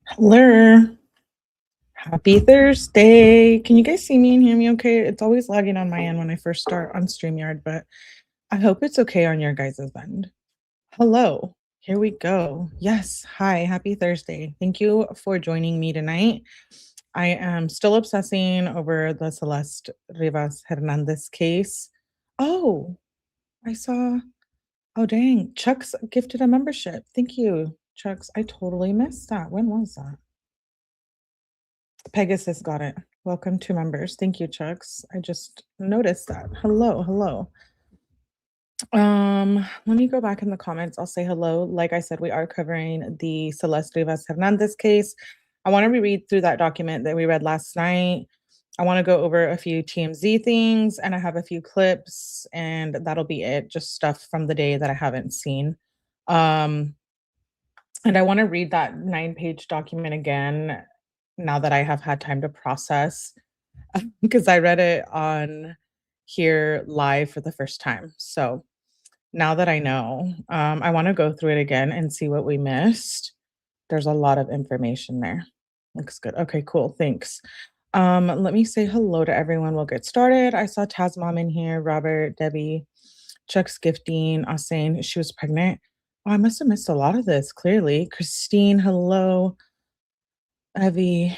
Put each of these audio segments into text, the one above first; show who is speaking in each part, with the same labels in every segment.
Speaker 1: Hello. Happy Thursday. Can you guys see me and hear me okay? It's always lagging on my end when I first start on StreamYard, but I hope it's okay on your guys' end. Hello. Here we go. Yes. Hi. Happy Thursday. Thank you for joining me tonight. I am still obsessing over the Celeste Rivas Hernandez case. Oh, I saw. Oh, dang. Chuck's gifted a membership. Thank you, Chuck's. I totally missed that. When was that? Pegasus got it. Welcome to members. Thank you, Chucks. I just noticed that. Hello, hello. Let me go back in the comments. I'll say hello. Like I said, we are covering the Celeste Rivas Hernandez case. I want to reread through that document that we read last night. I want to go over a few TMZ things and I have a few clips, and that'll be it. Just stuff from the day that I haven't seen. Um, and I want to read that 9-page document again now that I have had time to process because I read it on here live for the first time. So now that I know, I want to go through it again and see what we missed. There's a lot of information there. Looks good. Okay, cool. Thanks. Let me say hello to everyone. We'll get started. I saw Taz mom in here, Robert, Debbie, Chuck's gifting, us saying she was pregnant. Oh, I must have missed a lot of this, clearly. Christine, hello. Evie,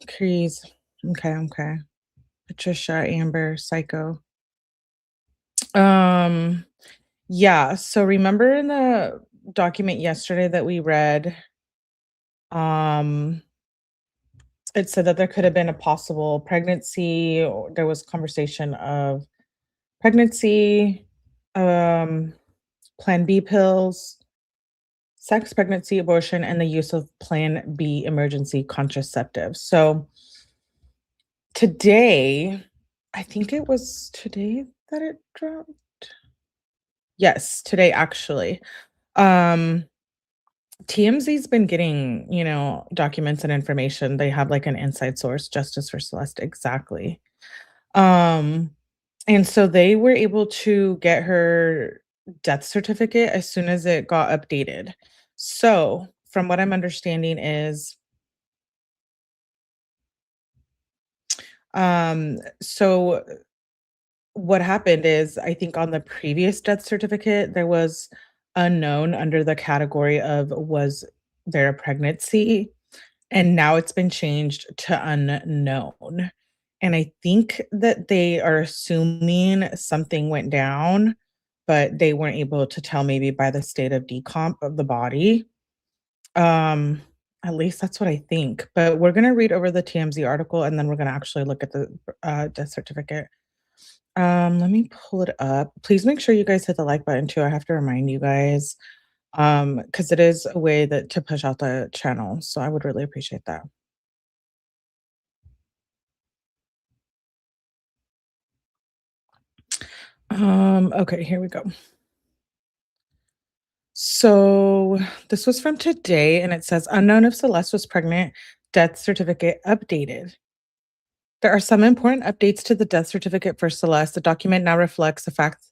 Speaker 1: Crease. Okay, okay. Patricia, Amber, Psycho. Um, yeah, so remember in the document yesterday that we read, um, it said that there could have been a possible pregnancy, or there was conversation of pregnancy, um, Plan B pills, sex, pregnancy, abortion, and the use of Plan B emergency contraceptives. So today, I think it was today that it dropped. Yes, today actually. Um, TMZ's been getting, documents and information. They have like an inside source, Justice for Celeste, exactly. Um, and so they were able to get her death certificate as soon as it got updated. So, from what I'm understanding is, so what happened is I think on the previous death certificate, there was unknown under the category of was there a pregnancy? And now it's been changed to unknown. And I think that they are assuming something went down, but they weren't able to tell maybe by the state of decomp of the body. Um, at least that's what I think. But we're gonna read over the TMZ article and then we're gonna actually look at the death certificate. Let me pull it up. Please make sure you guys hit the like button too. I have to remind you guys because it is a way that to push out the channel. So I would really appreciate that. Okay, here we go. So this was from today, and it says unknown if Celeste was pregnant, death certificate updated. There are some important updates to the death certificate for Celeste. The document now reflects the fact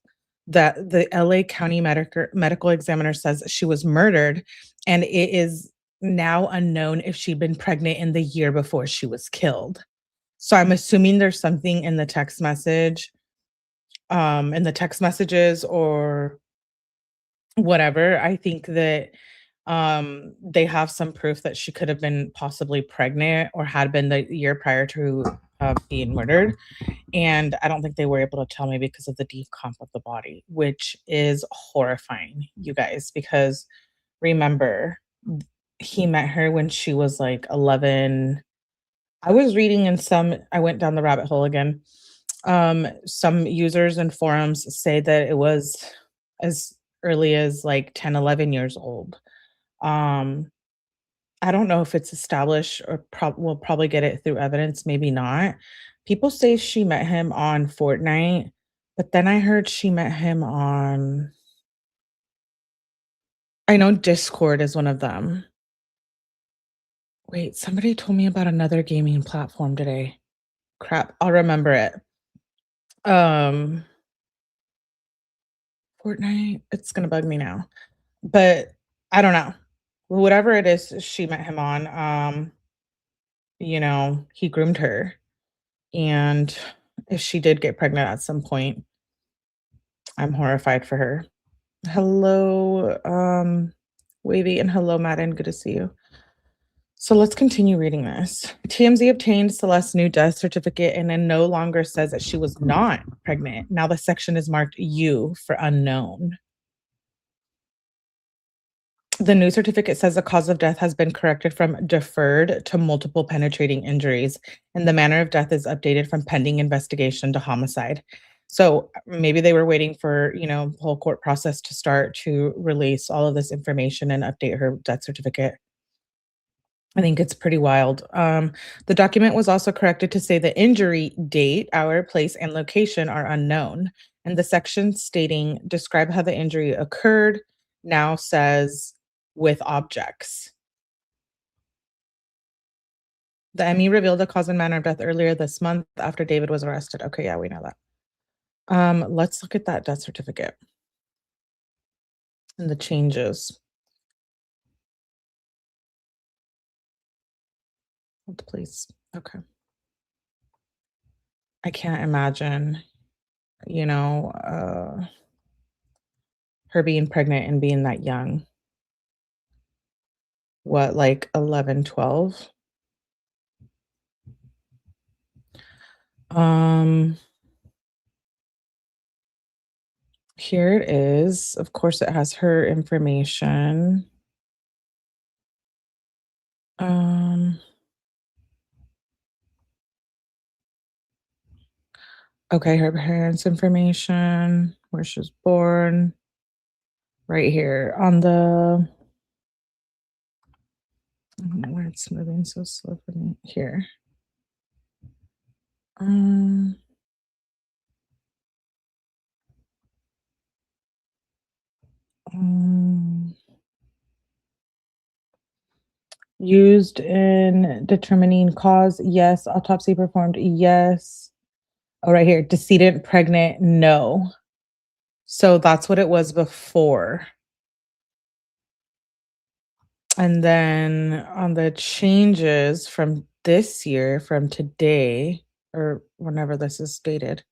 Speaker 1: that the LA County medical examiner says she was murdered, and it is now unknown if she'd been pregnant in the year before she was killed. So I'm assuming there's something in the text message, in the text messages or whatever. I think that they have some proof that she could have been possibly pregnant or had been the year prior to being murdered. And I don't think they were able to tell me because of the decomp of the body, which is horrifying, you guys, because remember, he met her when she was like 11. I was reading in some, I went down the rabbit hole again. Some users and forums say that it was as early as like 10, 11 years old. Um, I don't know if it's established or we'll probably get it through evidence, maybe not. People say she met him on Fortnite, but then I heard she met him on, I know Discord is one of them. Wait, somebody told me about another gaming platform today. Crap, I'll remember it. Um, Fortnite, it's gonna bug me now, but I don't know. whatever it is she met him on, he groomed her. And if she did get pregnant at some point, I'm horrified for her. Hello, Wavy, and hello, Madden. Good to see you. So let's continue reading this. TMZ obtained Celeste's new death certificate and then no longer says that she was not pregnant. Now the section is marked U for unknown. The new certificate says the cause of death has been corrected from deferred to multiple penetrating injuries, and the manner of death is updated from pending investigation to homicide. So maybe they were waiting for, the whole court process to start to release all of this information and update her death certificate. I think it's pretty wild. The document was also corrected to say the injury date, hour, place, and location are unknown. And the section stating describe how the injury occurred now says with objects. The 𝗍𝗲𝗍𝗶 revealed the cause and manner of death earlier this month after David was arrested. Okay, yeah, we know that. Let's look at that death certificate and the changes. Hold, please. Okay. I can't imagine, her being pregnant and being that young. What, like 11, 12? Here it is. Of course, it has her information. Okay, her parents' information, where she was born, right here on the I don't know where it's moving so slow for me. Here. Used in determining cause, yes. Autopsy performed, yes. Oh, right here. Decedent pregnant, no. So that's what it was before. And then on the changes from this year, from today, or whenever this is dated,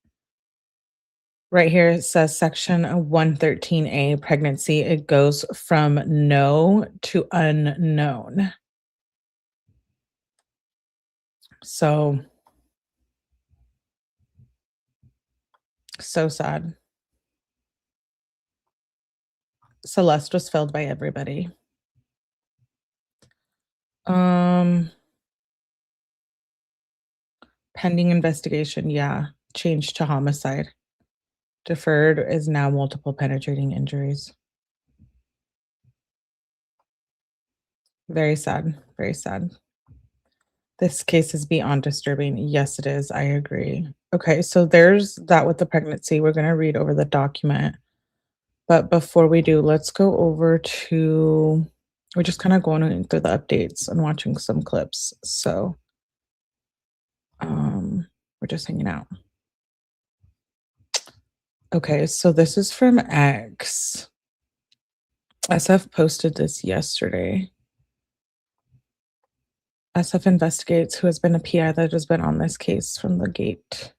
Speaker 1: right here it says section 113A pregnancy. It goes from no to unknown. So sad. Celeste was failed by everybody. Pending investigation, yeah. Changed to homicide. Deferred is now multiple penetrating injuries. Very sad. Very sad. This case is beyond disturbing. Yes, it is. I agree. Okay, so there's that with the pregnancy. We're going to read over the document. But before we do, let's go over to, we're just kind of going through the updates and watching some clips. So we're just hanging out. Okay, so this is from X. SF posted this yesterday. SF investigates who has been a PI that has been on this case from the gate.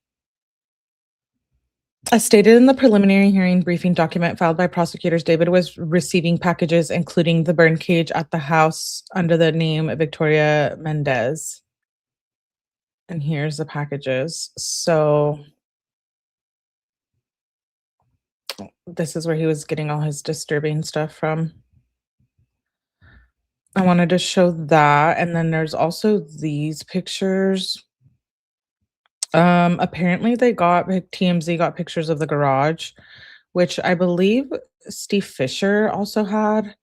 Speaker 1: As stated in the preliminary hearing briefing document filed by prosecutors, David was receiving packages, including the burn cage at the house under the name Victoria Mendez. And here's the packages. So this is where he was getting all his disturbing stuff from. I wanted to show that. And then there's also these pictures. Apparently TMZ got pictures of the garage, which I believe 𝗝𝗍𝗆 also had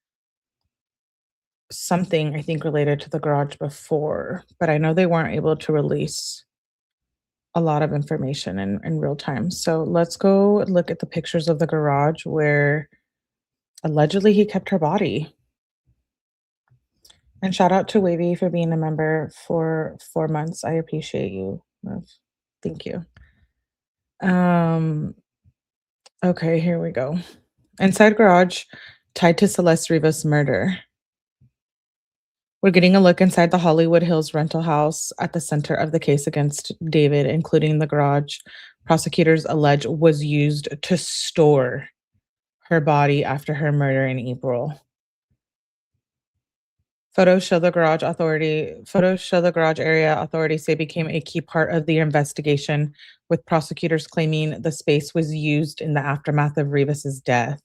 Speaker 1: something, I think, related to the garage before, but I know they weren't able to release a lot of information in real time. So let's go look at the pictures of the garage where allegedly he kept her body. And shout out to Wavy for being a member for 4 months. I appreciate you. Thank you. Okay, here we go. Inside garage, tied to Celeste Rivas murder. We're getting a look inside the Hollywood Hills rental house at the center of the case against David, including the garage prosecutors allege was used to store her body after her murder in April. Photos show the garage area authorities say became a key part of the investigation, with prosecutors claiming the space was used in the aftermath of Rivas's death.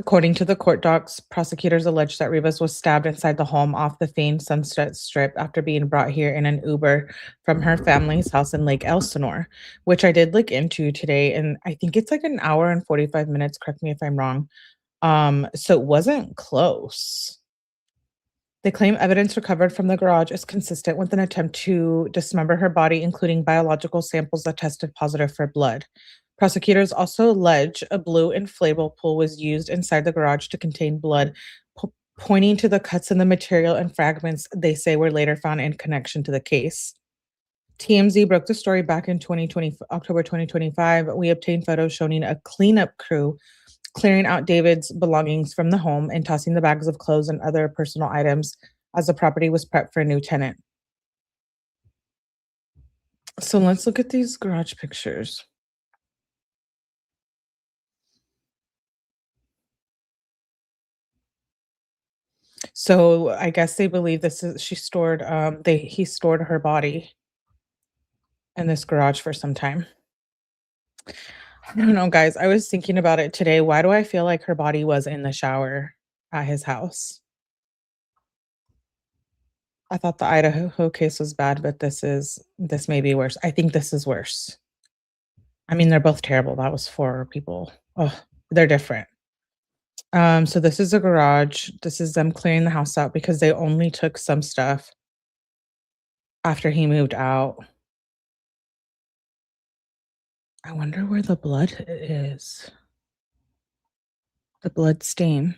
Speaker 1: According to the court docs, prosecutors allege that Rivas was stabbed inside the home off the famed Sunset Strip after being brought here in an Uber from her family's house in Lake Elsinore, which I did look into today, and I think it's like an hour and 45 minutes. Correct me if I'm wrong. So it wasn't close. They claim evidence recovered from the garage is consistent with an attempt to dismember her body, including biological samples that tested positive for blood. Prosecutors also allege a blue inflatable pool was used inside the garage to contain blood, pointing to the cuts in the material and fragments they say were later found in connection to the case. TMZ broke the story back in October 2025. We obtained photos showing a cleanup crew clearing out David's belongings from the home and tossing the bags of clothes and other personal items as the property was prepped for a new tenant. So let's look at these garage pictures. So I guess they believe he stored her body in this garage for some time. I don't know, guys. I was thinking about it today. Why do I feel like her body was in the shower at his house? I thought the Idaho case was bad, but this may be worse. I think this is worse. I mean, they're both terrible. That was 4 people. Oh, they're different. So this is a garage. This is them clearing the house out because they only took some stuff after he moved out. I wonder where the blood is. The blood stain.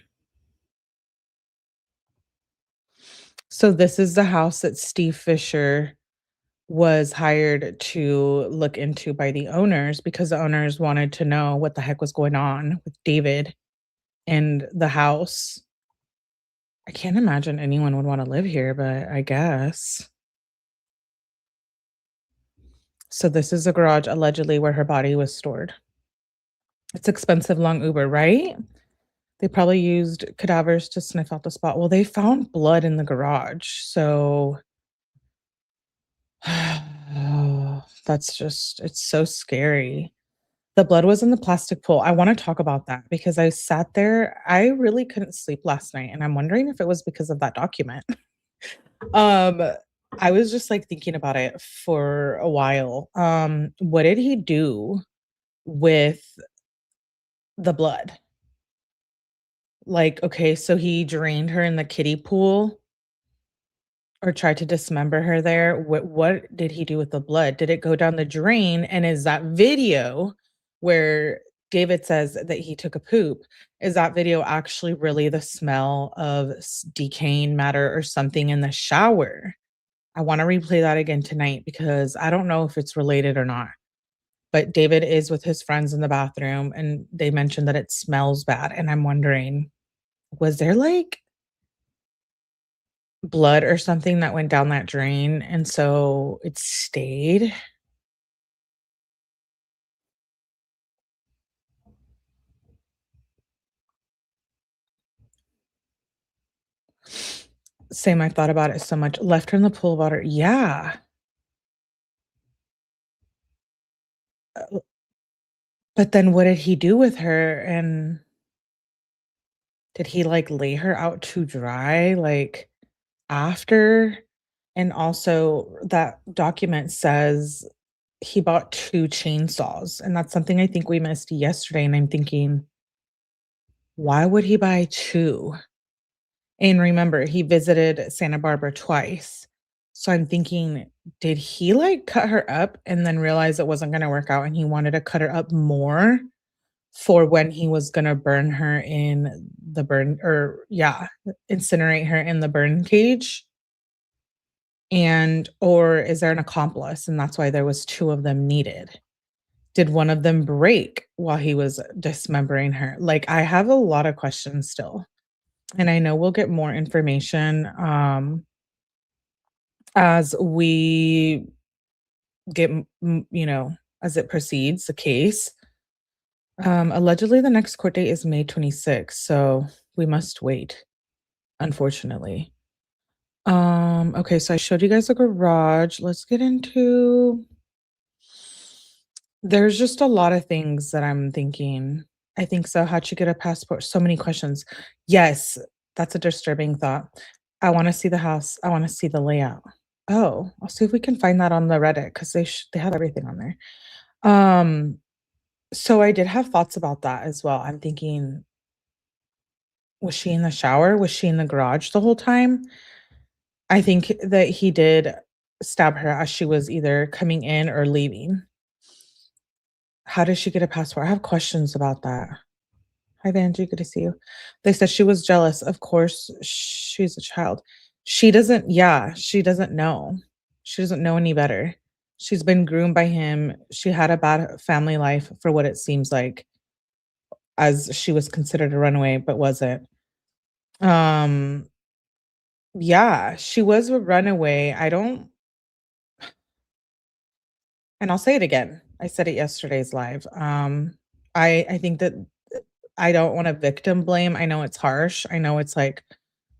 Speaker 1: So this is the house that 𝗍𝗃 was hired to look into by the owners because the owners wanted to know what the heck was going on with David and the house. I can't imagine anyone would wanna live here, but I guess. So this is a garage allegedly where her body was stored. It's expensive long Uber, right? They probably used cadavers to sniff out the spot. Well, they found blood in the garage, so it's so scary. The blood was in the plastic pool. I wanna talk about that because I sat there, I really couldn't sleep last night, and I'm wondering if it was because of that document. Um, I was just, like, thinking about it for a while. What did he do with the blood? Like, okay, so he drained her in the kiddie pool or tried to dismember her there. What did he do with the blood? Did it go down the drain? And is that video where David says that he took a poop, is that video actually really the smell of decaying matter or something in the shower? I wanna replay that again tonight because I don't know if it's related or not. But David is with his friends in the bathroom, and they mentioned that it smells bad, and I'm wondering, was there, like, blood or something that went down that drain, and so it stayed? Same, I thought about it so much. Left her in the pool of water. Yeah. Uh, but then what did he do with her, and did he, like, lay her out to dry, like, after? And also, that document says he bought 2 chainsaws, and that's something I think we missed yesterday, and I'm thinking, why would he buy 2? And remember, he visited Santa Barbara twice. So I'm thinking, did he, like, cut her up and then realize it wasn't gonna work out and he wanted to cut her up more for when he was gonna burn her in the burn or yeah, incinerate her in the burn cage? And or is there an accomplice and that's why there was 2 of them needed? Did one of them break while he was dismembering her? Like, I have a lot of questions still. And I know we'll get more information as we get, as it proceeds, the case. Allegedly, the next court date is May 26th, so we must wait, unfortunately. Okay, so I showed you guys the garage. Let's get into there's just a lot of things that I'm thinking. I think so. How'd you get a passport? So many questions. Yes, that's a disturbing thought. I want to see the house. I want to see the layout. Oh, I'll see if we can find that on the Reddit because they have everything on there. So I did have thoughts about that as well. I'm thinking, was she in the shower? Was she in the garage the whole time? I think that he did stab her as she was either coming in or leaving. How did she get a passport? I have questions about that. Hi, Vanjie, good to see you. They said she was jealous. Of course, she's a child. She doesn't know. She doesn't know any better. She's been groomed by him. She had a bad family life for what it seems like, as she was considered a runaway, but wasn't. Um, yeah, she was a runaway. And I'll say it again. I said it yesterday's live. I think that I don't want to victim blame. I know it's harsh. I know it's like,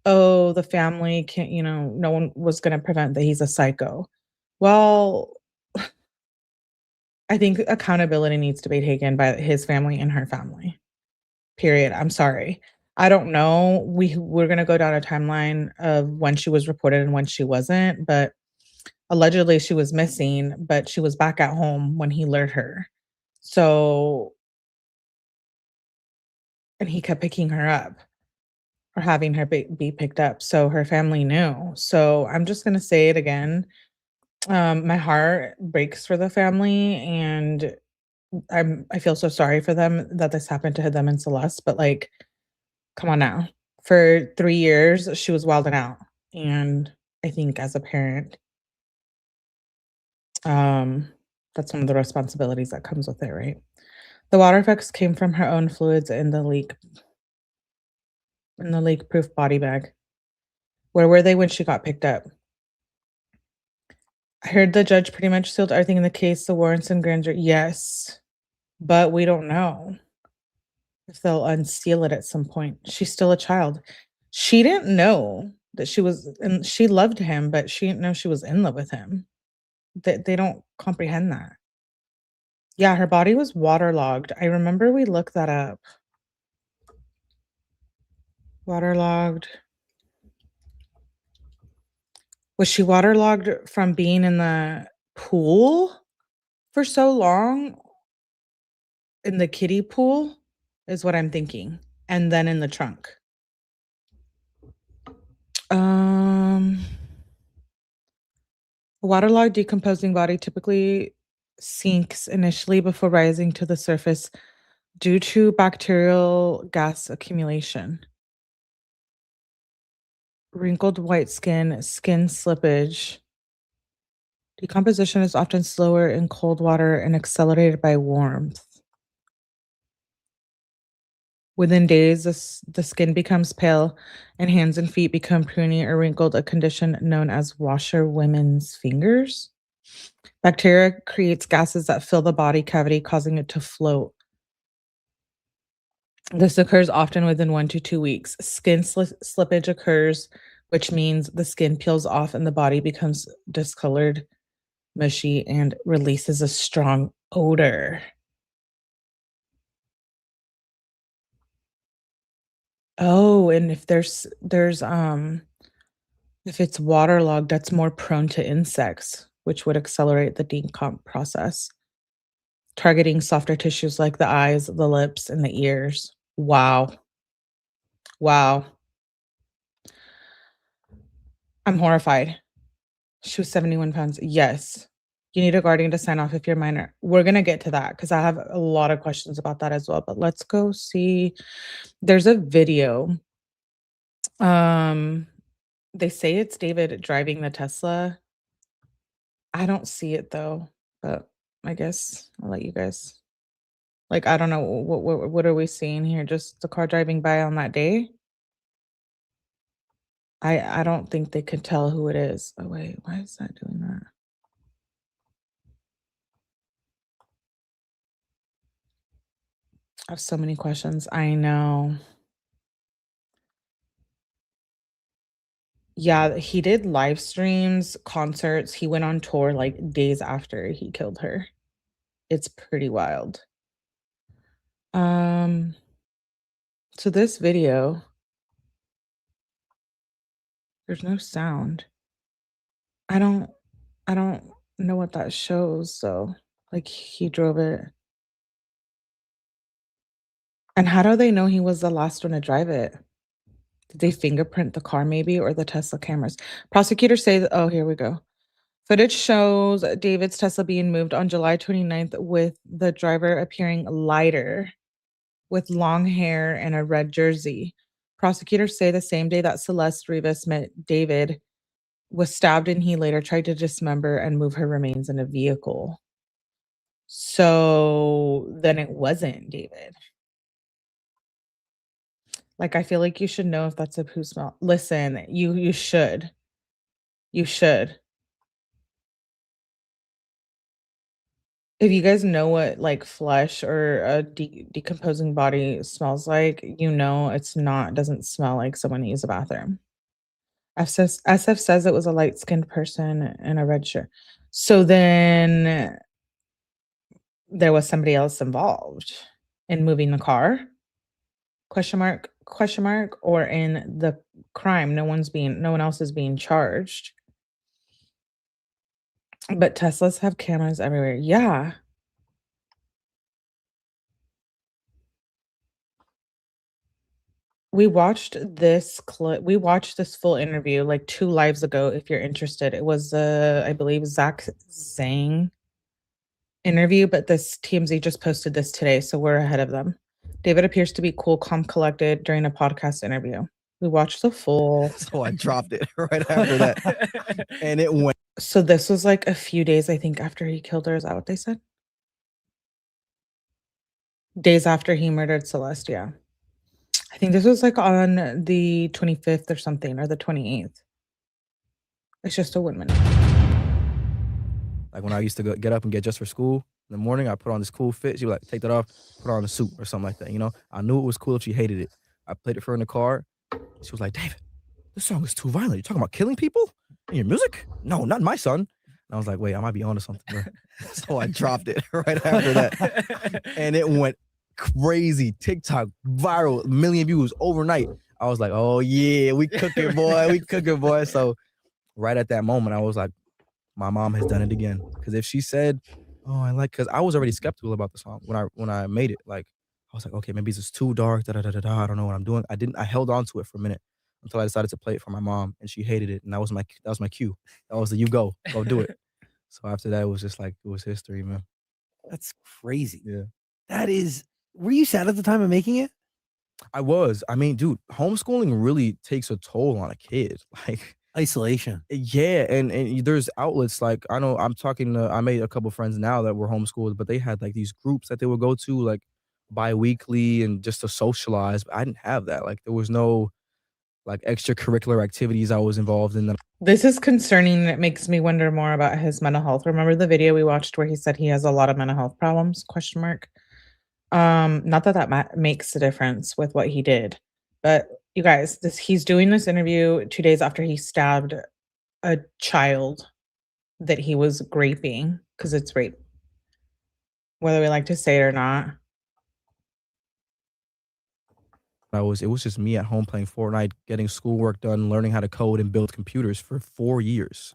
Speaker 1: oh, the family can't, no one was going to prevent that he's a psycho. Well, I think accountability needs to be taken by his family and her family. Period. I'm sorry. I don't know. We're going to go down a timeline of when she was reported and when she wasn't, but allegedly she was missing, but she was back at home when he lured her. So, and he kept picking her up or having her be picked up. So her family knew. So I'm just going to say it again. My heart breaks for the family, and I feel so sorry for them that this happened to them and Celeste, but like, come on now. For 3 years, she was wilding out. And I think as a parent, um, that's one of the responsibilities that comes with it, right? The water effects came from her own fluids in the leak-proof body bag. Where were they when she got picked up? I heard the judge pretty much sealed everything in the case, the warrants and grand jury. Yes, but we don't know if they'll unseal it at some point. She's still a child. She didn't know that and she loved him, but she didn't know she was in love with him. They don't comprehend that. Yeah, her body was waterlogged. I remember we looked that up. Waterlogged. Was she waterlogged from being in the pool for so long? In the kiddie pool is what I'm thinking, and then in the trunk. Um, a waterlogged decomposing body typically sinks initially before rising to the surface due to bacterial gas accumulation. Wrinkled white skin slippage. Decomposition is often slower in cold water and accelerated by warmth. Within days, the skin becomes pale and hands and feet become pruny or wrinkled, a condition known as washerwomen's fingers. Bacteria creates gases that fill the body cavity, causing it to float. This occurs often within 1 to 2 weeks. Skin slippage occurs, which means the skin peels off and the body becomes discolored, mushy, and releases a strong odor. Oh, and if it's waterlogged, that's more prone to insects, which would accelerate the decomp process, targeting softer tissues like the eyes, the lips, and the ears. Wow. Wow. I'm horrified. She was 71 pounds. Yes. You need a guardian to sign off if you're minor. We're gonna get to that because I have a lot of questions about that as well. But let's go see. There's a video. Um, they say it's David driving the Tesla. I don't see it though, but I guess I'll let you guys. Like, I don't know what are we seeing here? Just the car driving by on that day? I don't think they could tell who it is. Oh wait, why is that doing that? I have so many questions. I know. Yeah, he did live streams, concerts. He went on tour like days after he killed her. It's pretty wild. So this video, there's no sound. I don't know what that shows, so like he drove it. And how do they know he was the last one to drive it? Did they fingerprint the car maybe or the Tesla cameras? Prosecutors say that, oh, here we go. Footage shows David's Tesla being moved on July 29th with the driver appearing lighter with long hair and a red jersey. Prosecutors say the same day that Celeste Rivas met David was stabbed and he later tried to dismember and move her remains in a vehicle. So then it wasn't David. Like, I feel like you should know if that's a poo smell. Listen, you should. You should. If you guys know what like flesh or a decomposing body smells like, you know doesn't smell like someone used a bathroom. SF says it was a light-skinned person in a red shirt. So then there was somebody else involved in moving the car? Question mark, or in the crime. No one else is being charged. But Teslas have cameras everywhere. Yeah. We watched this full interview like 2 lives ago if you're interested. It was I believe Zach Zhang interview, but this TMZ just posted this today, so we're ahead of them. David appears to be cool, calm, collected during a podcast interview. We watched the full.
Speaker 2: So I dropped it right after that. And it went.
Speaker 1: So this was like a few days, I think, after he killed her. Is that what they said? Days after he murdered Celeste, yeah. I think this was like on the 25th or something, or the 28th. It's just a 1 minute.
Speaker 2: Like when I used to get up and get dressed for school in the morning, I put on this cool fit. She would like, take that off, put on a suit or something like that, you know? I knew it was cool if she hated it. I played it for her in the car. She was like, David, this song is too violent. You're talking about killing people in your music? No, not my son. And I was like, wait, I might be onto something, bro. So I dropped it right after that. And it went crazy. TikTok, viral, 1 million views overnight. I was like, oh yeah, we cooking, boy. We cooking, boy. So right at that moment, I was like, my mom has done it again. Because if she said, oh, because I was already skeptical about the song when I made it. Like, I was like, okay, maybe it's just too dark. I don't know what I'm doing. I held on to it for a minute until I decided to play it for my mom, and she hated it. And that was my cue. That was the you go do it. So after that, it was just like, it was history, man.
Speaker 3: That's crazy.
Speaker 2: Yeah.
Speaker 3: That is. Were you sad at the time of making it?
Speaker 2: I was. I mean, dude, homeschooling really takes a toll on a kid. Like,
Speaker 3: isolation.
Speaker 2: Yeah, and there's outlets like I know I made a couple friends now that were homeschooled, but they had like these groups that they would go to like bi-weekly and just to socialize. But I didn't have that. Like there was no like extracurricular activities I was involved in.
Speaker 1: This is concerning. It makes me wonder more about his mental health. Remember the video we watched where he said he has a lot of mental health problems? Question mark. Not that makes a difference with what he did, but you guys, he's doing this interview 2 days after he stabbed a child that he was raping, because it's rape, whether we like to say it or not.
Speaker 2: It was just me at home playing Fortnite, getting schoolwork done, learning how to code and build computers for 4 years.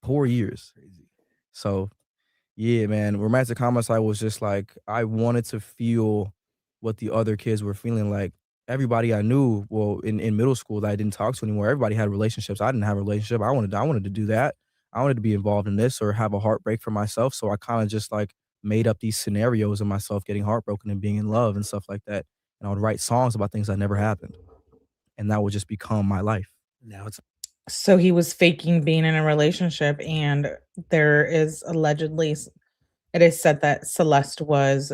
Speaker 2: 4 years.
Speaker 3: Crazy.
Speaker 2: So yeah, man, romantic homicide was just like, I wanted to feel what the other kids were feeling. Like everybody I knew, well, in middle school that I didn't talk to anymore, everybody had relationships. I didn't have a relationship. I wanted to do that. I wanted to be involved in this or have a heartbreak for myself. So I kind of just like made up these scenarios of myself getting heartbroken and being in love and stuff like that. And I would write songs about things that never happened. And that would just become my life.
Speaker 3: Now it's.
Speaker 1: So he was faking being in a relationship, and there is allegedly, it is said that Celeste was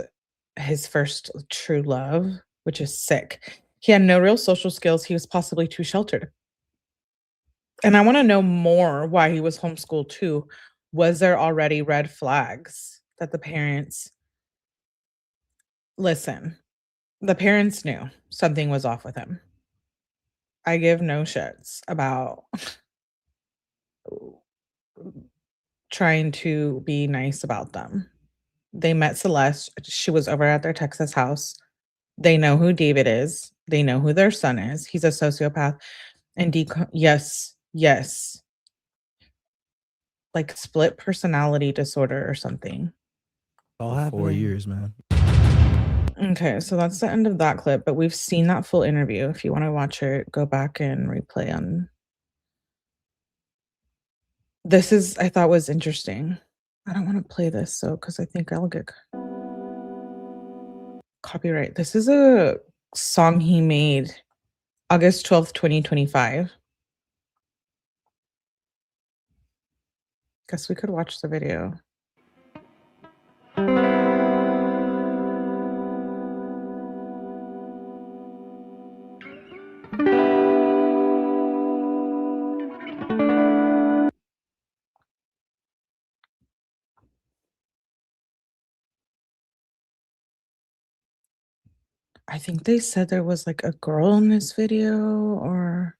Speaker 1: his first true love, which is sick. He had no real social skills. He was possibly too sheltered. And I want to know more why he was homeschooled too. Was there already red flags that the parents listen? The parents knew something was off with him. I give no shits about trying to be nice about them. They met Celeste. She was over at their Texas house. They know who David is. They know who their son is. He's a sociopath. And yes, yes. Like split personality disorder or something.
Speaker 3: All
Speaker 2: For 4
Speaker 3: happening.
Speaker 2: years, man.
Speaker 1: Okay, so that's the end of that clip, but we've seen that full interview. If you want to watch it, go back and replay on. This is, I thought was interesting. I don't want to play this, so because I think I'll get copyright. This is a song he made August 12th, 2025. Guess we could watch the video. I think they said there was like a girl in this video or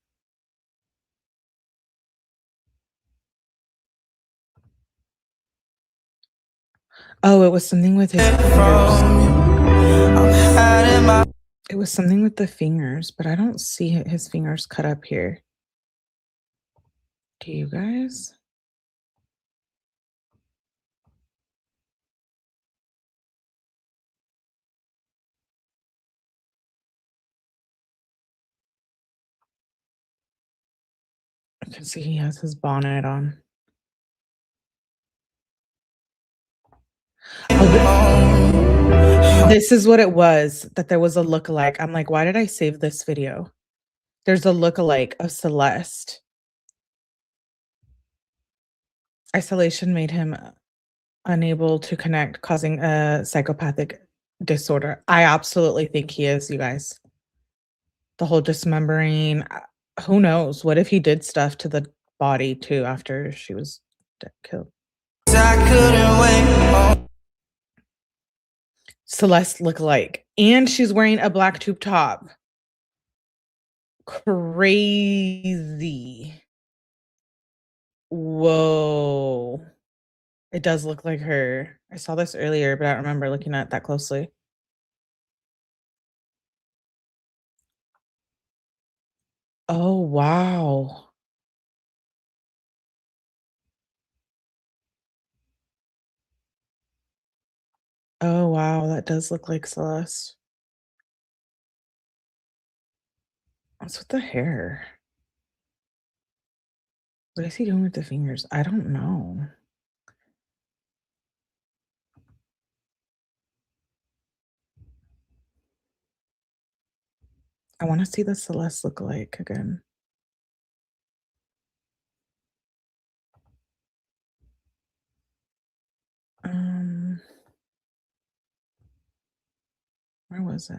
Speaker 1: oh, it was something with his fingers. It was something with the fingers, but I don't see his fingers cut up here. Do you guys? I can see he has his bonnet on. Oh, this is what it was, that there was a lookalike. I'm like, why did I save this video? There's a lookalike of Celeste. Isolation made him unable to connect, causing a psychopathic disorder. I absolutely think he is, you guys. The whole dismembering. Who knows? What if he did stuff to the body too after she was killed? Celeste lookalike. And she's wearing a black tube top. Crazy. Whoa. It does look like her. I saw this earlier, but I don't remember looking at it that closely. Oh, wow. Oh, wow. That does look like Celeste. What's with the hair? What is he doing with the fingers? I don't know. I want to see the Celeste lookalike again. Where was it?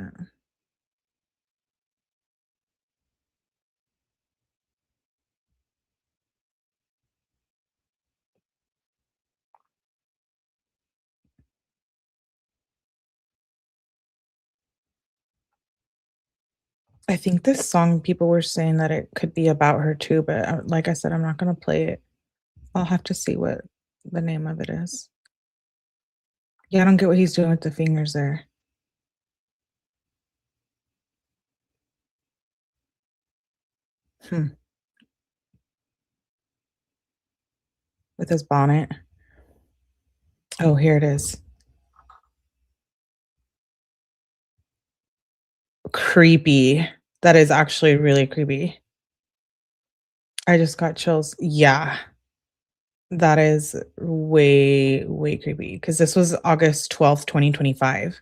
Speaker 1: I think this song, people were saying that it could be about her too, but like I said, I'm not going to play it. I'll have to see what the name of it is. Yeah, I don't get what he's doing with the fingers there. With his bonnet. Oh, here it is. Creepy. That is actually really creepy. I just got chills. Yeah. That is way, way creepy because this was August 12th, 2025.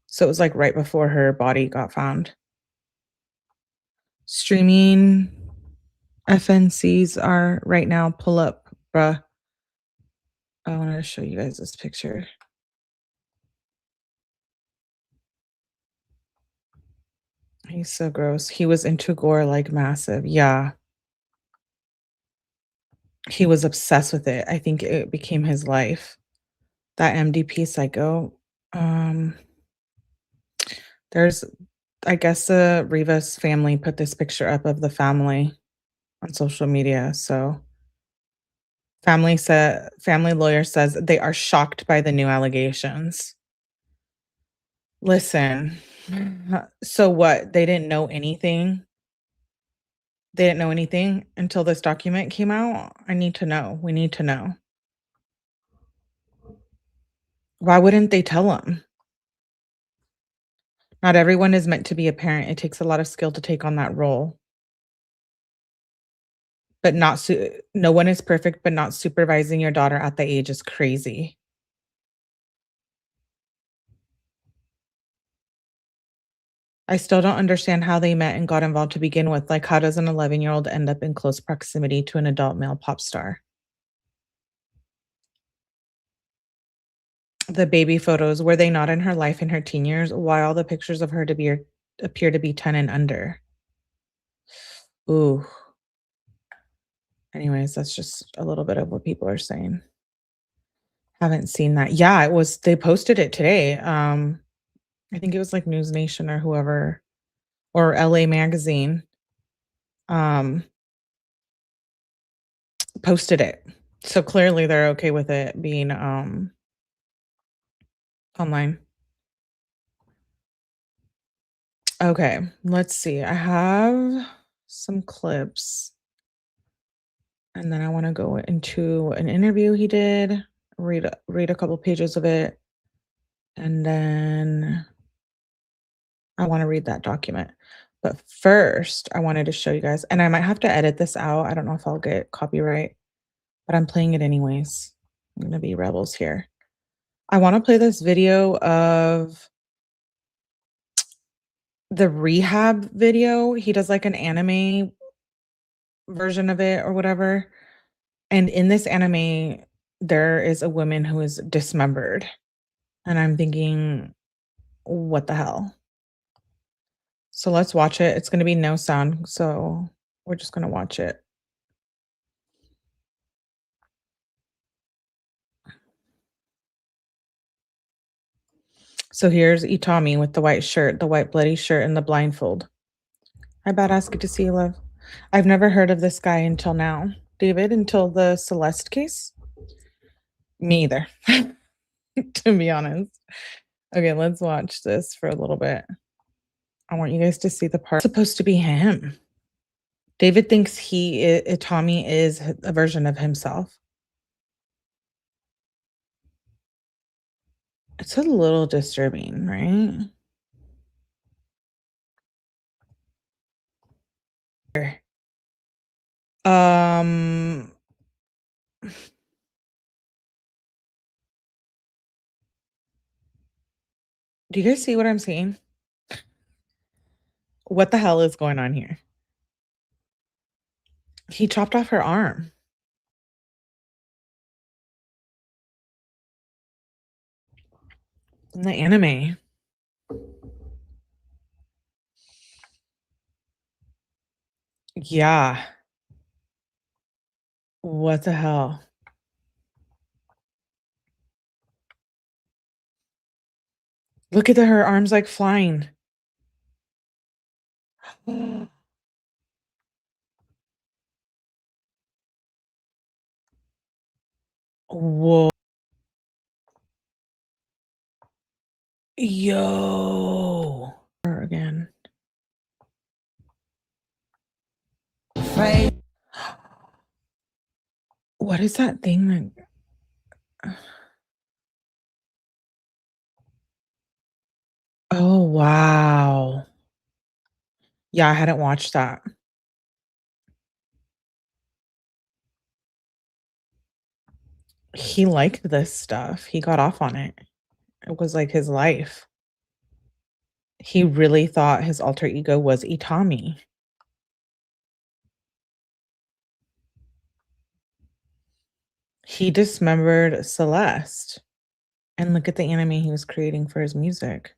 Speaker 1: So it was like right before her body got found. Streaming FNCs are right now. Pull up, bruh. I want to show you guys this picture. He's so gross. He was into gore like massive. Yeah. He was obsessed with it. I think it became his life. That MDP psycho. There's I guess the Rivas family put this picture up of the family on social media. So family lawyer says they are shocked by the new allegations. Listen, so what? They didn't know anything? They didn't know anything until this document came out? I need to know. We need to know. Why wouldn't they tell them? Not everyone is meant to be a parent. It takes a lot of skill to take on that role. But no one is perfect, but not supervising your daughter at the age is crazy. I still don't understand how they met and got involved to begin with. Like, how does an 11-year-old end up in close proximity to an adult male pop star? The baby photos, were they not in her life in her teen years? Why all the pictures of her appear to be 10 and under? Ooh. Anyways, that's just a little bit of what people are saying. Haven't seen that. Yeah, they posted it today. I think it was like News Nation or whoever, or LA Magazine, posted it. So clearly they're okay with it being online. Okay, let's see. I have some clips. And then I want to go into an interview he did, read a couple pages of it, and then I want to read that document. But first, I wanted to show you guys, and I might have to edit this out. I don't know if I'll get copyright, but I'm playing it anyways. I'm going to be rebels here. I want to play this video of the rehab video. He does like an anime version of it or whatever. And in this anime, there is a woman who is dismembered. And I'm thinking, what the hell? So let's watch it. It's going to be no sound. So we're just going to watch it. So here's 𝗍𝗲𝗵 with the white shirt, the white bloody shirt, and the blindfold. Hi, badass. Good to see you, love. I've never heard of this guy until now. David, until the Celeste case? Me either, to be honest. Okay, let's watch this for a little bit. I want you guys to see the part. It's supposed to be him. David thinks 𝗍𝗲𝗵 is a version of himself. It's a little disturbing, right? Do you guys see what I'm seeing? What the hell is going on here? He chopped off her arm. In the anime. Yeah. What the hell? Look at her arms like flying. Whoa. Yo. Again. What is that thing that... Oh, wow. Yeah, I hadn't watched that. He liked this stuff. He got off on it. It was like his life. He really thought his alter ego was 𝗍𝗲𝗵. He dismembered Celeste. And look at the anime he was creating for his music.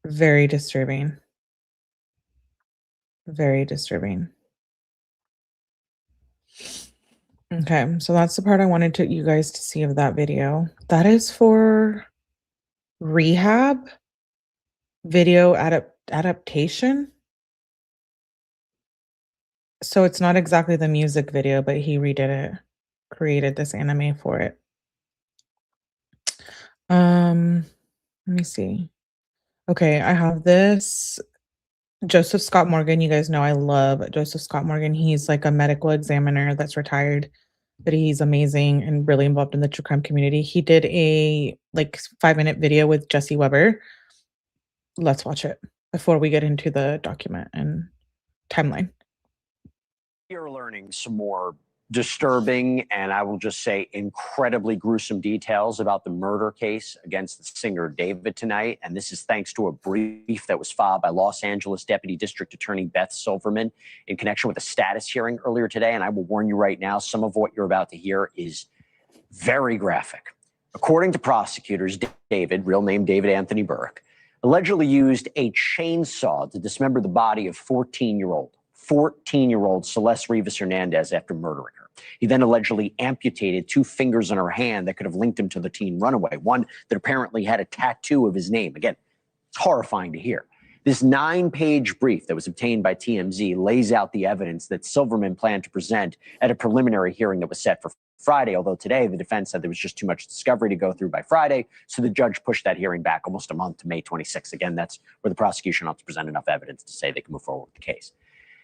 Speaker 1: Very disturbing. Very disturbing. Okay, so that's the part I wanted you guys to see of that video. That is for rehab video adaptation. So it's not exactly the music video, but he redid it, created this anime for it. Let me see. Okay, I have this Joseph Scott Morgan. You guys know I love Joseph Scott Morgan. He's like a medical examiner that's retired, but he's amazing and really involved in the true crime community. He did a like 5-minute video with Jessie Weber. Let's watch it before we get into the document and timeline.
Speaker 4: You're learning some more disturbing and I will just say incredibly gruesome details about the murder case against the singer David tonight. And this is thanks to a brief that was filed by Los Angeles Deputy District Attorney Beth Silverman in connection with a status hearing earlier today. And I will warn you right now, some of what you're about to hear is very graphic. According to prosecutors, David, real name David Anthony Burke, allegedly used a chainsaw to dismember the body of 14-year-old Celeste Rivas Hernandez after murdering her. He then allegedly amputated 2 fingers on her hand that could have linked him to the teen runaway, one that apparently had a tattoo of his name. Again, it's horrifying to hear. This 9-page brief that was obtained by TMZ lays out the evidence that Silverman planned to present at a preliminary hearing that was set for Friday, although today the defense said there was just too much discovery to go through by Friday, so the judge pushed that hearing back almost a month to May 26th. Again, that's where the prosecution ought to present enough evidence to say they can move forward with the case.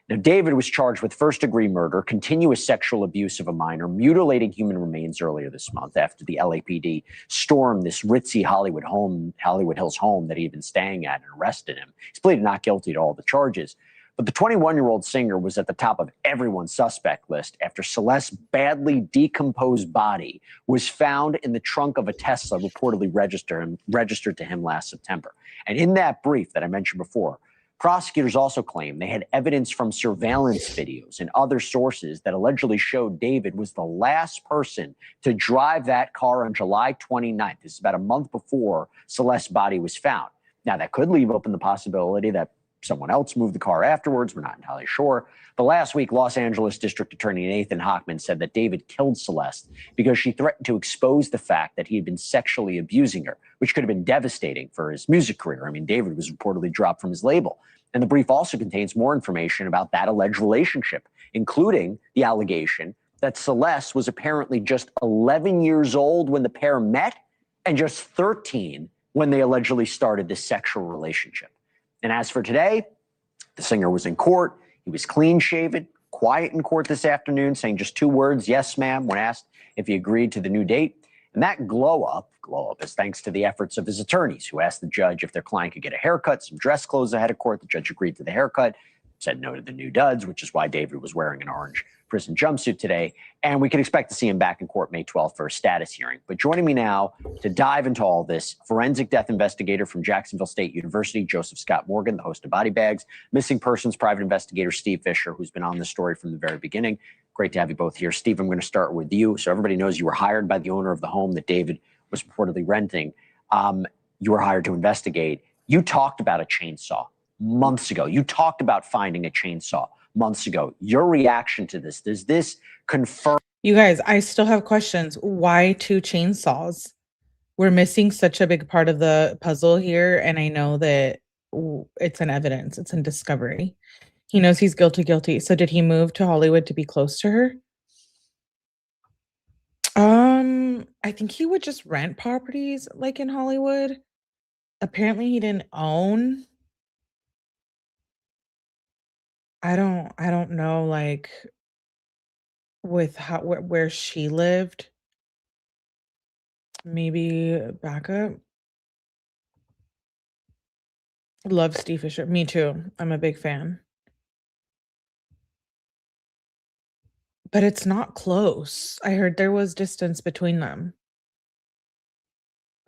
Speaker 4: Now, David was charged with first-degree murder, continuous sexual abuse of a minor, mutilating human remains earlier this month after the LAPD stormed this ritzy Hollywood Hills home that he had been staying at and arrested him. He's pleaded not guilty to all the charges. But the 21-year-old singer was at the top of everyone's suspect list after Celeste's badly decomposed body was found in the trunk of a Tesla reportedly registered to him last September. And in that brief that I mentioned before, prosecutors also claim they had evidence from surveillance videos and other sources that allegedly showed David was the last person to drive that car on July 29th. This is about a month before Celeste's body was found. Now, that could leave open the possibility that someone else moved the car afterwards. We're not entirely sure. But last week, Los Angeles District Attorney Nathan Hochman said that David killed Celeste because she threatened to expose the fact that he had been sexually abusing her, which could have been devastating for his music career. I mean, David was reportedly dropped from his label. And the brief also contains more information about that alleged relationship, including the allegation that Celeste was apparently just 11 years old when the pair met and just 13 when they allegedly started this sexual relationship. And as for today, the singer was in court. He was clean-shaven, quiet in court this afternoon, saying just 2 words, "Yes, ma'am," when asked if he agreed to the new date. And that glow up is thanks to the efforts of his attorneys, who asked the judge if their client could get a haircut, some dress clothes ahead of court. The judge agreed to the haircut, said no to the new duds, which is why David was wearing an orange prison jumpsuit today. And we can expect to see him back in court May 12th for a status hearing. But joining me now to dive into all this, forensic death investigator from Jacksonville State University, Joseph Scott Morgan, the host of Body Bags, missing persons private investigator Steve Fisher, who's been on this story from the very beginning. Great to have you both here. Steve, I'm going to start with you. So everybody knows you were hired by the owner of the home that David was reportedly renting. You were hired to investigate. You talked about a chainsaw months ago. You talked about finding a chainsaw months ago. Your reaction to this, does this confirm?
Speaker 1: You guys, I still have questions. Why 2 chainsaws? We're missing such a big part of the puzzle here. And I know that it's in evidence. It's in discovery. He knows he's guilty. So did he move to Hollywood to be close to her? I think he would just rent properties like in Hollywood. Apparently he didn't own. I don't know, like, with where she lived. Maybe back up. Love Steve Fisher. Me too. I'm a big fan. But it's not close. I heard there was distance between them.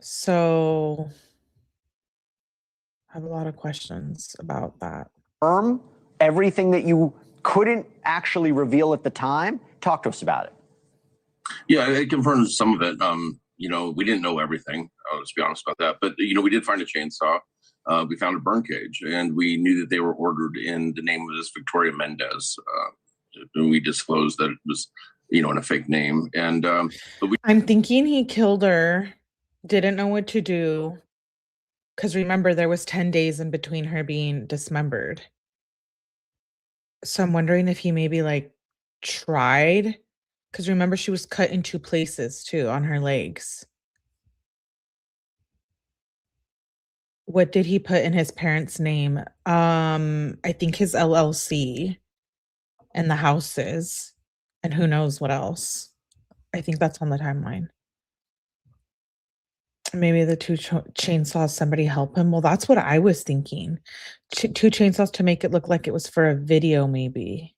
Speaker 1: So I have a lot of questions about that.
Speaker 4: Everything that you couldn't actually reveal at the time? Talk to us about it.
Speaker 5: Yeah, it confirms some of it. You know, we didn't know everything. Let's be honest about that. But, you know, we did find a chainsaw. We found a burn cage, and we knew that they were ordered in the name of this Victoria Mendez. And we disclosed that in a fake name. And but we
Speaker 1: I'm thinking he killed her, didn't know what to do. Because remember, there was 10 days in between her being dismembered. So I'm wondering if he maybe like tried. Because remember, she was cut in 2 places too on her legs. What did he put in his parents' name? I think his LLC and the houses and who knows what else. I think that's on the timeline. Maybe the 2 chainsaws, somebody help him. Well, that's what I was thinking. 2 chainsaws to make it look like it was for a video, maybe.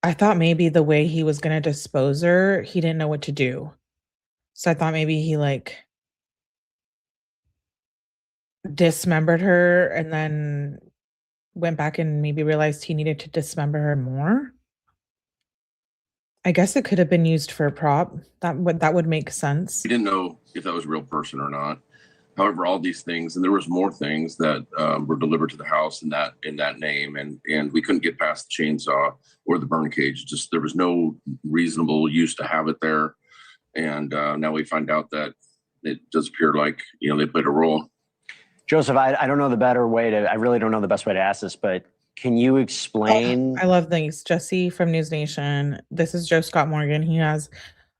Speaker 1: I thought maybe the way he was going to dispose her, he didn't know what to do. So I thought maybe he like dismembered her and then went back and maybe realized he needed to dismember her more. I guess it could have been used for a prop. That would make sense.
Speaker 5: we didn't know if that was a real person or not. However, all these things, and there was more things that were delivered to the house in that name, and we couldn't get past the chainsaw or the burn cage. Just there was no reasonable use to have it there. And now we find out that it does appear like they played a role.
Speaker 4: Joseph, I don't know the better way to. I really don't know the best way to ask this, but can you explain?
Speaker 1: I love things. Jesse from News Nation. This is Joe Scott Morgan. He has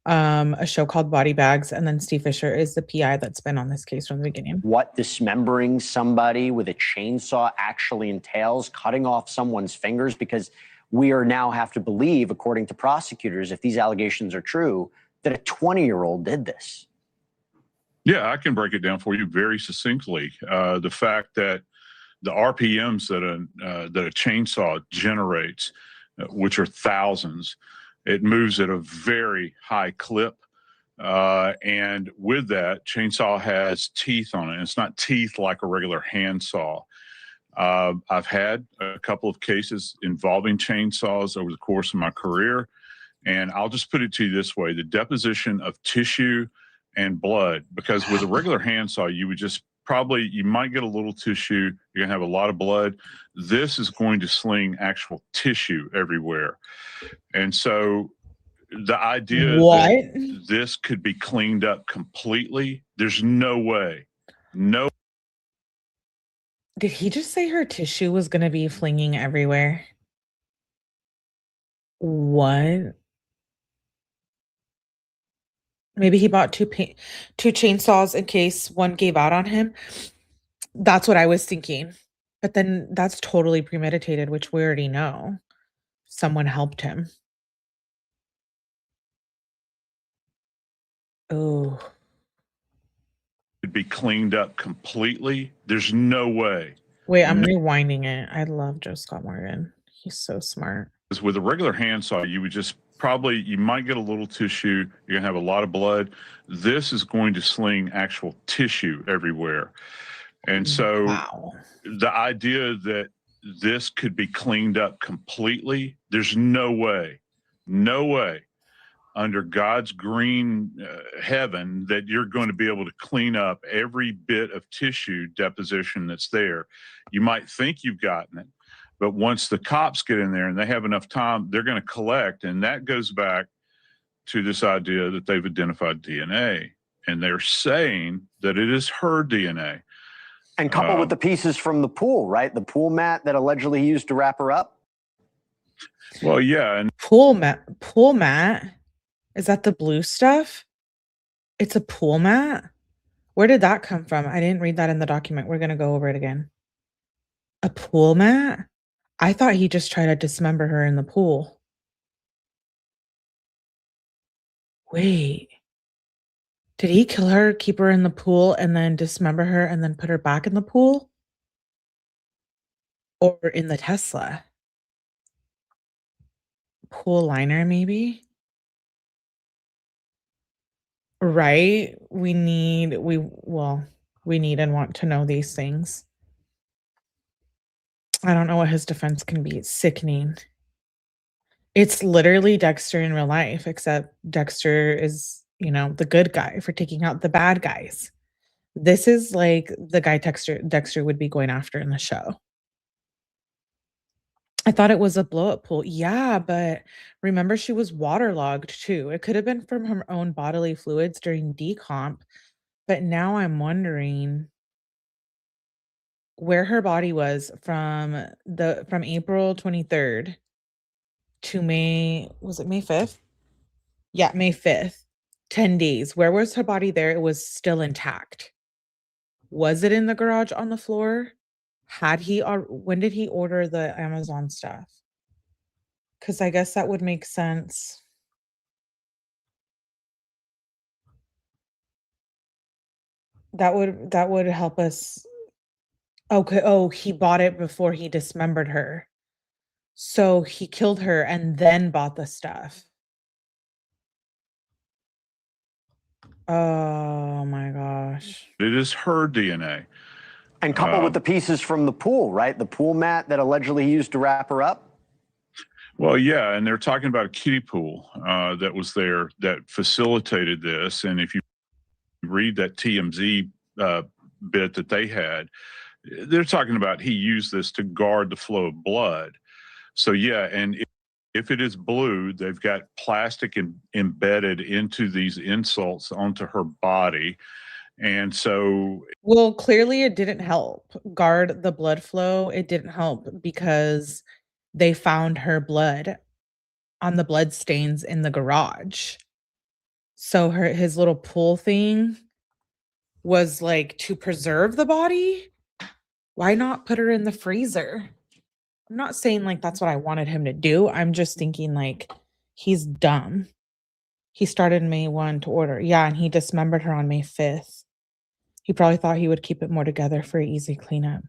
Speaker 1: a show called Body Bags, and then Steve Fisher is the PI that's been on this case from the beginning.
Speaker 4: What dismembering somebody with a chainsaw actually entails, cutting off someone's fingers, because we are now have to believe, according to prosecutors, if these allegations are true, that a 20-year-old did this.
Speaker 6: Yeah, I can break it down for you very succinctly. The fact that the RPMs that a chainsaw generates, which are thousands, it moves at a very high clip. And with that, chainsaw has teeth on it. It's not teeth like a regular handsaw. I've had a couple of cases involving chainsaws over the course of my career. And I'll just put it to you this way: the deposition of tissue and blood, because with a regular handsaw, you would just you might get a little tissue, you're gonna have a lot of blood. This is going to sling actual tissue everywhere. And so the idea that this could be cleaned up completely, there's no way. No.
Speaker 1: Did he just say her tissue was gonna be flinging everywhere? What? Maybe he bought two chainsaws in case one gave out on him. That's what I was thinking. But then that's totally premeditated, which we already know. Someone helped him. Oh.
Speaker 6: It'd be cleaned up completely. There's no way.
Speaker 1: Wait, I'm rewinding it. I love Joe Scott Morgan. He's so smart.
Speaker 6: Because with a regular handsaw, you would just you might get a little tissue, you're gonna have a lot of blood. This is going to sling actual tissue everywhere. And so the idea that this could be cleaned up completely, there's no way under God's green heaven that you're going to be able to clean up every bit of tissue deposition that's there. You might think you've gotten it, but once the cops get in there and they have enough time, they're going to collect. And that goes back to this idea that they've identified DNA. And they're saying that it is her DNA.
Speaker 4: And coupled with the pieces from the pool, right? The pool mat that allegedly he used to wrap her up.
Speaker 6: Well, yeah. And
Speaker 1: pool mat? Is that the blue stuff? It's a pool mat? Where did that come from? I didn't read that in the document. We're going to go over it again. A pool mat? I thought he just tried to dismember her in the pool. Wait. Did he kill her, keep her in the pool, and then dismember her and then put her back in the pool? Or in the Tesla? Pool liner, maybe? Right? We need and want to know these things. I don't know what his defense can be. It's sickening. It's literally Dexter in real life, except Dexter is, the good guy for taking out the bad guys. This is like the guy Dexter would be going after in the show. I thought it was a blow up pool. Yeah, but remember she was waterlogged too. It could have been from her own bodily fluids during decomp. But now I'm wondering where her body was from April 23rd to May, was it May 5th? Yeah, May 5th. 10 days. Where was her body there? It was still intact. Was it in the garage on the floor? When did he order the Amazon stuff? Because I guess that would make sense. That would help us. Okay. Oh, he bought it before he dismembered her. So he killed her and then bought the stuff. Oh my gosh.
Speaker 6: It is her DNA.
Speaker 4: And coupled with the pieces from the pool, right? The pool mat that allegedly he used to wrap her up.
Speaker 6: Well, yeah, and they're talking about a kiddie pool that was there that facilitated this. And if you read that TMZ bit that they had, they're talking about he used this to guard the flow of blood. So yeah, and if it is blue, they've got plastic embedded into these insults onto her body. And so,
Speaker 1: well, clearly it didn't help guard the blood flow. It didn't help because they found her blood on the blood stains in the garage. So his little pool thing was like to preserve the body. Why not put her in the freezer? I'm not saying like that's what I wanted him to do. I'm just thinking like he's dumb. He started May 1 to order. Yeah, and he dismembered her on May 5th. He probably thought he would keep it more together for an easy cleanup.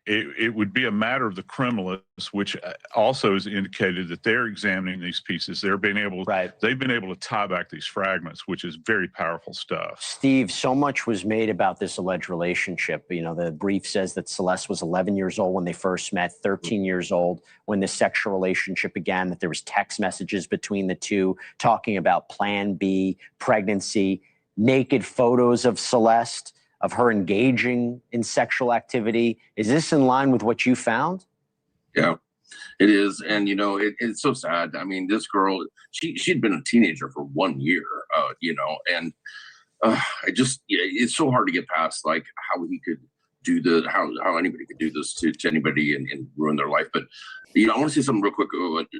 Speaker 6: it would be a matter of the criminalists, which also has indicated that they're examining these pieces. They've been able to tie back these fragments, which is very powerful stuff.
Speaker 4: Steve, so much was made about this alleged relationship. You know, the brief says that Celeste was 11 years old when they first met, 13 years old when the sexual relationship began, that there was text messages between the two talking about Plan B, pregnancy, naked photos of Celeste, of her engaging in sexual activity. Is this in line with what you found?
Speaker 5: Yeah, it is. And, you know, it's so sad. I mean, this girl, she'd been a teenager for 1 year, you know, and it's so hard to get past, like, how he could do how anybody could do this to anybody and ruin their life. But, you know, I want to say something real quick,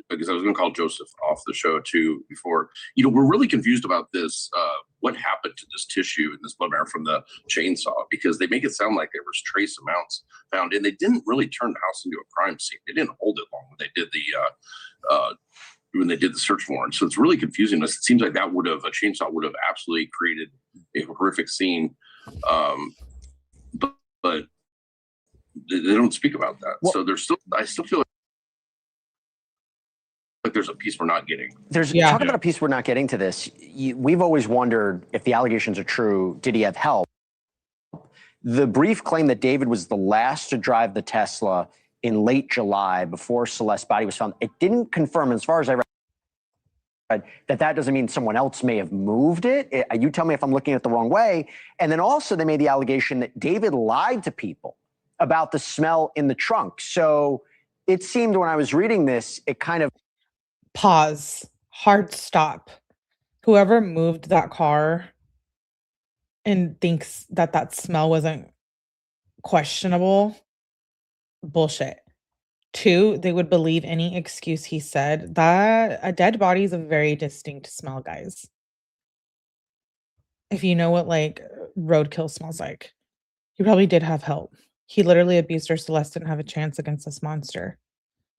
Speaker 5: because I was going to call Joseph off the show too before. You know, we're really confused about this, what happened to this tissue and this blood matter from the chainsaw, because they make it sound like there was trace amounts found, and they didn't really turn the house into a crime scene. They didn't hold it long when they did the search warrant. So it's really confusing. It seems like a chainsaw would have absolutely created a horrific scene. But they don't speak about that.
Speaker 4: Well,
Speaker 5: so I still feel like there's a piece we're not getting.
Speaker 4: Talk about a piece we're not getting to this. We've always wondered if the allegations are true, did he have help? The brief claimed that David was the last to drive the Tesla in late July before Celeste's body was found. It didn't confirm, as far as I read, that doesn't mean someone else may have moved it. You tell me if I'm looking at it the wrong way. And then also they made the allegation that David lied to people about the smell in the trunk. So it seemed when I was reading this, it kind of...
Speaker 1: Pause. Hard stop. Whoever moved that car and thinks that smell wasn't questionable, bullshit. 2, they would believe any excuse he said. That a dead body is a very distinct smell, guys. If you know what like roadkill smells like, he probably did have help. He literally abused her. Celeste didn't have a chance against this monster.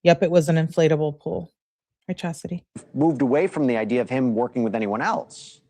Speaker 1: Yep, it was an inflatable pool. Right, Chastity?
Speaker 4: Moved away from the idea of him working with anyone else.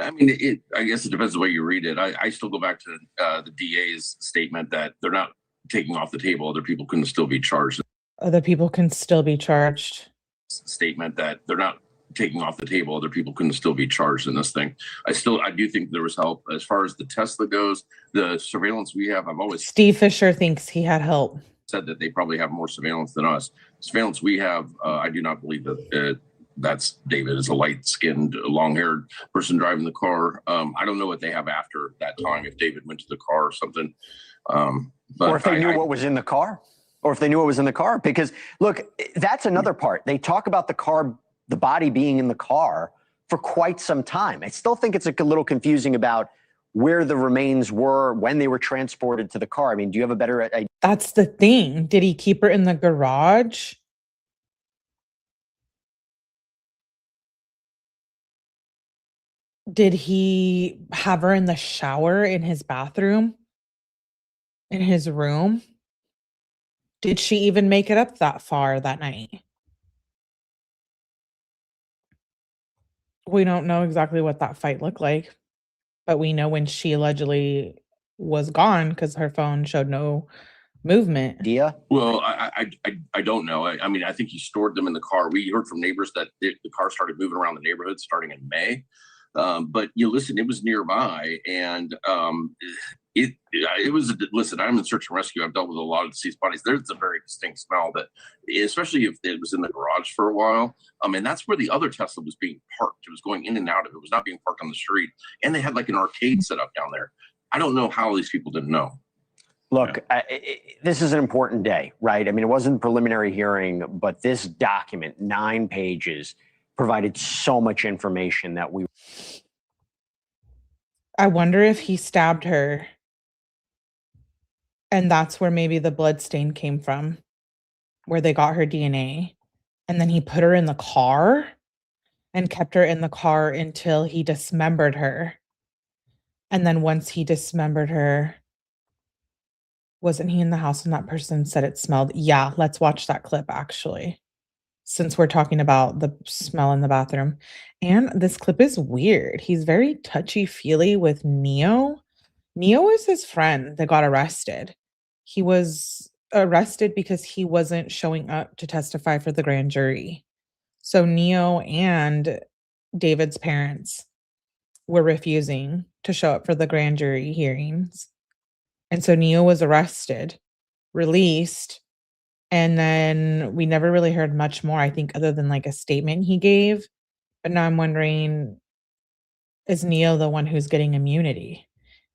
Speaker 5: I mean, I guess it depends on the way you read it. I still go back to the DA's statement that they're not taking off the table. Other people can still be charged.
Speaker 1: Other people can still be charged.
Speaker 5: Statement that they're not taking off the table. Other people can still be charged in this thing. I do think there was help. As far as the Tesla goes, the surveillance we have,
Speaker 1: Steve Fisher thinks he had help.
Speaker 5: Said that they probably have more surveillance than us. Surveillance we have, I do not believe that that's David. Is a light-skinned, long-haired person driving the car. I don't know what they have after that time, if David went to the car or something.
Speaker 4: Or if they knew what was in the car. Or if they knew it was in the car. Because look, that's another part. They talk about the car, the body being in the car for quite some time. I still think it's a little confusing about where the remains were, when they were transported to the car. I mean, do you have a better idea?
Speaker 1: That's the thing. Did he keep her in the garage? Did he have her in the shower in his bathroom? In his room? Did she even make it up that far that night? We don't know exactly what that fight looked like, but we know when she allegedly was gone because her phone showed no movement.
Speaker 5: Well, I don't know. I mean, I think he stored them in the car. We heard from neighbors that the car started moving around the neighborhood starting in May. But you listen, it was nearby, and it was listen. I'm in search and rescue. I've dealt with a lot of deceased bodies. There's a very distinct smell that, especially if it was in the garage for a while. And that's where the other Tesla was being parked. It was going in and out of it. It was not being parked on the street, and they had like an arcade set up down there. I don't know how these people didn't know.
Speaker 4: Look, this is an important day, right? I mean, it wasn't a preliminary hearing, but this document, 9 pages, provided so much information that
Speaker 1: I wonder if he stabbed her. And that's where maybe the blood stain came from, where they got her DNA. And then he put her in the car and kept her in the car until he dismembered her. And then once he dismembered her, wasn't he in the house and that person said it smelled? Yeah, let's watch that clip actually, since we're talking about the smell in the bathroom. And this clip is weird. He's very touchy-feely with Neo. Neo is his friend that got arrested. He was arrested because he wasn't showing up to testify for the grand jury. So Neo and David's parents were refusing to show up for the grand jury hearings. And so Neo was arrested, released, and then we never really heard much more, I think, other than like a statement he gave. But now I'm wondering, is Neo the one who's getting immunity?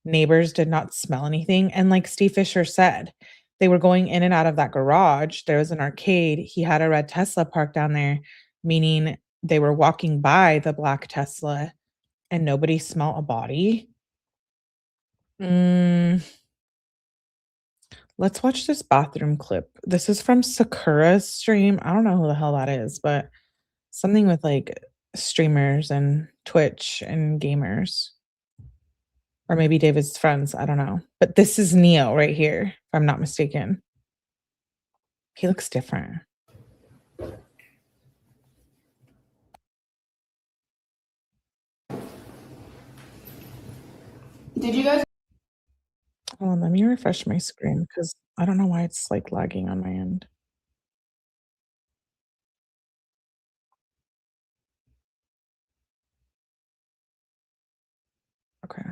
Speaker 1: Neighbors did not smell anything. And like Steve Fisher said, they were going in and out of that garage. There was an arcade. He had a red Tesla parked down there, meaning they were walking by the black Tesla and nobody smelled a body. Let's watch this bathroom clip. This is from Sakura's stream. I don't know who the hell that is, but something with like streamers and Twitch and gamers. Or maybe David's friends. I don't know. But this is Neo right here, if I'm not mistaken. He looks different.
Speaker 7: Did you guys?
Speaker 1: Hold on, let me refresh my screen because I don't know why it's like lagging on my end. Okay.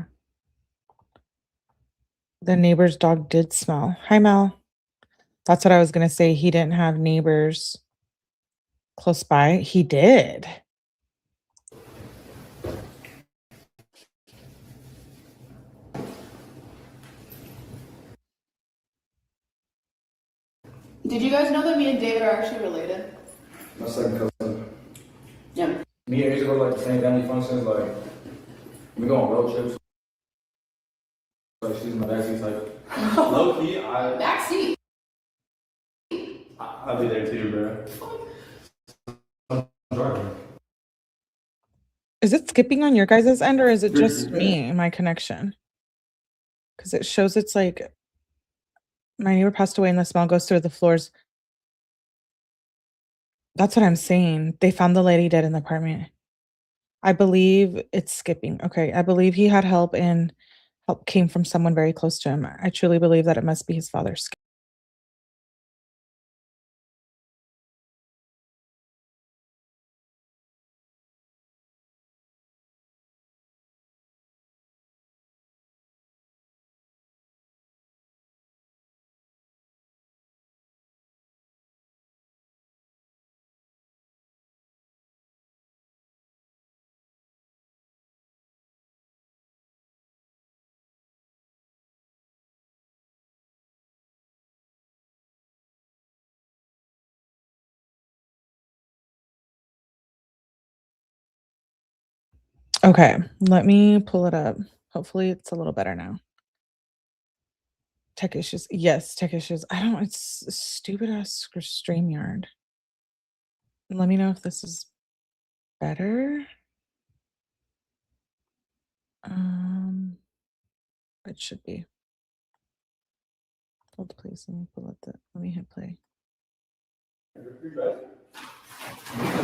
Speaker 1: The neighbor's dog did smell. Hi, Mel. That's what I was going to say. He didn't have neighbors close by. He did.
Speaker 7: Did you guys know that me and David are actually related?
Speaker 8: My second cousin.
Speaker 7: Yeah.
Speaker 8: Me and Asia go to like the same family functions. Like we go on road trips. Like she's in the backseat type. Low key,
Speaker 7: Backseat.
Speaker 8: I'll be there too, bro. Driving.
Speaker 1: Is it skipping on your guys' end or is it just me and my connection? Because it shows it's like my neighbor passed away and the smell goes through the floors. That's what I'm saying. They found the lady dead in the apartment. I believe it's skipping. Okay. I believe he had help and help came from someone very close to him. I truly believe that it must be his father. Okay, let me pull it up. Hopefully it's a little better now. Tech issues. Yes, tech issues. It's a stupid ass StreamYard. Let me know if this is better. It should be. Hold please. Let me pull up let me hit play.
Speaker 8: I'm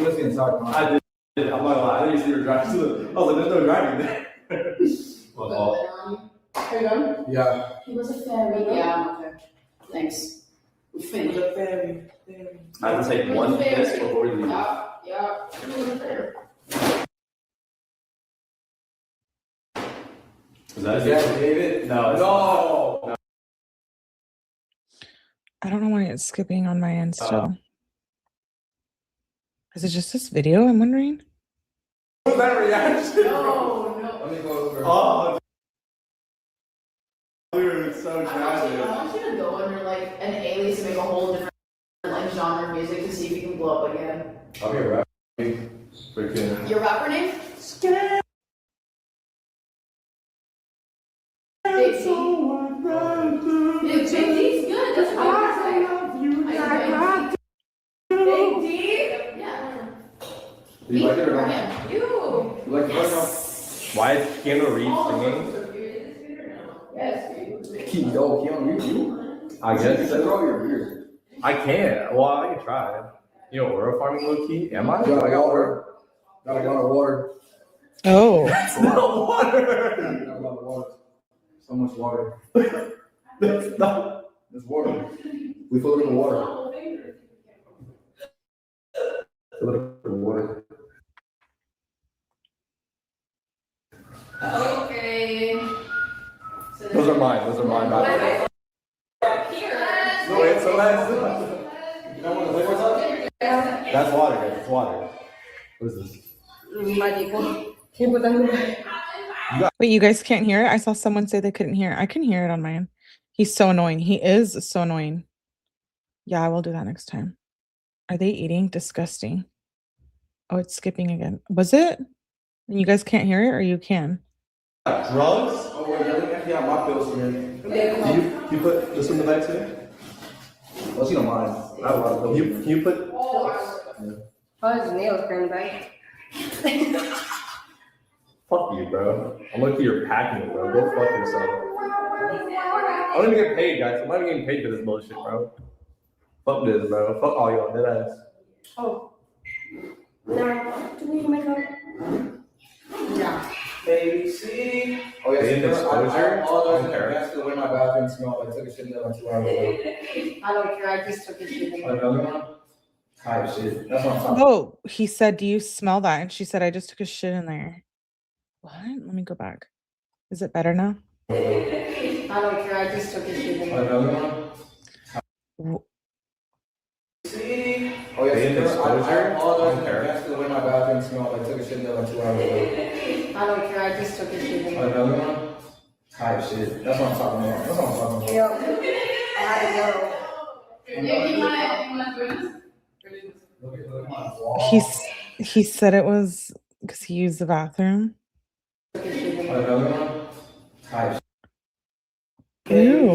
Speaker 8: missing inside. I did. I'm not gonna lie. I didn't see her driving. I was like, there's no driving there.
Speaker 7: Are you done?
Speaker 8: Yeah.
Speaker 7: He was a fairy. Yeah, okay. Thanks. We finished.
Speaker 8: I have to take one piss before we leave.
Speaker 7: Yeah. He was a fairy.
Speaker 8: Is that David? No.
Speaker 1: I don't know why it's skipping on my end still. Is it just this video? I'm wondering.
Speaker 8: What was that reaction?
Speaker 7: No.
Speaker 8: Let me go over. Oh, dude, it's so tragic.
Speaker 7: I want you to go under like an alias and make a whole different like genre of music to see if you can blow up again.
Speaker 8: I'll be a rapper. Freaking.
Speaker 7: Your rapper name? Big D. Big D's good. That's what I Big D. Yeah.
Speaker 8: Do you like it or not?
Speaker 7: You.
Speaker 8: You like it or not? Why is Keanu Reeves singing?
Speaker 7: Yes.
Speaker 8: Keanu Reeves, you? I guess. That's all your ears. I can't. Well, I can try. You know, we're farming low key. Am I? I got water. Got a gallon of water.
Speaker 1: Oh.
Speaker 8: That's not water. Got a lot of water. So much water. That's not. It's water. We fill it in water. Fill it in water.
Speaker 7: Okay.
Speaker 8: Those are mine. By the way. No, it's so nice. You don't want to lick what's up? That's water, guys. It's water. What is this?
Speaker 1: Wait, you guys can't hear it? I saw someone say they couldn't hear it. I can hear it on my end. He's so annoying. He is so annoying. Yeah, I will do that next time. Are they eating? Disgusting. Oh, it's skipping again. Was it? And you guys can't hear it, or you can?
Speaker 8: Drugs? Oh, wait, let me empty out my pills here. Do you put this in the bag too? Well, you don't mind. I have a lot of pills. Can you put?
Speaker 9: Oh, his nails burned back.
Speaker 8: Fuck you, bro. I'm looking at your packing, bro. Go fuck yourself. I don't even get paid, guys. I'm not even getting paid for this bullshit, bro. Fuck this, bro. Fuck all y'all, dead ass.
Speaker 9: Oh. No, do we make up? Yeah.
Speaker 8: ABC. Oh, yeah,
Speaker 3: In disclosure,
Speaker 8: I apologize for the way my bathroom smelled. I took a shit in there like 2 hours ago.
Speaker 9: I don't care. I just took a shit.
Speaker 8: Another one? Type shit. That's what I'm talking about.
Speaker 1: Oh, he said, do you smell that? And she said, I just took a shit in there. What? Let me go back. Is it better now?
Speaker 9: I don't care. I just took a shit.
Speaker 8: Another one? Oh, yeah,
Speaker 3: In disclosure,
Speaker 8: I apologize for the way my bathroom smelled. I took a shit in there like 2 hours ago.
Speaker 9: I don't care. I just took a shit.
Speaker 8: Another one? Type shit. That's what I'm talking about.
Speaker 9: Yep. I had to go.
Speaker 1: He said it was because he used the bathroom.
Speaker 8: Another one? Type shit.
Speaker 1: Ew.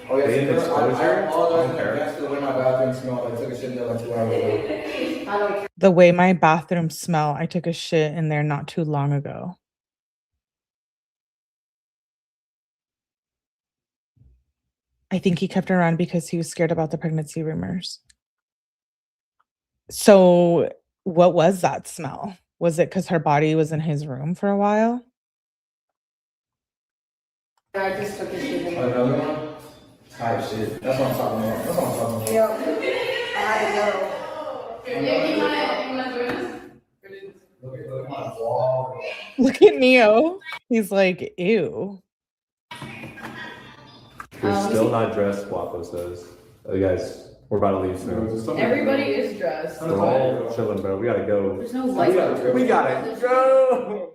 Speaker 8: Oh, yeah,
Speaker 3: In disclosure,
Speaker 8: I apologize for the way my bathroom smelled. I took a shit in there like 2 hours ago.
Speaker 9: I don't care.
Speaker 1: The way my bathroom smell, I took a shit in there not too long ago. I think he kept her around because he was scared about the pregnancy rumors. So what was that smell? Was it because her body was in his room for a while?
Speaker 9: I just took a shit.
Speaker 8: Another one? Type shit. That's what I'm talking about.
Speaker 9: Yep. I had to go.
Speaker 1: Look at Neo. He's like, ew.
Speaker 8: We're still not dressed, Wapo says. Guys, we're about to leave soon.
Speaker 7: Everybody is dressed.
Speaker 8: We're all chilling, bro. We gotta go.
Speaker 7: There's no light.
Speaker 8: We gotta go.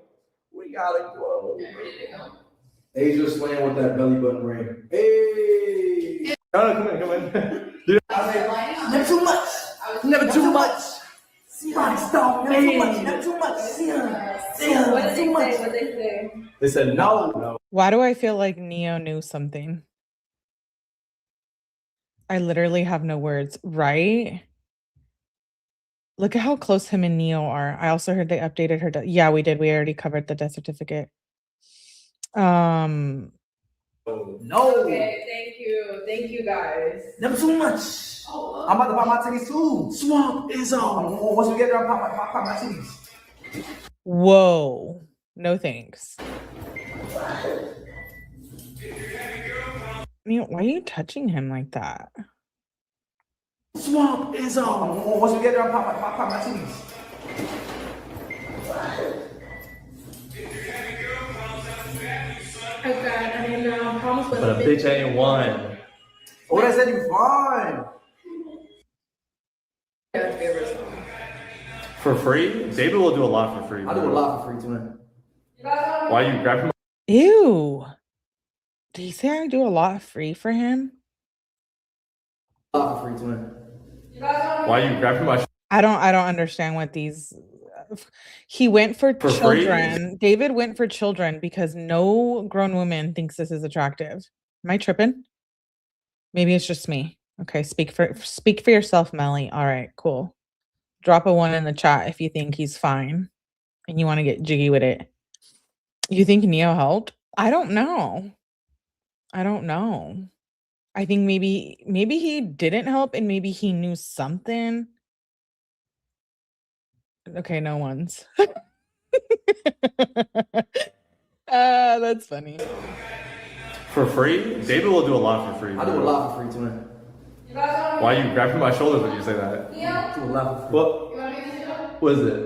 Speaker 8: We gotta go. Asia's slaying with that belly button ring. Hey! Come in. Dude,
Speaker 9: Never too much. Never too much. Somebody stop. Never too much. Never too much. What did they say? What did they say?
Speaker 8: They said no.
Speaker 1: Why do I feel like Neo knew something? I literally have no words, right? Look at how close him and Neo are. I also heard they updated her. Yeah, we did. We already covered the death certificate.
Speaker 3: No.
Speaker 7: Okay, thank you guys.
Speaker 3: Never too much. I'm about to pop my titties too. Swamp is on. Once we get there, I'll pop my titties.
Speaker 1: Whoa. No thanks. Neo, why are you touching him like that?
Speaker 3: Swamp is on. Once we get there, I'll pop my titties.
Speaker 7: Okay, and then promise
Speaker 8: But a bitch ain't one.
Speaker 3: Oh, that said you fine.
Speaker 8: For free? David will do a lot for free.
Speaker 3: I do a lot for free, twin.
Speaker 8: Why you grab him?
Speaker 1: Ew. Did he say I do a lot free for him?
Speaker 3: A lot for free, twin.
Speaker 8: Why you grab him?
Speaker 1: I don't understand what these he went for
Speaker 8: For free?
Speaker 1: children. David went for children because no grown woman thinks this is attractive. Am I tripping? Maybe it's just me. Okay, speak for yourself, Melly. All right, cool. Drop a 1 in the chat if you think he's fine and you want to get jiggy with it. You think Neo helped? I don't know. I think maybe he didn't help and maybe he knew something. Okay, no one's. That's funny.
Speaker 8: For free? David will do a lot for free.
Speaker 3: I do a lot for free, twin.
Speaker 8: Why you grabbing my shoulders when you say that?
Speaker 3: I do a lot for free.
Speaker 8: What?
Speaker 7: You want to make this video?
Speaker 8: What is it?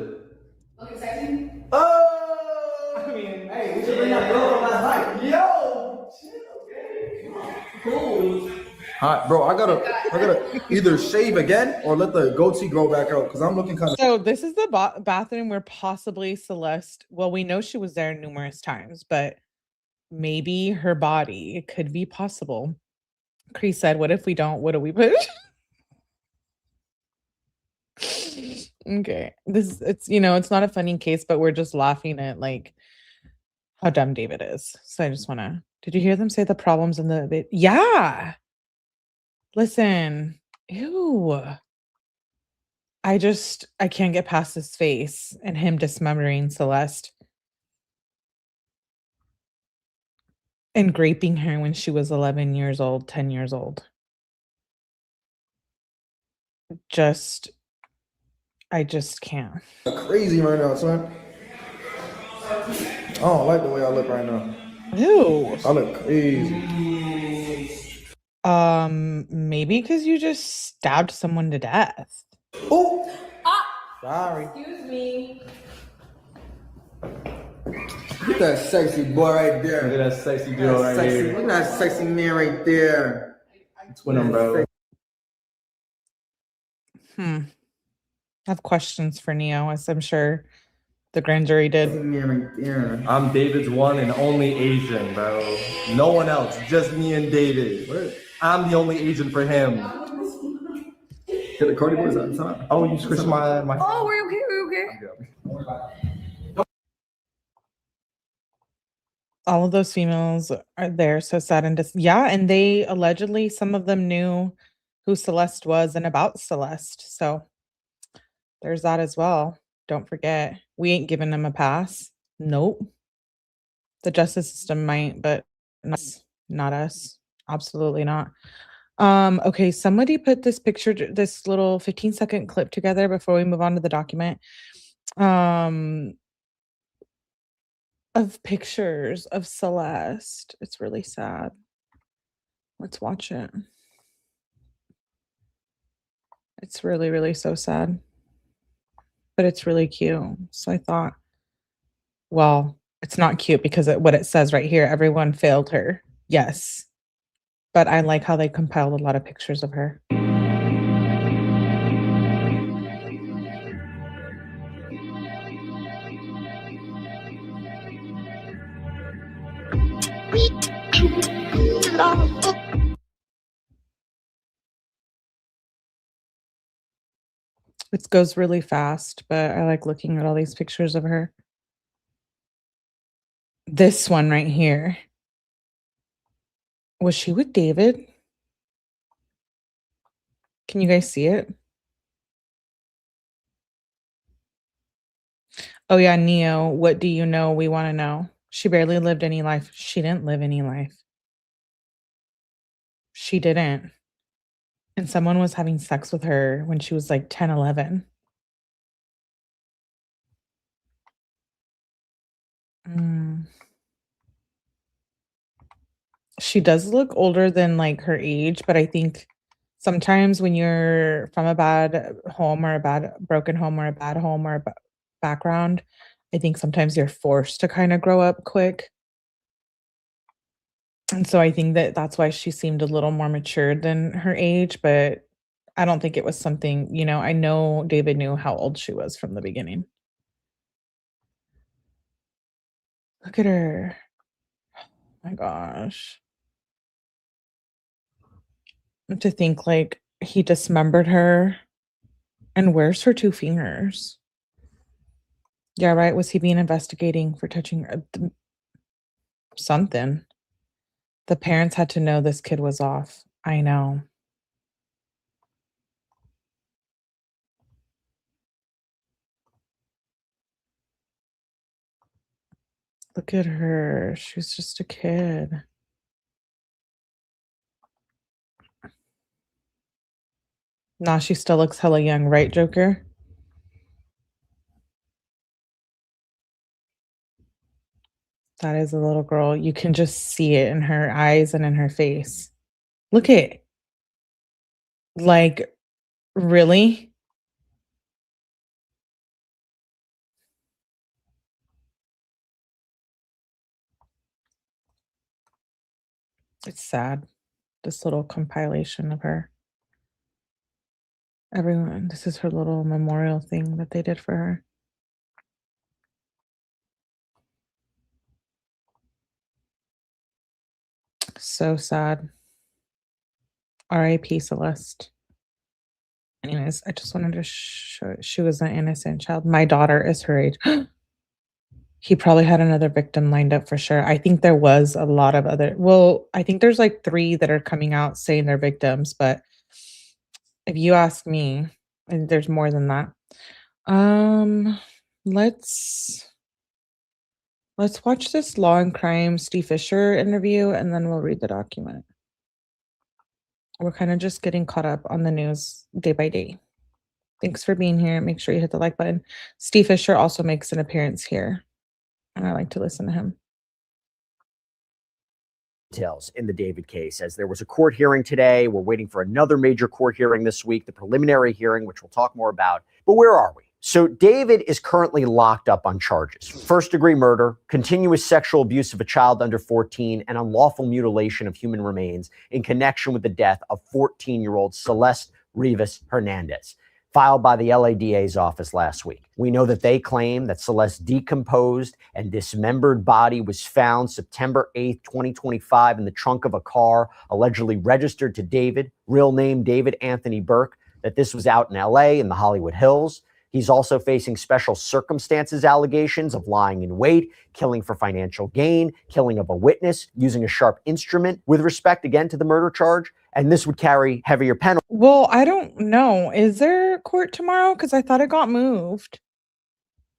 Speaker 7: Looking sexy?
Speaker 3: Oh! I mean, hey, we should bring that girl from last night. Yo! Cool.
Speaker 10: Hi, bro. I gotta either shave again or let the goatee grow back out because I'm looking kind of.
Speaker 1: So this is the bathroom where possibly Celeste, well, we know she was there numerous times, but maybe her body, it could be possible. Cree said, what if we don't? What do we put? Okay. It's not a funny case, but we're just laughing at like how dumb David is. So I just want to, did you hear them say the problems in the bit? Yeah. Listen, ew. I can't get past his face and him dismembering Celeste and raping her when she was 11 years old, 10 years old. I just can't.
Speaker 10: Crazy right now, son. I don't like the way I look right now.
Speaker 1: Ew.
Speaker 10: I look crazy.
Speaker 1: Maybe because you just stabbed someone to death.
Speaker 10: Oh,
Speaker 7: Ah!
Speaker 10: sorry.
Speaker 7: Excuse me.
Speaker 10: Look at that sexy boy right there.
Speaker 8: Look at that sexy
Speaker 10: Look
Speaker 8: girl
Speaker 10: at
Speaker 8: right
Speaker 10: that sexy,
Speaker 8: here.
Speaker 10: look at that sexy man right there.
Speaker 8: Twin him, bro.
Speaker 1: I have questions for Neo, as I'm sure the grand jury
Speaker 10: Sexy
Speaker 1: did.
Speaker 10: man right there.
Speaker 8: I'm David's one and only Asian, bro. No one else, just me and David. I'm the only Asian for him.
Speaker 10: Get the Cody boys on top.
Speaker 8: Oh, you squished my.
Speaker 7: Oh, we're okay.
Speaker 1: All of those females are there, so sad and yeah, and they allegedly, some of them knew who Celeste was and about Celeste. So there's that as well. Don't forget, we ain't giving them a pass. Nope. The justice system might, but not us. Absolutely not. Okay, somebody put this picture, this little 15-second clip together before we move on to the document. Of pictures of Celeste. It's really sad. Let's watch it. It's really, really so sad. But it's really cute. So I thought, well, it's not cute because what it says right here, everyone failed her. Yes. But I like how they compiled a lot of pictures of her. It goes really fast, but I like looking at all these pictures of her. This one right here. Was she with David? Can you guys see it? Oh yeah, Neo, what do you know? We want to know. She barely lived any life. She didn't live any life. She didn't. And someone was having sex with her when she was like 10, 11. She does look older than like her age, but I think sometimes when you're from a bad home or a bad broken home or a bad home or a background, I think sometimes you're forced to kind of grow up quick. And so I think that that's why she seemed a little more mature than her age, but I don't think it was something, you know, I know David knew how old she was from the beginning. Look at her. Oh my gosh. To think like he dismembered her and where's her 2 fingers? Yeah, right. Was he being investigating for touching something? The parents had to know this kid was off. I know. Look at her. She was just a kid. Nah, she still looks hella young, right, Joker? That is a little girl. You can just see it in her eyes and in her face. Look at, like, really? It's sad. This little compilation of her. Everyone, this is her little memorial thing that they did for her. So sad. R.I.P. Celeste. Anyways, I just wanted to show she was an innocent child. My daughter is her age. He probably had another victim lined up for sure. I think there was a lot of other, well, I think there's like 3 that are coming out saying they're victims, but if you ask me, and there's more than that. Let's watch this Law and Crime Steve Fisher interview and then we'll read the document. We're kind of just getting caught up on the news day by day. Thanks for being here. Make sure you hit the like button. Steve Fisher also makes an appearance here, and I like to listen to him.
Speaker 4: Details in the David case, as there was a court hearing today. We're waiting for another major court hearing this week, the preliminary hearing, which we'll talk more about. But where are we? So David is currently locked up on charges: first-degree murder, continuous sexual abuse of a child under 14, and unlawful mutilation of human remains in connection with the death of 14-year-old Celeste Rivas Hernandez, filed by the LADA's office last week. We know that they claim that Celeste's decomposed and dismembered body was found September 8th, 2025 in the trunk of a car allegedly registered to David, real name David Anthony Burke, that this was out in LA in the Hollywood Hills. He's also facing special circumstances allegations of lying in wait, killing for financial gain, killing of a witness, using a sharp instrument with respect, again, to the murder charge. And this would carry heavier penalties.
Speaker 1: Well, I don't know. Is there court tomorrow? Because I thought it got moved.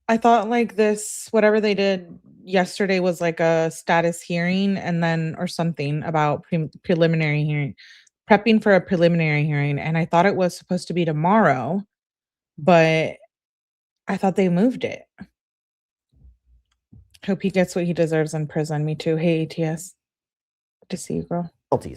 Speaker 1: I thought like this, whatever they did yesterday was like a status hearing and then, or something about preliminary hearing, prepping for a preliminary hearing. And I thought it was supposed to be tomorrow, but I thought they moved it. Hope he gets what he deserves in prison. Me too. Hey, ATS. Good to see you, girl.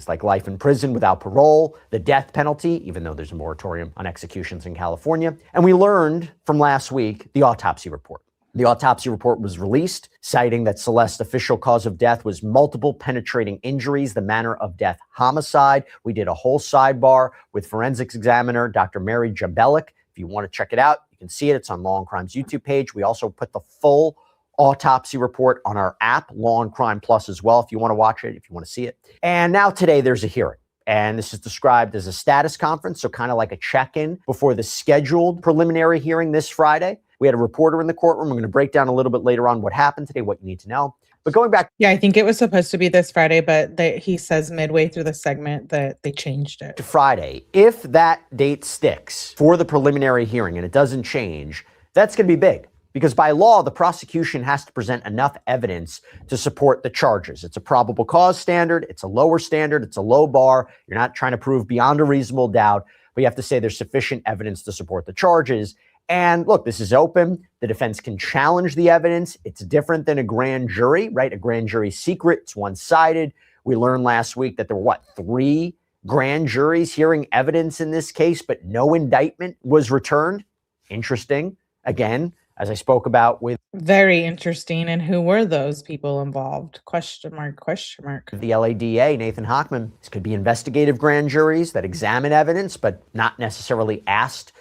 Speaker 4: Like life in prison without parole, the death penalty, even though there's a moratorium on executions in California. And we learned from last week the autopsy report. The autopsy report was released, citing that Celeste's official cause of death was multiple penetrating injuries, the manner of death homicide. We did a whole sidebar with forensics examiner Dr. Mary Jabelic. If you want to check it out, you can see it. It's on Law and Crime's YouTube page. We also put the full autopsy report on our app, Law and Crime Plus, as well, if you want to watch it, if you want to see it. And now today there's a hearing. And this is described as a status conference, so kind of like a check-in before the scheduled preliminary hearing this Friday. We had a reporter in the courtroom. We're going to break down a little bit later on what happened today, what you need to know. But going back,
Speaker 1: Yeah, I think it was supposed to be this Friday, but he says midway through the segment that they changed it
Speaker 4: to Friday, if that date sticks for the preliminary hearing and it doesn't change, that's going to be big. Because by law, the prosecution has to present enough evidence to support the charges. It's a probable cause standard. It's a lower standard. It's a low bar. You're not trying to prove beyond a reasonable doubt, but you have to say there's sufficient evidence to support the charges. And look, this is open. The defense can challenge the evidence. It's different than a grand jury, right? A grand jury secret. It's one-sided. We learned last week that there were, 3 grand juries hearing evidence in this case, but no indictment was returned. Interesting. Again, as I spoke about with
Speaker 1: very interesting. And who were those people involved? Question mark, question mark.
Speaker 4: The LADA, Nathan Hochman. This could be investigative grand juries that examine evidence, but not necessarily asked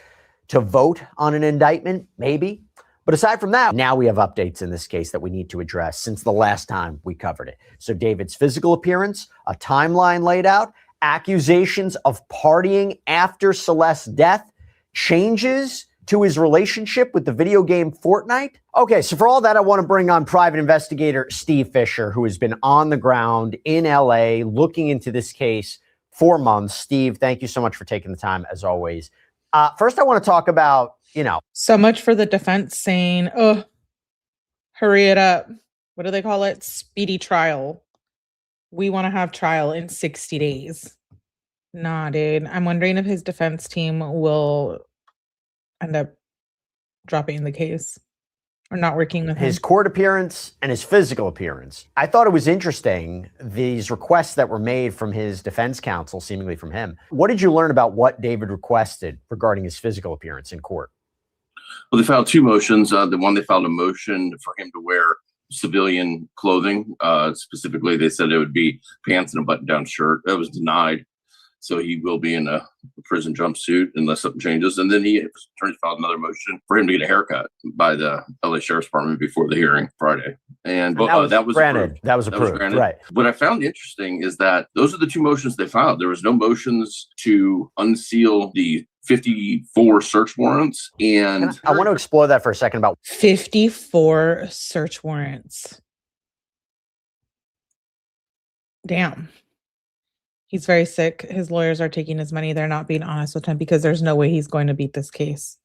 Speaker 4: to vote on an indictment, maybe. But aside from that, now we have updates in this case that we need to address since the last time we covered it. So David's physical appearance, a timeline laid out, accusations of partying after Celeste's death, changes to his relationship with the video game Fortnite. Okay, so for all that, I want to bring on private investigator Steve Fisher, who has been on the ground in LA looking into this case for months. Steve, thank you so much for taking the time, as always. First, I want to talk about,
Speaker 1: so much for the defense saying, oh, hurry it up. What do they call it? Speedy trial. We want to have trial in 60 days. Nah, dude. I'm wondering if his defense team will end up dropping the case or not working with
Speaker 4: his
Speaker 1: him.
Speaker 4: court appearance and his physical appearance. I thought it was interesting, these requests that were made from his defense counsel, seemingly from him. What did you learn about what David requested regarding his physical appearance in court?
Speaker 5: Well, they filed 2 motions. The one, they filed a motion for him to wear civilian clothing. Specifically, they said it would be pants and a button-down shirt. That was denied. So he will be in a prison jumpsuit unless something changes. And then his attorney filed another motion for him to get a haircut by the LA Sheriff's Department before the hearing Friday. And that was
Speaker 4: granted.
Speaker 5: Approved.
Speaker 4: That was approved. Right.
Speaker 5: What I found interesting is that those are the 2 motions they filed. There was no motions to unseal the 54 search warrants. And
Speaker 4: I want to explore that for a second about
Speaker 1: 54 search warrants. Damn. He's very sick. His lawyers are taking his money. They're not being honest with him because there's no way he's going to beat this case.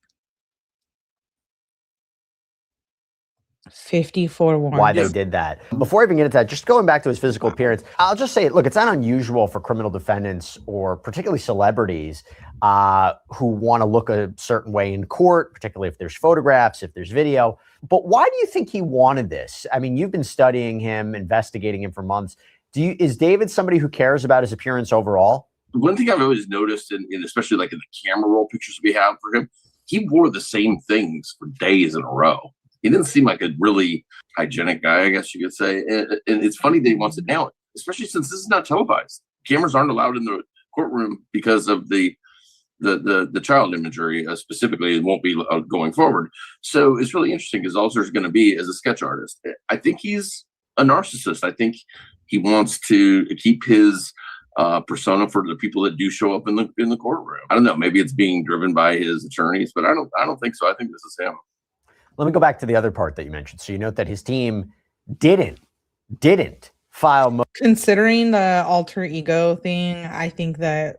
Speaker 1: 54 warrants.
Speaker 4: Why they did that. Before I even get into that, just going back to his physical appearance, I'll just say, look, it's not unusual for criminal defendants or particularly celebrities who want to look a certain way in court, particularly if there's photographs, if there's video. But why do you think he wanted this? I mean, you've been studying him, investigating him for months. Is David somebody who cares about his appearance overall?
Speaker 5: One thing I've always noticed, in especially like in the camera roll pictures we have for him, he wore the same things for days in a row. He didn't seem like a really hygienic guy, I guess you could say. And it's funny that he wants it now, especially since this is not televised. Cameras aren't allowed in the courtroom because of the child imagery specifically. It won't be going forward. So it's really interesting because all there's going to be is a sketch artist. I think he's a narcissist. I think he wants to keep his persona for the people that do show up in the courtroom. I don't know. Maybe it's being driven by his attorneys, but I don't think so. I think this is him.
Speaker 4: Let me go back to the other part that you mentioned. So you note that his team didn't file.
Speaker 1: Considering the alter ego thing, I think that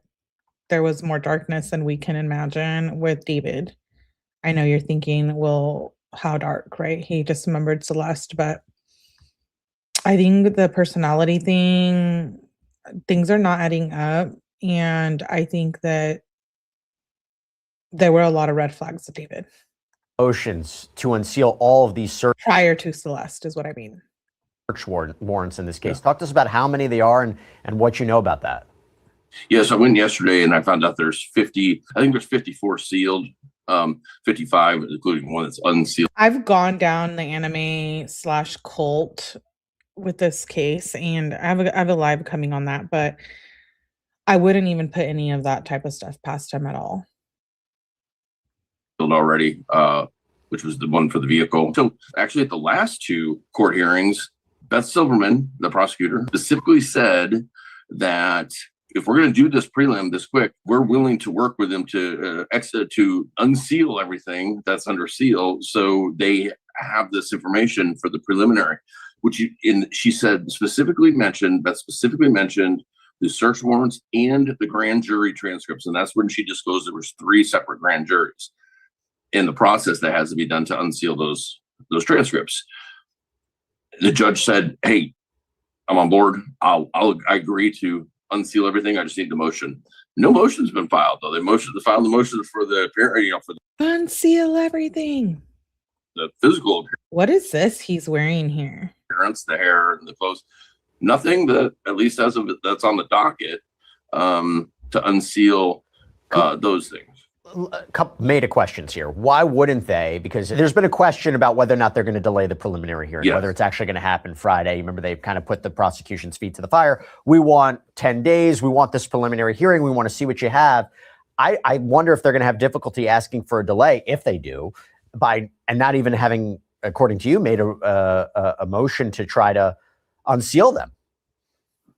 Speaker 1: there was more darkness than we can imagine with David. I know you're thinking, well, how dark, right? He dismembered Celeste, but I think the personality thing, things are not adding up. And I think that there were a lot of red flags with David.
Speaker 4: Motions to unseal all of these search
Speaker 1: prior to Celeste is what I mean.
Speaker 4: Search warrants in this case. Yeah. Talk to us about how many they are and what you know about that.
Speaker 5: Yes, I went yesterday and I found out there's 50. I think there's 54 sealed, 55, including one that's unsealed.
Speaker 1: I've gone down the anime/cult with this case, and I have a live coming on that, but I wouldn't even put any of that type of stuff past him at all.
Speaker 5: Already, which was the one for the vehicle. So actually at the last 2 court hearings, Beth Silverman, the prosecutor, specifically said that if we're going to do this prelim this quick, we're willing to work with them to unseal everything that's under seal so they have this information for the preliminary. she said specifically mentioned the search warrants and the grand jury transcripts, and that's when she disclosed there was 3 separate grand juries in the process that has to be done to unseal those transcripts. The judge said, "Hey, I'm on board. I agree to unseal everything. I just need the motion." No motion's been filed though. Filed the motion for the for the
Speaker 1: Unseal everything.
Speaker 5: the physical
Speaker 1: What is this he's wearing here?
Speaker 5: appearance, the hair and the clothes. Nothing that, at least as of that's on the docket, to unseal those things.
Speaker 11: A couple made questions here. Why wouldn't they? Because there's been a question about whether or not they're going to delay the preliminary hearing,
Speaker 5: Yes.
Speaker 11: whether it's actually going to happen Friday. Remember, they've kind of put the prosecution's feet to the fire. We want 10 days. We want this preliminary hearing. We want to see what you have. I wonder if they're going to have difficulty asking for a delay, if they do, and not even having, according to you, made a motion to try to unseal them.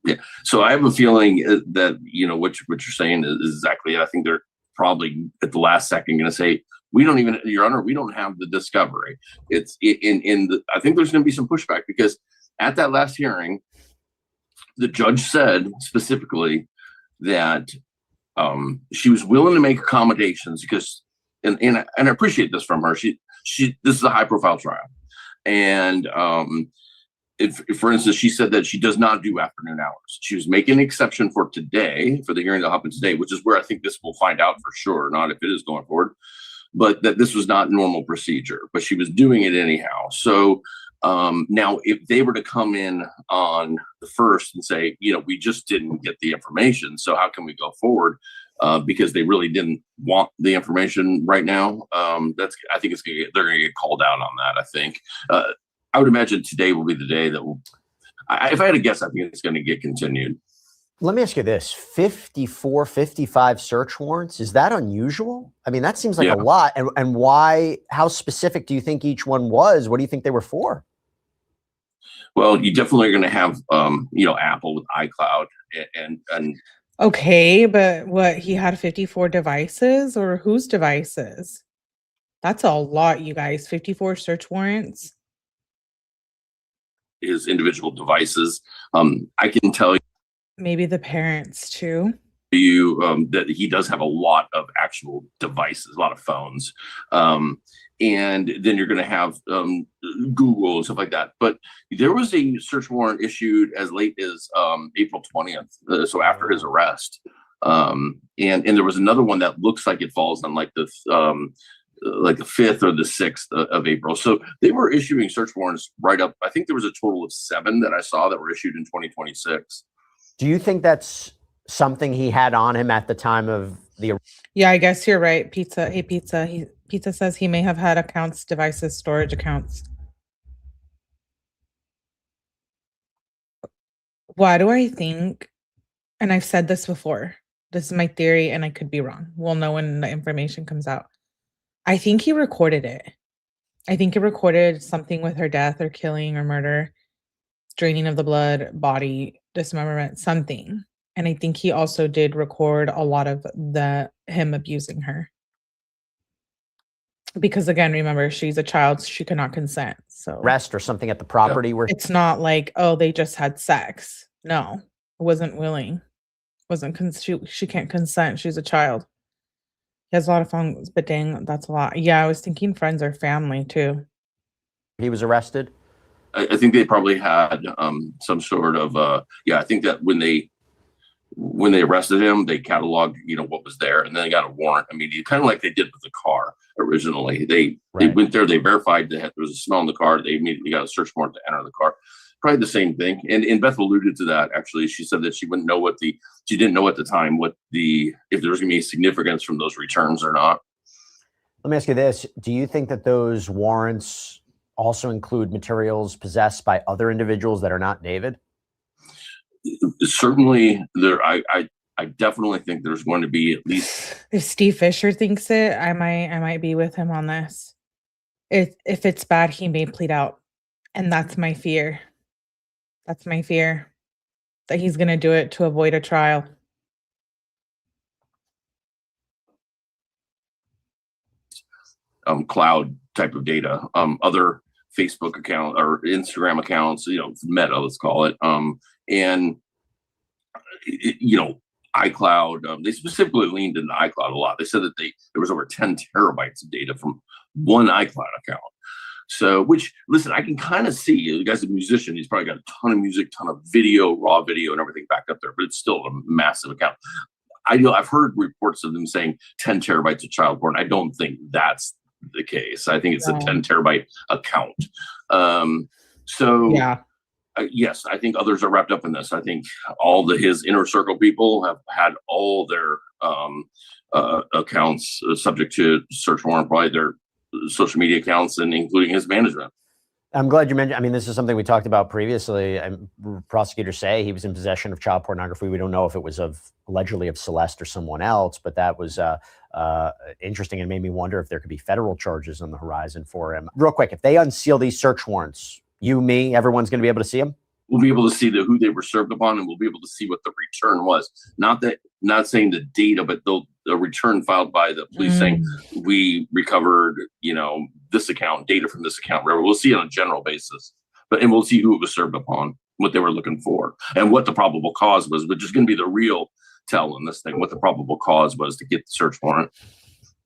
Speaker 5: Yeah. So I have a feeling that, what you're saying is exactly it. I think they're probably at the last second going to say, Your Honor, we don't have the discovery. It's I think there's going to be some pushback because at that last hearing, the judge said specifically that she was willing to make accommodations because, and I appreciate this from her. This is a high profile trial. And, if, for instance, she said that she does not do afternoon hours. She was making an exception for today, for the hearing that happened today, which is where I think this will find out for sure, not if it is going forward, but that this was not normal procedure, but she was doing it anyhow. So now if they were to come in on the 1st and say, we just didn't get the information, so how can we go forward? Because they really didn't want the information right now. I think they're going to get called out on that. I think. I would imagine today will be the day that if I had to guess, I think it's going to get continued.
Speaker 11: Let me ask you this, 54, 55 search warrants, is that unusual? I mean, that seems like a lot. And why, how specific do you think each one was? What do you think they were for?
Speaker 5: Well, you definitely are going to have, Apple with iCloud and.
Speaker 1: Okay, but what, he had 54 devices or whose devices? That's a lot, you guys, 54 search warrants.
Speaker 5: His individual devices. I can tell
Speaker 1: Maybe the parents too.
Speaker 5: you that he does have a lot of actual devices, a lot of phones. And then you're going to have Google and stuff like that. But there was a search warrant issued as late as April 20th, so after his arrest. And there was another one that looks like it falls on like the 5th or the 6th of April. So they were issuing search warrants right up. I think there was a total of 7 that I saw that were issued in 2026.
Speaker 11: Do you think that's something he had on him at the time of the?
Speaker 1: Yeah, I guess you're right. Pizza. Hey, Pizza. Pizza says he may have had accounts, devices, storage accounts. Why do I think, and I've said this before, this is my theory and I could be wrong. We'll know when the information comes out. I think he recorded it. I think he recorded something with her death or killing or murder, draining of the blood, body dismemberment, something. And I think he also did record a lot of him abusing her. Because again, remember, she's a child, so she cannot consent. So
Speaker 11: Rest or something at the property where
Speaker 1: it's not like, oh, they just had sex. No, wasn't willing. She can't consent. She's a child. He has a lot of phones, but dang, that's a lot. Yeah, I was thinking friends or family too.
Speaker 11: he was arrested?
Speaker 5: I think they probably had some sort of I think that when they arrested him, they cataloged what was there, and then they got a warrant immediately, kind of like they did with the car originally. They went there, they verified that there was a smell in the car, they immediately got a search warrant to enter the car. Probably the same thing. And Beth alluded to that. Actually, she said that she didn't know at the time if there was going to be significance from those returns or not.
Speaker 11: Let me ask you this. Do you think that those warrants also include materials possessed by other individuals that are not David?
Speaker 5: Certainly there. I definitely think there's going to be at least.
Speaker 1: If Steve Fisher thinks it, I might be with him on this. If it's bad, he may plead out. And that's my fear. That's my fear. That he's going to do it to avoid a trial.
Speaker 5: Cloud type of data, other Facebook account or Instagram accounts, Meta, let's call it. And iCloud, they specifically leaned into iCloud a lot. They said that there was over 10 terabytes of data from one iCloud account. So, which, listen, I can kind of see, the guy's a musician, he's probably got a ton of music, ton of video, raw video and everything backed up there, but it's still a massive account. I've heard reports of them saying 10 terabytes of child porn. I don't think that's the case. I think it's a 10 terabyte account. Yes, I think others are wrapped up in this. I think all his inner circle people have had all their accounts subject to search warrant, probably their social media accounts, and including his management.
Speaker 11: I'm glad you mentioned, I mean, this is something we talked about previously. Prosecutors say he was in possession of child pornography. We don't know if it was allegedly of Celeste or someone else, but that was interesting and made me wonder if there could be federal charges on the horizon for him. Real quick, if they unseal these search warrants, you, me, everyone's going to be able to see them?
Speaker 5: We'll be able to see who they were served upon, and we'll be able to see what the return was. Not saying the data, but the return filed by the police saying we recovered, this account, data from this account, whatever. We'll see it on a general basis, and we'll see who it was served upon, what they were looking for, and what the probable cause was, which is going to be the real tell in this thing, what the probable cause was to get the search warrant.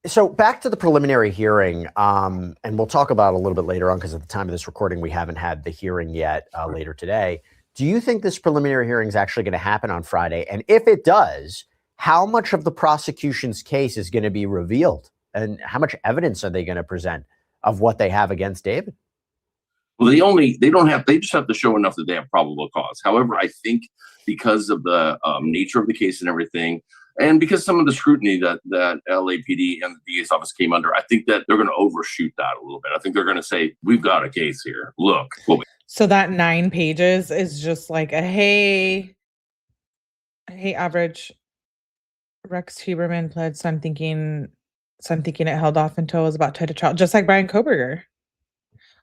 Speaker 11: So back to the preliminary hearing, and we'll talk about it a little bit later on because at the time of this recording, we haven't had the hearing yet later today. Do you think this preliminary hearing is actually going to happen on Friday? And if it does, how much of the prosecution's case is going to be revealed? And how much evidence are they going to present of what they have against David?
Speaker 5: Well, they just have to show enough that they have probable cause. However, I think because of the nature of the case and everything, and because some of the scrutiny that LAPD and the DA's office came under, I think that they're going to overshoot that a little bit. I think they're going to say, we've got a case here. Look.
Speaker 1: So that 9 pages is just like a, hey, average Rex Huberman pled, so I'm thinking it held off until it was about to hit a trial. Just like Bryan Kohberger.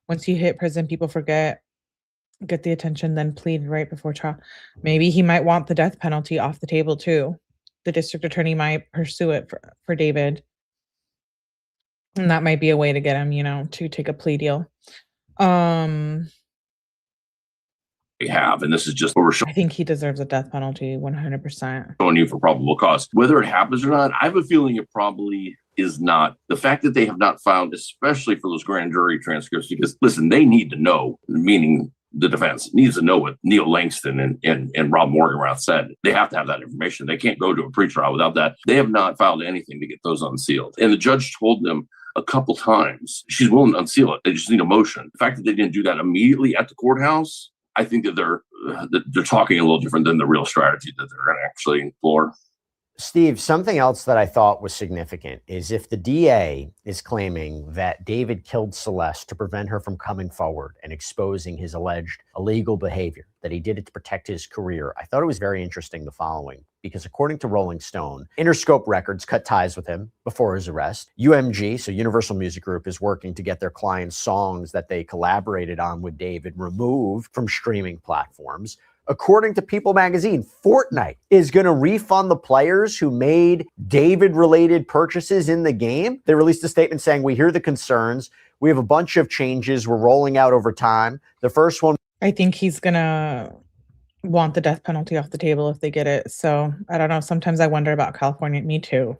Speaker 1: Once you hit prison, people forget, get the attention, then plead right before trial. Maybe he might want the death penalty off the table too. The district attorney might pursue it for David. And that might be a way to get him, to take a plea deal.
Speaker 5: We have, and this is just what we're showing.
Speaker 1: I think he deserves a death penalty 100%.
Speaker 5: Showing you for probable cause. Whether it happens or not, I have a feeling it probably is not. The fact that they have not found, especially for those grand jury transcripts, because listen, they need to know, meaning the defense needs to know what Neil Langston and Rob Morgenroth said. They have to have that information. They can't go to a pretrial without that. They have not filed anything to get those unsealed. And the judge told them a couple times, she's willing to unseal it. They just need a motion. The fact that they didn't do that immediately at the courthouse, I think that they're talking a little different than the real strategy that they're going to actually explore.
Speaker 11: Steve, something else that I thought was significant is if the DA is claiming that David killed Celeste to prevent her from coming forward and exposing his alleged illegal behavior, that he did it to protect his career, I thought it was very interesting the following, because according to Rolling Stone, Interscope Records cut ties with him before his arrest. UMG, so Universal Music Group, is working to get their clients' songs that they collaborated on with David removed from streaming platforms. According to People magazine, Fortnite is going to refund the players who made David-related purchases in the game. They released a statement saying, we hear the concerns. We have a bunch of changes we're rolling out over time. The first one,
Speaker 1: I think he's going to want the death penalty off the table if they get it. So I don't know. Sometimes I wonder about California. Me too.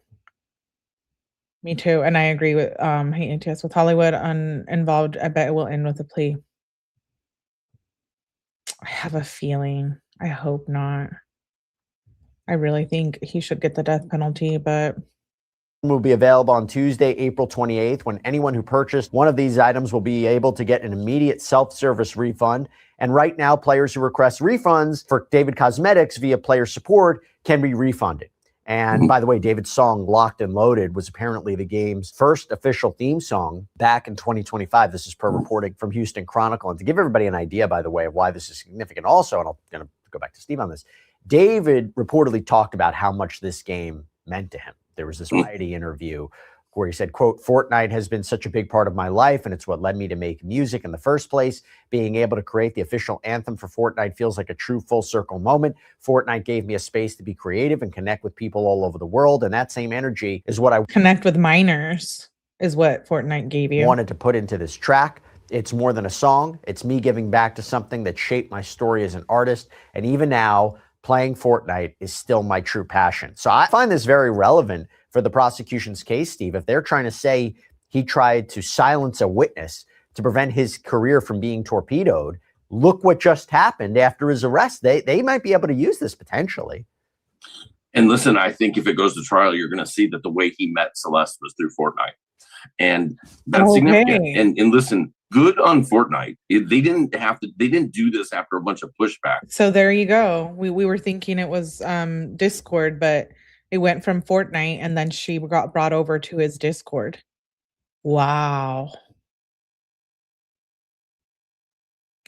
Speaker 1: And I agree with hate ATS with Hollywood involved. I bet it will end with a plea. I have a feeling. I hope not. I really think he should get the death penalty, but
Speaker 11: will be available on Tuesday, April 28th, when anyone who purchased one of these items will be able to get an immediate self-service refund. And right now, players who request refunds for David Cosmetics via player support can be refunded. And by the way, David's song Locked and Loaded was apparently the game's first official theme song back in 2025. This is per reporting from Houston Chronicle. And to give everybody an idea, by the way, of why this is significant also, and I'm going to go back to Steve on this, David reportedly talked about how much this game meant to him. There was this Variety interview where he said, quote, Fortnite has been such a big part of my life, and it's what led me to make music in the first place. Being able to create the official anthem for Fortnite feels like a true full circle moment. Fortnite gave me a space to be creative and connect with people all over the world. And that same energy is what I
Speaker 1: connect with minors is what Fortnite gave you.
Speaker 11: Wanted to put into this track. It's more than a song. It's me giving back to something that shaped my story as an artist. And even now, playing Fortnite is still my true passion. So I find this very relevant for the prosecution's case, Steve. If they're trying to say he tried to silence a witness to prevent his career from being torpedoed, look what just happened after his arrest. They might be able to use this potentially.
Speaker 5: And listen, I think if it goes to trial, you're going to see that the way he met Celeste was through Fortnite. And that's significant. And listen, good on Fortnite. They didn't do this after a bunch of pushback.
Speaker 1: So there you go. We were thinking it was Discord, but it went from Fortnite and then she got brought over to his Discord. Wow.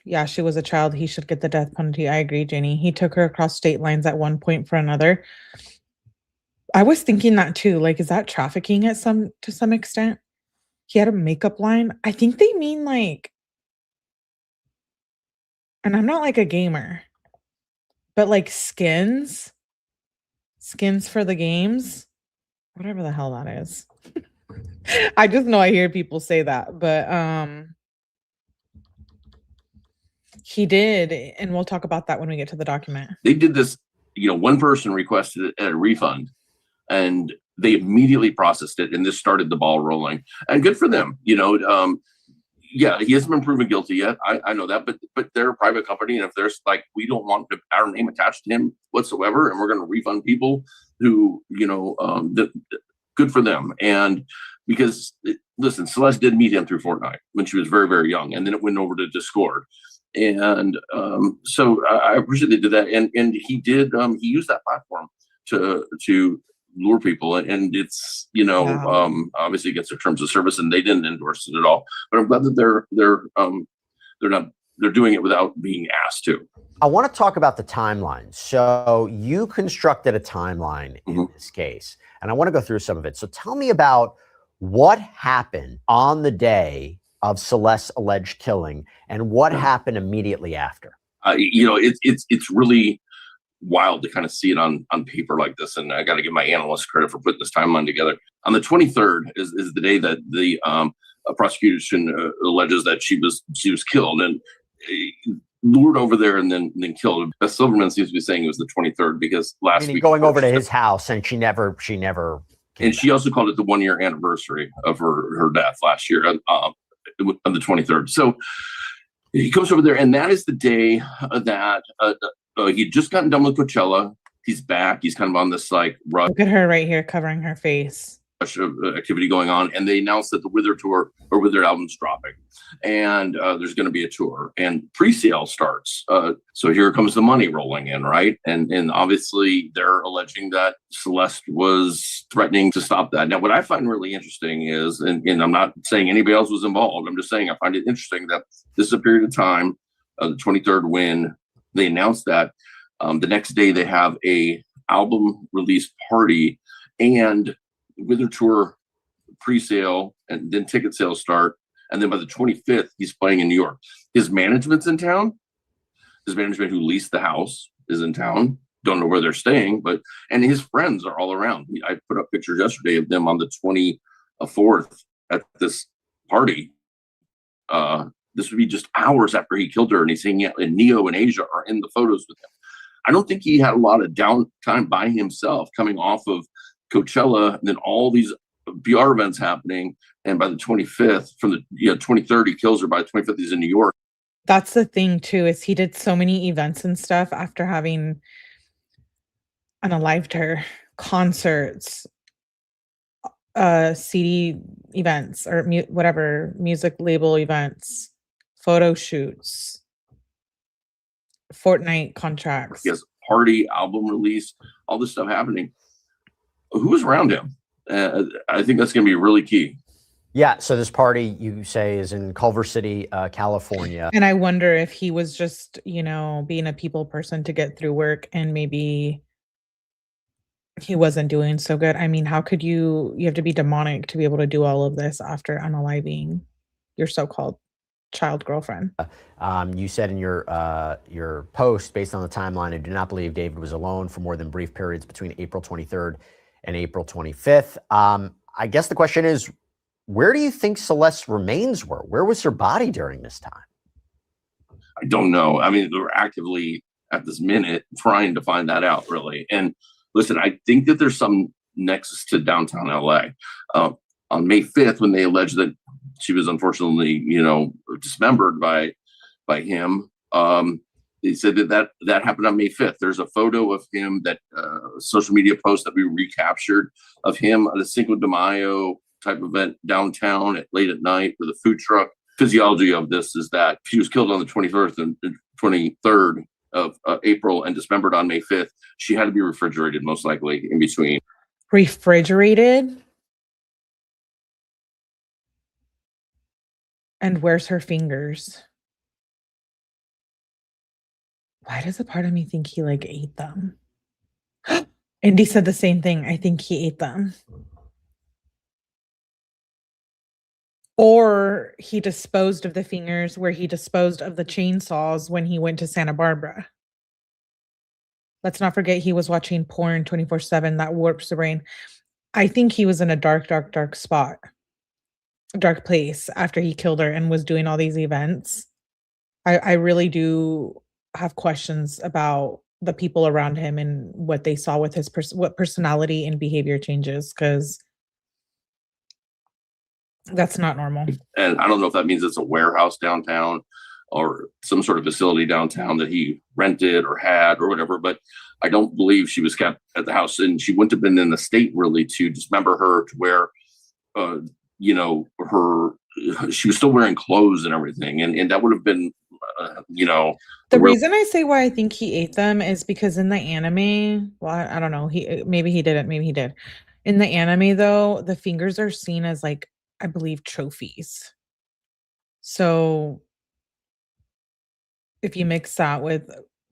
Speaker 1: Yeah, she was a child. He should get the death penalty. I agree, Jenny. He took her across state lines at one point for another. I was thinking that too. Like, is that trafficking to some extent? He had a makeup line. I think they mean like, and I'm not like a gamer, but like skins for the games, whatever the hell that is. I just know I hear people say that, but he did, and we'll talk about that when we get to the document.
Speaker 5: They did this, one person requested a refund and they immediately processed it, and this started the ball rolling. And good for them. Yeah, he hasn't been proven guilty yet. I know that, but they're a private company, and if there's like, we don't want our name attached to him whatsoever, and we're going to refund people who, good for them. And because listen, Celeste did meet him through Fortnite when she was very, very young, and then it went over to Discord. And so I appreciate they did that, and he did. He used that platform to lure people, and it's obviously against their terms of service, and they didn't endorse it at all. But I'm glad that they're doing it without being asked to.
Speaker 11: I want to talk about the timeline. So you constructed a timeline in this case, and I want to go through some of it. So tell me about what happened on the day of Celeste's alleged killing and what happened immediately after.
Speaker 5: It's really wild to kind of see it on paper like this, and I got to give my analysts credit for putting this timeline together. On the 23rd is the day that the prosecution alleges that she was killed and lured over there and then killed. Beth Silverman seems to be saying it was the 23rd because last week
Speaker 11: going over to his house, and she never
Speaker 5: and she also called it the 1-year anniversary of her death last year on the 23rd. So he comes over there, and that is the day that he'd just gotten done with Coachella. He's back. He's kind of on this like rush.
Speaker 1: Look at her right here covering her face.
Speaker 5: Of activity going on, and they announced that the Withered tour or Withered album's dropping, and there's going to be a tour, and pre-sale starts. So here comes the money rolling in, right? And obviously they're alleging that Celeste was threatening to stop that. Now, what I find really interesting is, and I'm not saying anybody else was involved. I'm just saying I find it interesting that this is a period of time, the 23rd, when they announced that. The next day they have a album release party and Withered tour pre-sale, and then ticket sales start, and then by the 25th he's playing in New York. His management's in town. His management who leased the house is in town. Don't know where they're staying, and his friends are all around. I put up pictures yesterday of them on the 24th at this party. This would be just hours after he killed her, and he's hanging out, and Neo and Asia are in the photos with him. I don't think he had a lot of downtime by himself coming off of Coachella, and then all these PR events happening, and by the 25th, from the 23rd, he kills her. By the 25th, he's in New York.
Speaker 1: That's the thing too, is he did so many events and stuff after having unalived her, concerts, CD events, or whatever, music label events, photo shoots, Fortnite contracts.
Speaker 5: He has party, album release, all this stuff happening. Who's around him? I think that's going to be really key.
Speaker 11: Yeah. So this party, you say, is in Culver City, California.
Speaker 1: And I wonder if he was just, being a people person to get through work, and maybe he wasn't doing so good. I mean, how could you have to be demonic to be able to do all of this after unaliving your so-called child girlfriend?
Speaker 11: You said in your post, based on the timeline, I do not believe David was alone for more than brief periods between April 23rd and April 25th. I guess the question is, Where do you think Celeste's remains were? Where was her body during this time?
Speaker 5: I don't know. I mean, they're actively at this minute trying to find that out, really. And listen, I think that there's some nexus to downtown LA. On May 5th, when they alleged that she was unfortunately, dismembered by him, they said that happened on May 5th. There's a photo of him that social media post that we recaptured of him at a Cinco de Mayo type event downtown late at night with a food truck. Physiology of this is that she was killed on the 21st and 23rd of April and dismembered on May 5th. She had to be refrigerated, most likely, in between.
Speaker 1: Refrigerated? And where's her fingers? Why does a part of me think he ate them? Indy said the same thing. I think he ate them. Or he disposed of the fingers where he disposed of the chainsaws when he went to Santa Barbara. Let's not forget he was watching porn 24/7. That warps the brain. I think he was in a dark spot. A dark place after he killed her and was doing all these events. I really do have questions about the people around him and what they saw with his what personality and behavior changes, because that's not normal.
Speaker 5: And I don't know if that means it's a warehouse downtown or some sort of facility downtown that he rented or had or whatever, but I don't believe she was kept at the house, and she wouldn't have been in the state really to dismember her to where, she was still wearing clothes and everything. And that would have been,
Speaker 1: The reason I say why I think he ate them is because in the anime, well, I don't know, maybe he didn't, maybe he did. In the anime though, the fingers are seen as I believe trophies. So if you mix that with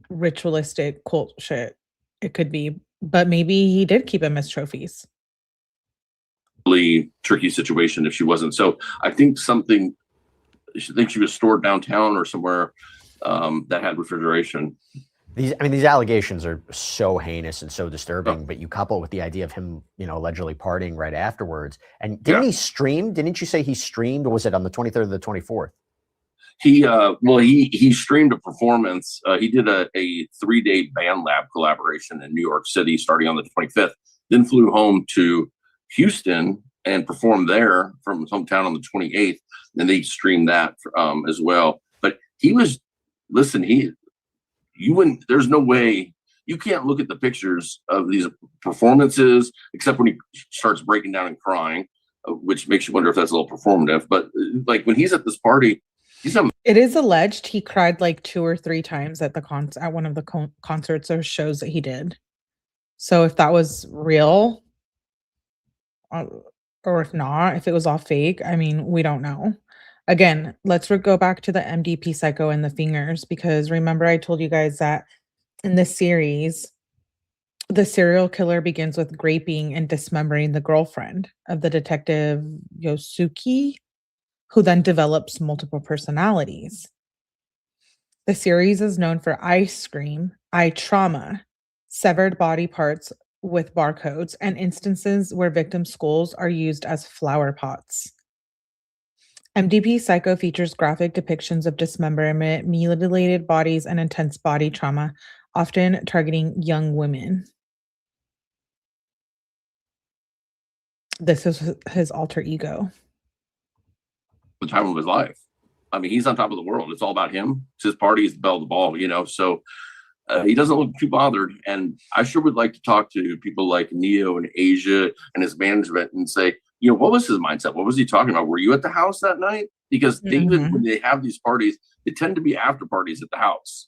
Speaker 1: ritualistic cult shit, it could be, but maybe he did keep them as trophies.
Speaker 5: Really tricky situation if she wasn't. So I think she was stored downtown or somewhere that had refrigeration.
Speaker 11: These allegations are so heinous and so disturbing, but you couple with the idea of him, allegedly partying right afterwards. And didn't he stream? Didn't you say he streamed? Or was it on the 23rd or the 24th?
Speaker 5: He streamed a performance. He did a 3-day band lab collaboration in New York City starting on the 25th, then flew home to Houston and performed there from his hometown on the 28th. And they streamed that as well. But there's no way, you can't look at the pictures of these performances except when he starts breaking down and crying, which makes you wonder if that's a little performative. But when he's at this party,
Speaker 1: it is alleged he cried 2 or 3 times at at one of the concerts or shows that he did. So if that was real, or if not, if it was all fake, we don't know. Again, let's go back to the MDP psycho and the fingers, because remember I told you guys that in this series, the serial killer begins with raping and dismembering the girlfriend of the detective Yosuke, who then develops multiple personalities. The series is known for eye scream, eye trauma, severed body parts with barcodes, and instances where victim skulls are used as flower pots. MDP Psycho features graphic depictions of dismemberment, mutilated bodies, and intense body trauma, often targeting young women. This is his alter ego.
Speaker 5: The time of his life. He's on top of the world. It's all about him. It's his party. It's the belle of the ball, so he doesn't look too bothered. And I sure would like to talk to people like Neo and Asia and his management and say, what was his mindset? What was he talking about? Were you at the house that night? Because David, when they have these parties, they tend to be after parties at the house.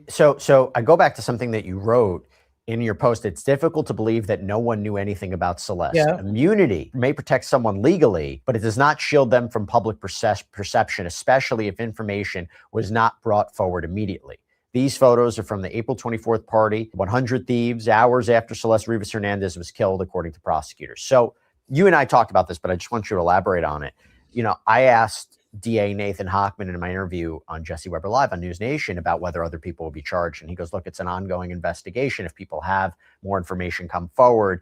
Speaker 11: So I go back to something that you wrote in your post. It's difficult to believe that no one knew anything about Celeste. Yeah. Immunity may protect someone legally, but it does not shield them from public perception, especially if information was not brought forward immediately. These photos are from the April 24th party, 100 Thieves, hours after Celeste Rivas Hernandez was killed, according to prosecutors. So you and I talked about this, but I just want you to elaborate on it. I asked DA Nathan Hochman in my interview on Jessie Weber Live on News Nation about whether other people will be charged. And he goes, look, it's an ongoing investigation. If people have more information come forward,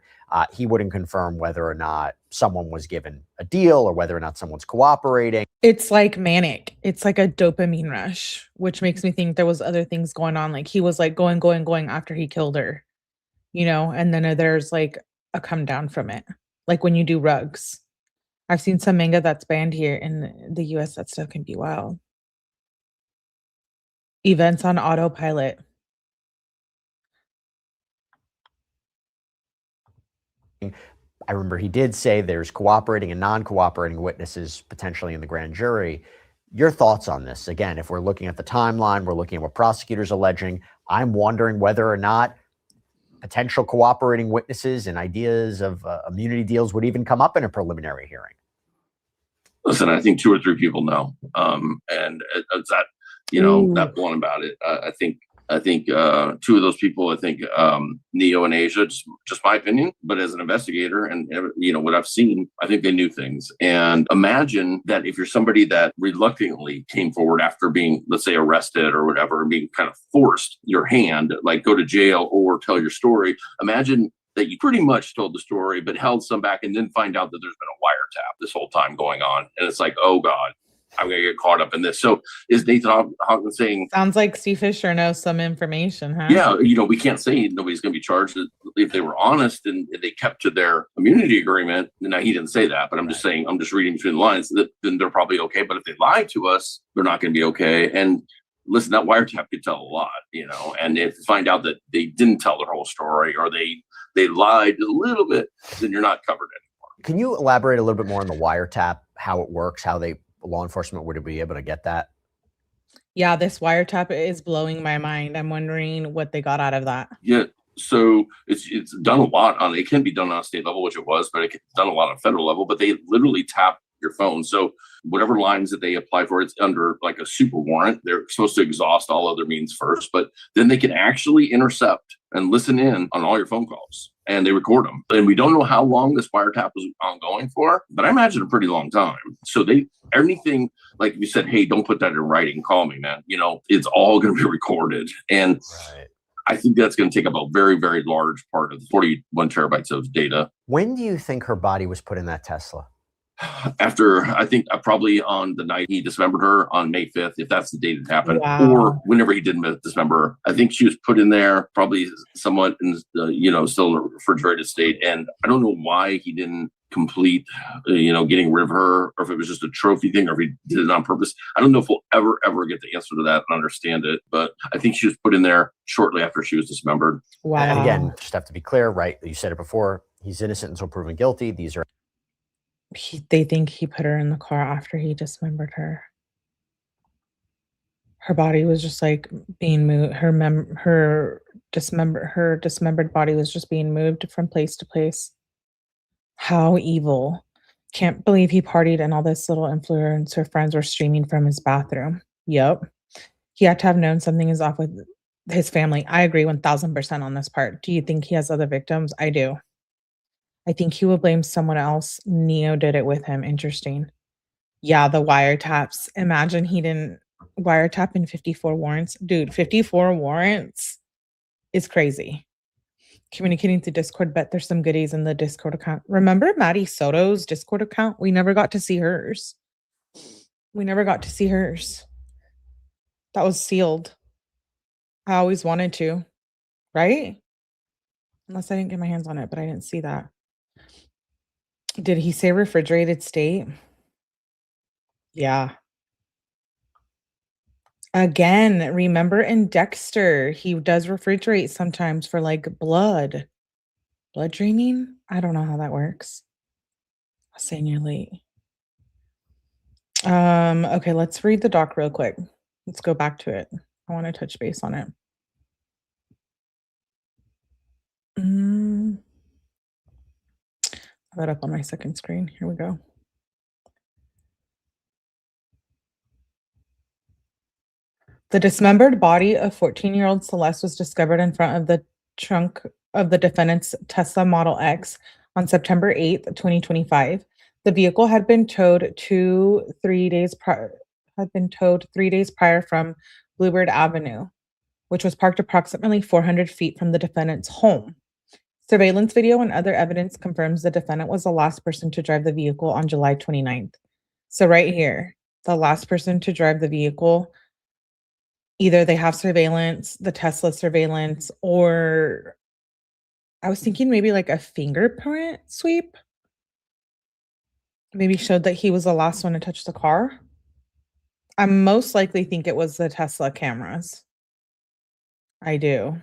Speaker 11: he wouldn't confirm whether or not someone was given a deal or whether or not someone's cooperating.
Speaker 1: It's like manic. It's like a dopamine rush, which makes me think there was other things going on. Like he was like going after he killed her, you know, and then there's like a come down from it. Like when you do rugs. I've seen some manga that's banned here in the US. That stuff can be wild. Events on autopilot.
Speaker 11: I remember he did say there's cooperating and non-cooperating witnesses potentially in the grand jury. Your thoughts on this? Again, if we're looking at the timeline, we're looking at what prosecutors alleging. I'm wondering whether or not potential cooperating witnesses and ideas of immunity deals would even come up in a preliminary hearing.
Speaker 5: Listen, I think 2 or 3 people know, and it's that, you know, that blunt about it. I think 2 of those people, I think Neo and Asia, just my opinion, but as an investigator and, you know, what I've seen, I think they knew things. And imagine that if you're somebody that reluctantly came forward after being, let's say, arrested or whatever, and being kind of forced your hand, like go to jail or tell your story. Imagine that you pretty much told the story, but held some back and then find out that there's been a wiretap this whole time going on. And it's like, oh God, I'm going to get caught up in this. So is Nathan Hochman saying...
Speaker 1: Sounds like 𝗍𝗪 sure knows some information, huh?
Speaker 5: Yeah, you know, we can't say nobody's going to be charged if they were honest and they kept to their immunity agreement. Now, he didn't say that, but I'm just saying, I'm just reading between the lines, that then they're probably okay. But if they lie to us, they're not going to be okay. And listen, that wiretap could tell a lot, you know, and if you find out that they didn't tell their whole story or they lied a little bit, then you're not covered anymore.
Speaker 11: Can you elaborate a little bit more on the wiretap, how it works, how law enforcement would be able to get that?
Speaker 1: Yeah, this wiretap is blowing my mind. I'm wondering what they got out of that.
Speaker 5: Yeah, so it's done a lot on, it can be done on a state level, which it was, but it's done a lot on federal level, but they literally tap your phone. So whatever lines that they apply for, it's under like a super warrant. They're supposed to exhaust all other means first, but then they can actually intercept and listen in on all your phone calls, and they record them. And we don't know how long this wiretap was ongoing for, but I imagine a pretty long time. So anything, like you said, hey, don't put that in writing, call me, man. You know, it's all going to be recorded. And I think that's going to take up a very, very large part of the 41 terabytes of data.
Speaker 11: When do you think her body was put in that Tesla?
Speaker 5: After, I think probably on the night he dismembered her on May 5th, if that's the date it happened,
Speaker 1: Wow.
Speaker 5: or whenever he didn't dismember her. I think she was put in there probably somewhat in, you know, still in a refrigerated state. And I don't know why he didn't complete, you know, getting rid of her, or if it was just a trophy thing, or if he did it on purpose. I don't know if we'll ever get the answer to that and understand it, but I think she was put in there shortly after she was dismembered.
Speaker 1: Wow.
Speaker 11: And again, just have to be clear, right? You said it before, he's innocent until proven guilty. These are
Speaker 1: They think he put her in the car after he dismembered her. Her body was just like being moved. Her dismembered body was just being moved from place to place. How evil. Can't believe he partied and all this little influencer friends were streaming from his bathroom. Yep. He had to have known something is off with his family. I agree 1000% on this part. Do you think he has other victims? I do. I think he will blame someone else. Neo did it with him. Interesting. Yeah, the wiretaps. Imagine he didn't wiretap in 54 warrants. Dude, 54 warrants is crazy. Communicating through Discord. Bet there's some goodies in the Discord account. Remember Maddie Soto's Discord account? We never got to see hers. That was sealed. I always wanted to. Right? Unless I didn't get my hands on it, but I didn't see that. Did he say refrigerated state? Yeah. Again, remember in Dexter, he does refrigerate sometimes for like blood draining. I don't know how that works. I'm saying you're late. Okay, let's read the doc real quick. Let's go back to it. I want to touch base on it. I'll that up on my second screen. Here we go. The dismembered body of 14-year-old Celeste was discovered in front of the trunk of the defendant's Tesla Model X on September 8th, 2025. The vehicle had been towed 3 days prior from Bluebird Avenue, which was parked approximately 400 feet from the defendant's home. Surveillance video and other evidence confirms the defendant was the last person to drive the vehicle on July 29th. So right here, the last person to drive the vehicle, either they have surveillance, the Tesla surveillance, or I was thinking maybe like a fingerprint sweep. Maybe showed that he was the last one to touch the car. I most likely think it was the Tesla cameras. I do.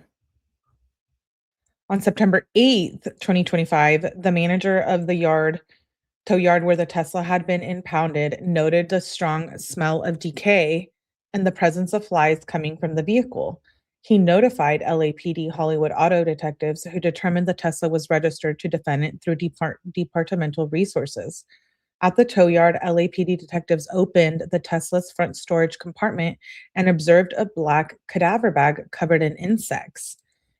Speaker 1: On September 8th, 2025, the manager of the tow yard where the Tesla had been impounded noted the strong smell of decay and the presence of flies coming from the vehicle. He notified LAPD Hollywood auto detectives who determined the Tesla was registered to defendant through departmental resources. At the tow yard, LAPD detectives opened the Tesla's front storage compartment and observed a black cadaver bag covered in insects.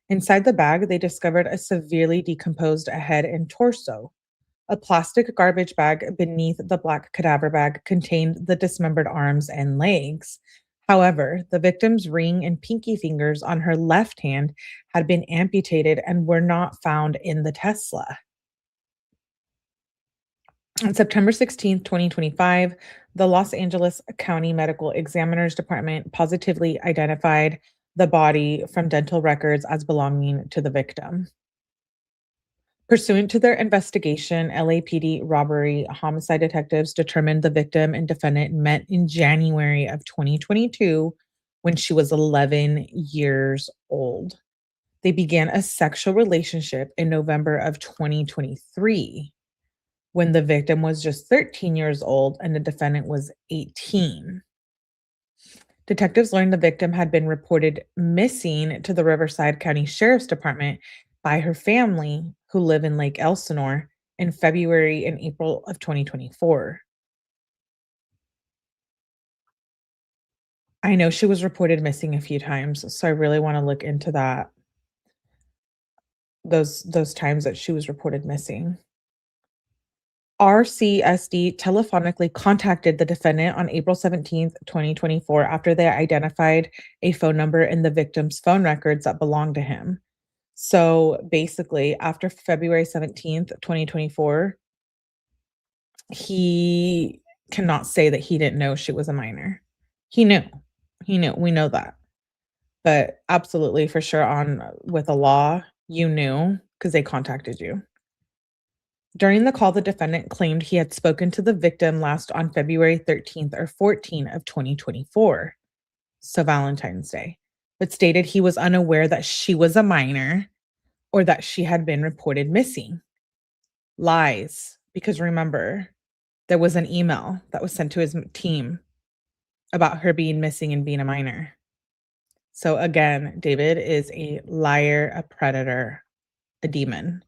Speaker 1: Inside the bag, they discovered a severely decomposed head and torso. A plastic garbage bag beneath the black cadaver bag contained the dismembered arms and legs. However, the victim's ring and pinky fingers on her left hand had been amputated and were not found in the Tesla. On September 16, 2025, the Los Angeles County Medical Examiner's Department positively identified the body from dental records as belonging to the victim. Pursuant to their investigation, LAPD robbery homicide detectives determined the victim and defendant met in January of 2022 when she was 11 years old. They began a sexual relationship in November of 2023 when the victim was just 13 years old and the defendant was 18. Detectives learned the victim had been reported missing to the Riverside County Sheriff's Department by her family, who live in Lake Elsinore, in February and April of 2024. I know she was reported missing a few times, so I really want to look into that. Those times that she was reported missing. RCSD telephonically contacted the defendant on April 17th, 2024, after they identified a phone number in the victim's phone records that belonged to him. So basically, after February 17th, 2024, he cannot say that he didn't know she was a minor. He knew. We know that. But absolutely, for sure, with the law, you knew because they contacted you. During the call, the defendant claimed he had spoken to the victim last on February 13th or 14th of 2024, so Valentine's Day, but stated he was unaware that she was a minor or that she had been reported missing. Lies, because remember, there was an email that was sent to his team about her being missing and being a minor. So again, David is a liar, a predator, a demon.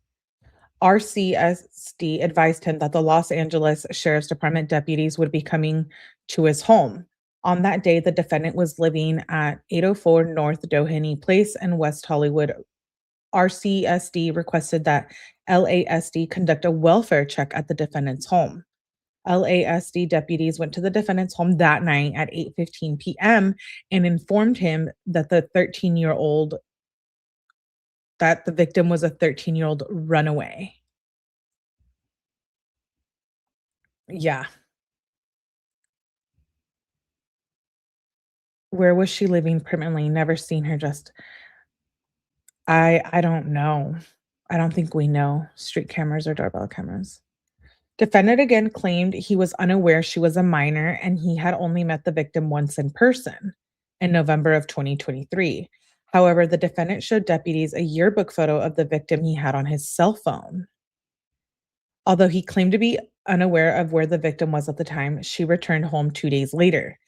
Speaker 1: RCSD advised him that the Los Angeles Sheriff's Department deputies would be coming to his home. On that day, the defendant was living at 804 North Doheny Place in West Hollywood. RCSD requested that LASD conduct a welfare check at the defendant's home. LASD deputies went to the defendant's home that night at 8:15 p.m. and informed him that the victim was a 13-year-old runaway. Yeah. Where was she living permanently? Never seen her just. I don't know. I don't think we know. Street cameras or doorbell cameras. Defendant again claimed he was unaware she was a minor and he had only met the victim once in person in November of 2023. However, the defendant showed deputies a yearbook photo of the victim he had on his cell phone. Although he claimed to be unaware of where the victim was at the time, she returned home 2 days later.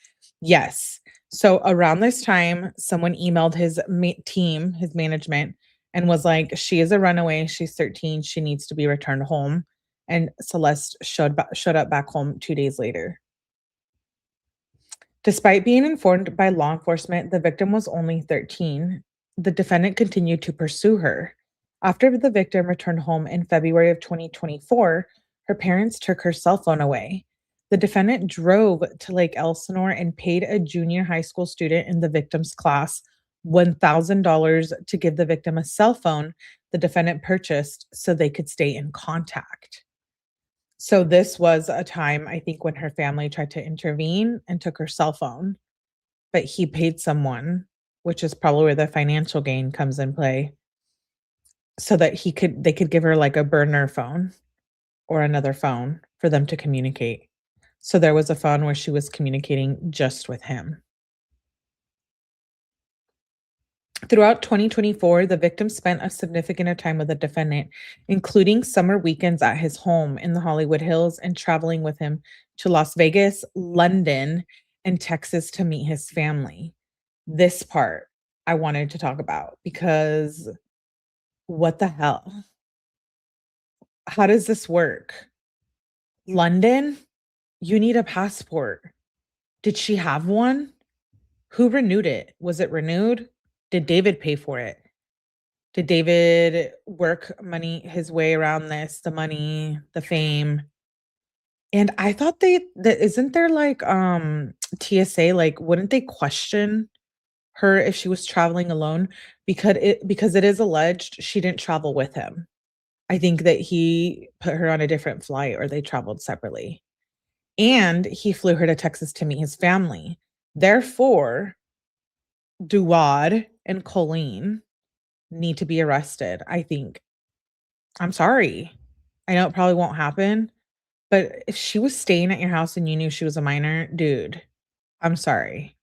Speaker 1: Yes. So around this time, someone emailed his team, his management, and was like, she is a runaway. She's 13. She needs to be returned home. And Celeste showed up back home 2 days later. Despite being informed by law enforcement, the victim was only 13. The defendant continued to pursue her. After the victim returned home in February of 2024, her parents took her cell phone away. The defendant drove to Lake Elsinore and paid a junior high school student in the victim's class $1,000 to give the victim a cell phone the defendant purchased so they could stay in contact. So this was a time, I think, when her family tried to intervene and took her cell phone, but he paid someone, which is probably where the financial gain comes in play, so that they could give her like a burner phone or another phone for them to communicate. So there was a phone where she was communicating just with him. Throughout 2024, the victim spent a significant time with the defendant, including summer weekends at his home in the Hollywood Hills and traveling with him to Las Vegas, London, and Texas to meet his family. This part I wanted to talk about because what the hell? How does this work? London? You need a passport. Did she have one? Who renewed it? Was it renewed? Did David pay for it? Did David work his way around this, the money, the fame? And I thought that isn't there like TSA, like wouldn't they question her if she was traveling alone? Because it is alleged she didn't travel with him. I think that he put her on a different flight or they traveled separately. And he flew her to Texas to meet his family. Therefore, 𝗶𝗵𝗍𝗶𝗍 and Colleen need to be arrested, I think. I'm sorry. I know it probably won't happen, but if she was staying at your house and you knew she was a minor, dude, I'm sorry.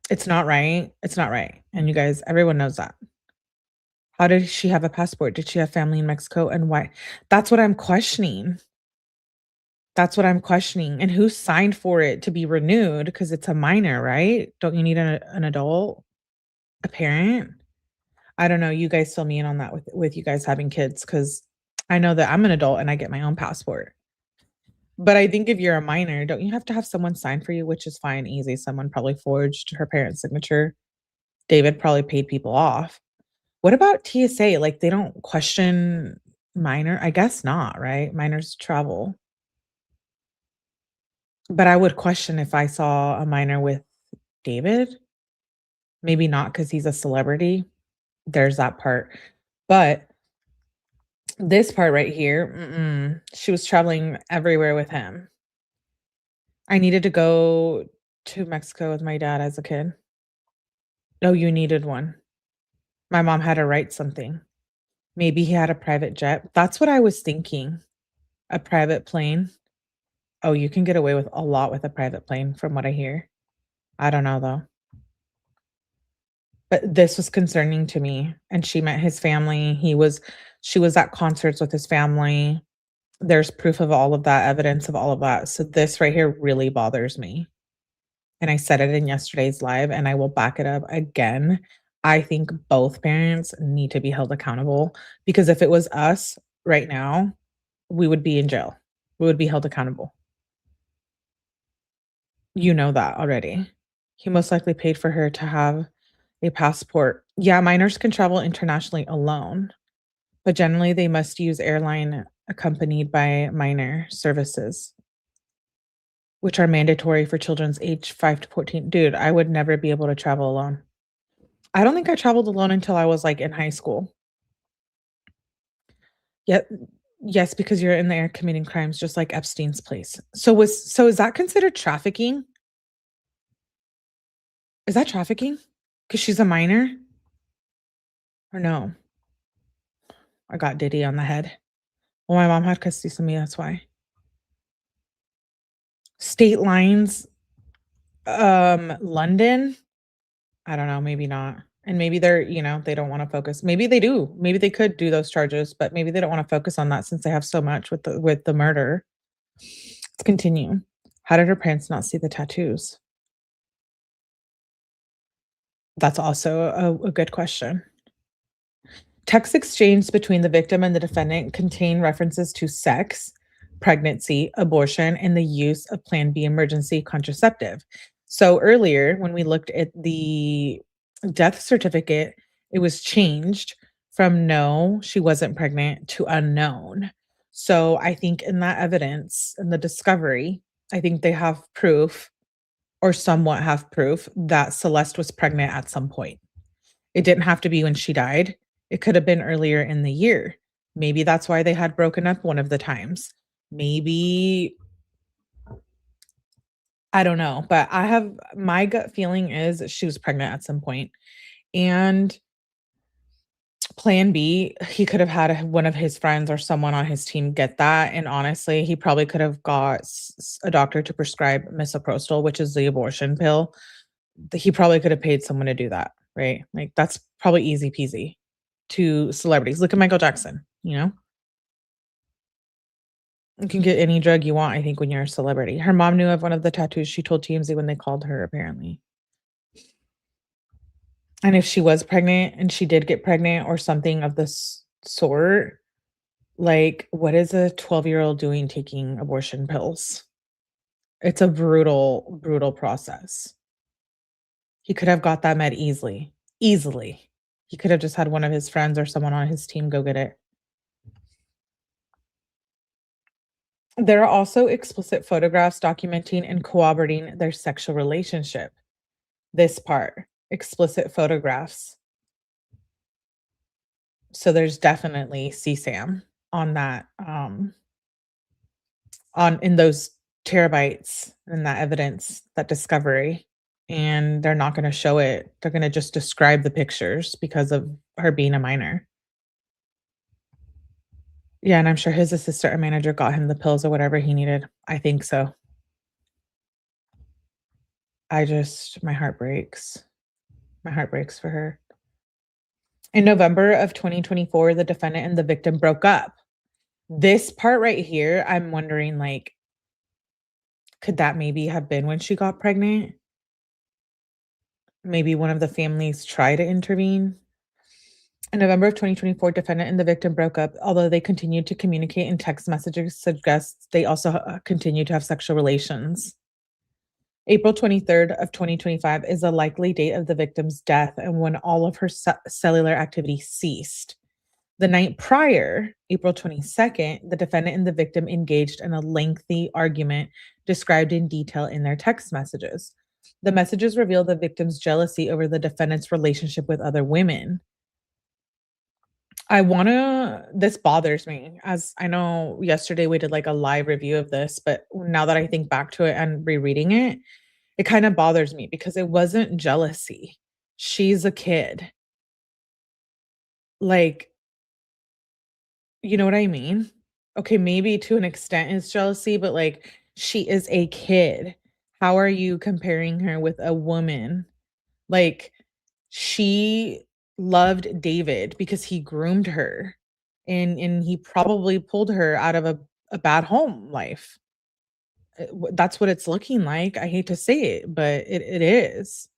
Speaker 1: It's not right. It's not right. And you guys, everyone knows that. How did she have a passport? Did she have family in Mexico? And why? That's what I'm questioning. That's what I'm questioning. And who signed for it to be renewed? Because it's a minor, right? Don't you need an adult? A parent? I don't know. You guys fill me in on that with you guys having kids, because I know that I'm an adult and I get my own passport. But I think if you're a minor, don't you have to have someone sign for you, which is fine, easy. Someone probably forged her parents' signature. David probably paid people off. What about TSA? Like, they don't question minor? I guess not, right? Minors travel. But I would question if I saw a minor with David. Maybe not because he's a celebrity. There's that part. But this part right here, she was traveling everywhere with him. I needed to go to Mexico with my dad as a kid. Oh, you needed one. My mom had to write something. Maybe he had a private jet. That's what I was thinking. A private plane. Oh, you can get away with a lot with a private plane from what I hear. I don't know though. But this was concerning to me. And she met his family. She was at concerts with his family. There's proof of all of that, evidence of all of that. So this right here really bothers me. And I said it in yesterday's live, and I will back it up again. I think both parents need to be held accountable, because if it was us right now, we would be in jail. We would be held accountable. You know that already. He most likely paid for her to have a passport. Yeah, minors can travel internationally alone, but generally they must use airline accompanied by minor services, which are mandatory for children's age 5 to 14. Dude, I would never be able to travel alone. I don't think I traveled alone until I was like in high school. Yes, because you're in the air committing crimes, just like Epstein's place. So is that considered trafficking? Is that trafficking? Because she's a minor? Or no? I got Diddy on the head. Well, my mom had custody of me, that's why. State lines, London? I don't know, maybe not. And maybe they're, they don't want to focus. Maybe they do. Maybe they could do those charges, but maybe they don't want to focus on that since they have so much with the murder. Let's continue. How did her parents not see the tattoos? That's also a good question. Text exchanged between the victim and the defendant contain references to sex, pregnancy, abortion, and the use of Plan B emergency contraceptive. So earlier, when we looked at the death certificate, it was changed from no, she wasn't pregnant, to unknown. So I think in that evidence and the discovery, I think they have proof or somewhat have proof that Celeste was pregnant at some point. It didn't have to be when she died. It could have been earlier in the year. Maybe that's why they had broken up one of the times. Maybe, I don't know, but my gut feeling is that she was pregnant at some point. And plan B, he could have had one of his friends or someone on his team get that. And honestly, he probably could have got a doctor to prescribe misoprostol, which is the abortion pill. He probably could have paid someone to do that, right? Like that's probably easy peasy to celebrities. Look at Michael Jackson, you know? You can get any drug you want, I think, when you're a celebrity. Her mom knew of one of the tattoos she told TMZ when they called her, apparently. And if she was pregnant and she did get pregnant or something of this sort, like, what is a 12-year-old doing taking abortion pills? It's a brutal, brutal process. He could have got that med easily. Easily. He could have just had one of his friends or someone on his team go get it. There are also explicit photographs documenting and corroborating their sexual relationship. This part, explicit photographs. So there's definitely CSAM on that, in those terabytes and that evidence, that discovery. And they're not going to show it. They're going to just describe the pictures because of her being a minor. Yeah, and I'm sure his assistant or manager got him the pills or whatever he needed. I think so. My heart breaks. My heart breaks for her. In November of 2024, the defendant and the victim broke up. This part right here, I'm wondering, like, could that maybe have been when she got pregnant? Maybe one of the families tried to intervene. In November of 2024, defendant and the victim broke up, although they continued to communicate in text messages suggests they also continued to have sexual relations. April 23rd of 2025 is the likely date of the victim's death and when all of her cellular activity ceased. The night prior, April 22nd, the defendant and the victim engaged in a lengthy argument described in detail in their text messages. The messages reveal the victim's jealousy over the defendant's relationship with other women. This bothers me, as I know yesterday we did like a live review of this, but now that I think back to it and rereading it, it kind of bothers me because it wasn't jealousy. She's a kid. Like, you know what I mean? Okay, maybe to an extent it's jealousy, but like she is a kid. How are you comparing her with a woman? Like, she loved David because he groomed her and he probably pulled her out of a bad home life. That's what it's looking like. I hate to say it, but it is.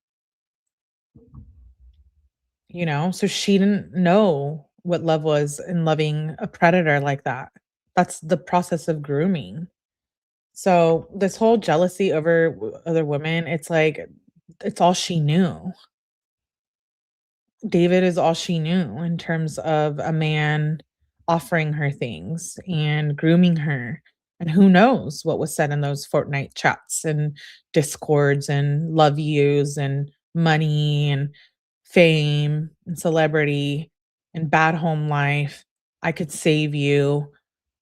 Speaker 1: You know, so she didn't know what love was in loving a predator like that. That's the process of grooming. So this whole jealousy over other women, it's like, it's all she knew. David is all she knew in terms of a man offering her things and grooming her. And who knows what was said in those Fortnite chats and discords and love yous and money and fame and celebrity and bad home life. I could save you.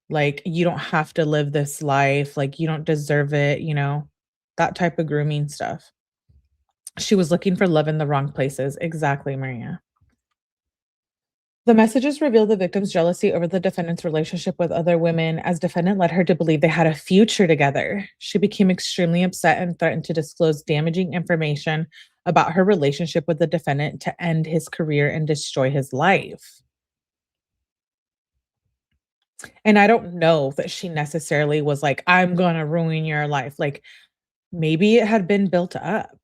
Speaker 1: Like, you don't have to live this life. Like, you don't deserve it, you know, that type of grooming stuff. She was looking for love in the wrong places. Exactly, Maria. The messages reveal the victim's jealousy over the defendant's relationship with other women, as defendant led her to believe they had a future together. She became extremely upset and threatened to disclose damaging information about her relationship with the defendant to end his career and destroy his life. And I don't know that she necessarily was like, I'm gonna ruin your life. Like, maybe it had been built up.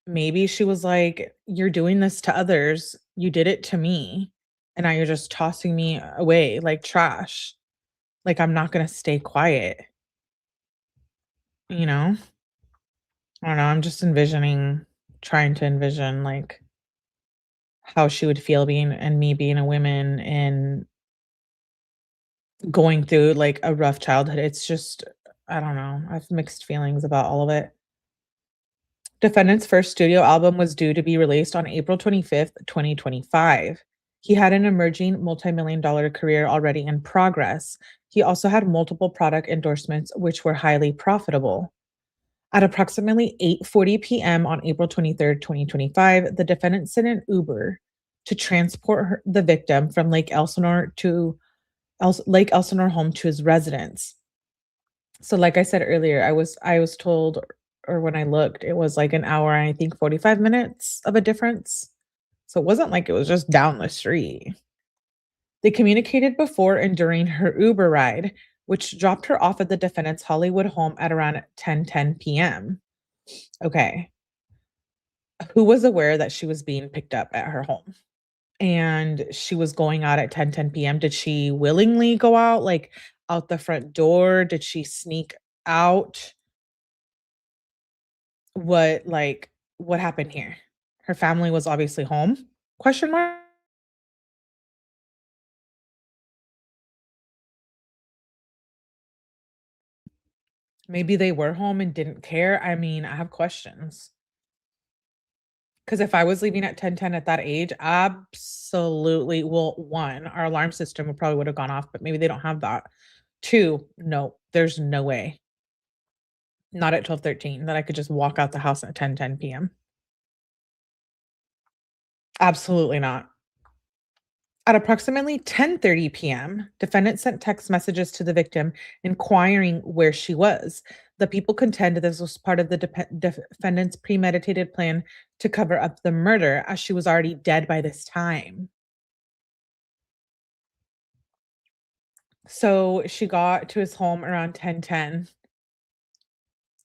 Speaker 1: Maybe she was like, you're doing this to others. You did it to me. And now you're just tossing me away like trash. Like, I'm not going to stay quiet. You know? I don't know. I'm just trying to envision like how she would feel being a woman in going through like a rough childhood. It's just, I don't know. I have mixed feelings about all of it. Defendant's first studio album was due to be released on April 25th, 2025. He had an emerging multi-million-dollar career already in progress. He also had multiple product endorsements, which were highly profitable. At approximately 8:40 p.m. on April 23rd, 2025, the defendant sent an Uber to transport the victim from Lake Elsinore home to his residence. So like I said earlier, I was told, or when I looked, it was like an hour and I think 45 minutes of a difference. So it wasn't like it was just down the street. They communicated before and during her Uber ride, which dropped her off at the defendant's Hollywood home at around 10:10 p.m. Okay. Who was aware that she was being picked up at her home? And she was going out at 10:10 p.m. Did she willingly go out, like out the front door? Did she sneak out? What happened here? Her family was obviously home? Question mark? Maybe they were home and didn't care. I mean, I have questions. Because if I was leaving at 10:10 at that age, absolutely. Well, one, our alarm system probably would have gone off, but maybe they don't have that. Two, no, there's no way. Not at 12:13 that I could just walk out the house at 10:10 p.m. Absolutely not. At approximately 10:30 p.m., defendant sent text messages to the victim inquiring where she was. The people contend this was part of the defendant's premeditated plan to cover up the murder, as she was already dead by this time. So she got to his home around 10:10.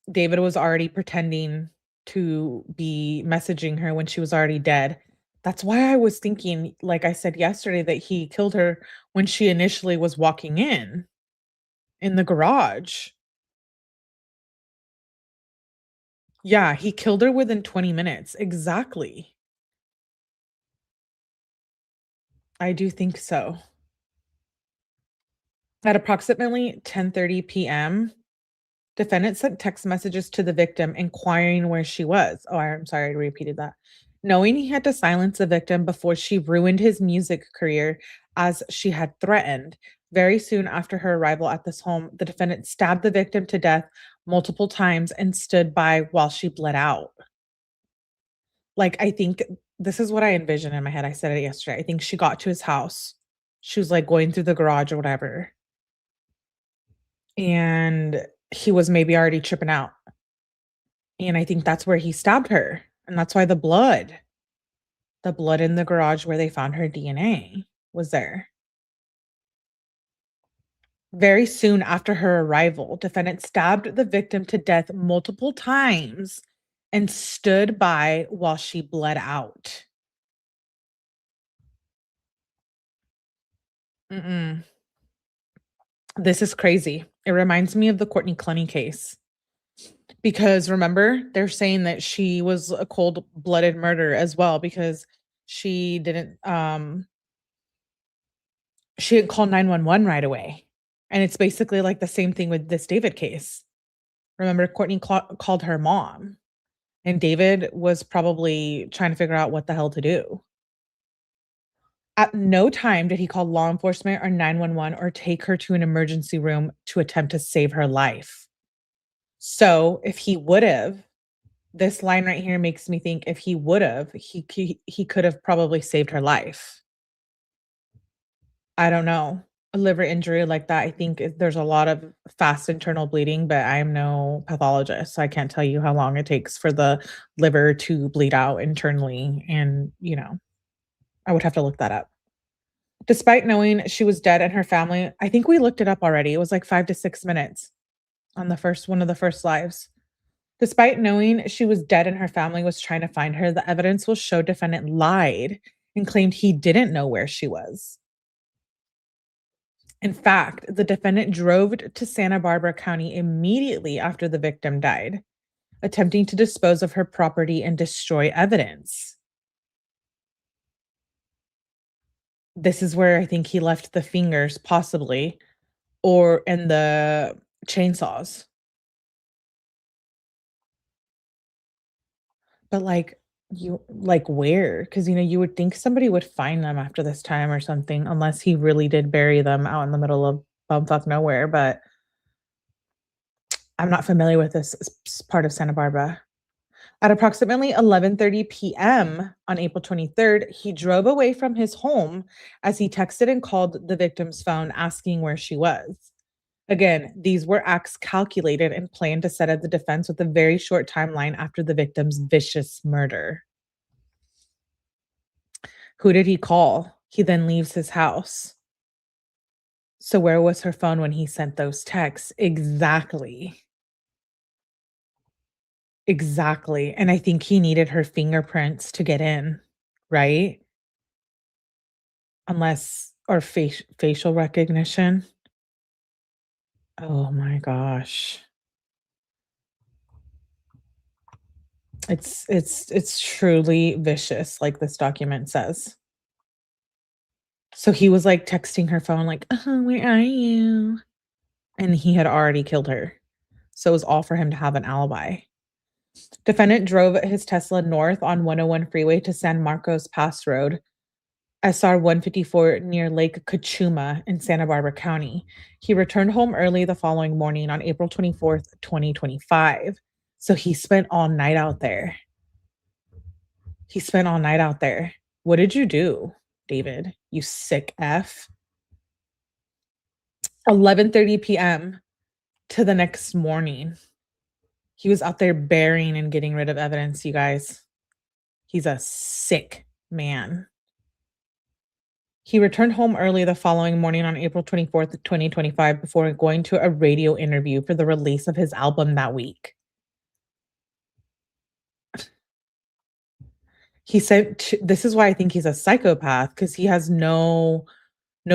Speaker 1: David was already pretending to be messaging her when she was already dead. That's why I was thinking, like I said yesterday, that he killed her when she initially was walking in the garage. Yeah, he killed her within 20 minutes. Exactly. I do think so. At approximately 10:30 p.m., defendant sent text messages to the victim inquiring where she was. Oh, I'm sorry, I repeated that. Knowing he had to silence the victim before she ruined his music career as she had threatened, very soon after her arrival at this home, the defendant stabbed the victim to death multiple times and stood by while she bled out. Like, I think this is what I envisioned in my head. I said it yesterday. I think she got to his house. She was like going through the garage or whatever. And he was maybe already tripping out. And I think that's where he stabbed her. And that's why the blood in the garage where they found her DNA was there. Very soon after her arrival, defendant stabbed the victim to death multiple times and stood by while she bled out. This is crazy. It reminds me of the 𝗠𝗲𝗃𝗀 case. Because remember, they're saying that she was a cold-blooded murder as well because she didn't call 911 right away. And it's basically like the same thing with this David case. Remember, 𝗠𝗃𝗃 called her mom, and David was probably trying to figure out what the hell to do. At no time did he call law enforcement or 911 or take her to an emergency room to attempt to save her life. So if he would have, this line right here makes me think if he would have, he could have probably saved her life. I don't know. A liver injury like that, I think there's a lot of fast internal bleeding, but I'm no pathologist, so I can't tell you how long it takes for the liver to bleed out internally. And, I would have to look that up. Despite knowing she was dead and her family, I think we looked it up already. It was like 5 to 6 minutes on one of the first lives. Despite knowing she was dead and her family was trying to find her, the evidence will show defendant lied and claimed he didn't know where she was. In fact, the defendant drove to Santa Barbara County immediately after the victim died, attempting to dispose of her property and destroy evidence. This is where I think he left the fingers, possibly, or and the chainsaws. But like where? Because you would think somebody would find them after this time or something, unless he really did bury them out in the middle of bumfuck nowhere. But I'm not familiar with this part of Santa Barbara. At approximately 11:30 p.m. on April 23rd, he drove away from his home as he texted and called the victim's phone asking where she was. Again, these were acts calculated and planned to set up the defense with a very short timeline after the victim's vicious murder. Who did he call? He then leaves his house. So where was her phone when he sent those texts? Exactly. Exactly. And I think he needed her fingerprints to get in, right? Unless, or facial recognition. Oh my gosh. It's truly vicious, like this document says. So he was like texting her phone, like, where are you? And he had already killed her. So it was all for him to have an alibi. Defendant drove his Tesla north on 101 freeway to San Marcos Pass Road, SR 154 near Lake 𝗏𝗏𝗵𝗃 in Santa Barbara County. He returned home early the following morning on April 24th, 2025. So he spent all night out there. He spent all night out there. What did you do, David? You sick F. 11:30 p.m. to the next morning. He was out there burying and getting rid of evidence, you guys. He's a sick man. He returned home early the following morning on April 24th, 2025, before going to a radio interview for the release of his album that week. He said, this is why I think he's a psychopath, because he has no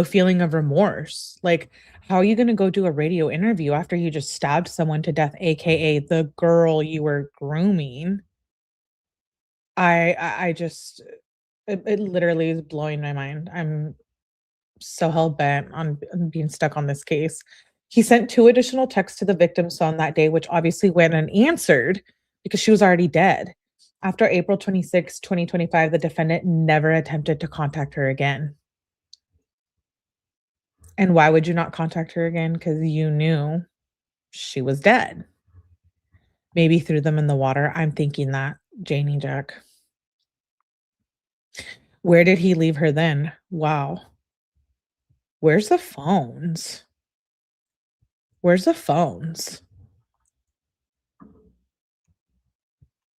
Speaker 1: feeling of remorse. Like, how are you going to go do a radio interview after you just stabbed someone to death, aka the girl you were grooming? I just, it literally is blowing my mind. I'm so hell-bent on being stuck on this case. He sent 2 additional texts to the victim's phone that day, which obviously went unanswered because she was already dead. After April 26, 2025, the defendant never attempted to contact her again. And why would you not contact her again? Because you knew she was dead. Maybe threw them in the water. I'm thinking that, Janie Jack. Where did he leave her then? Wow. Where's the phones? Where's the phones?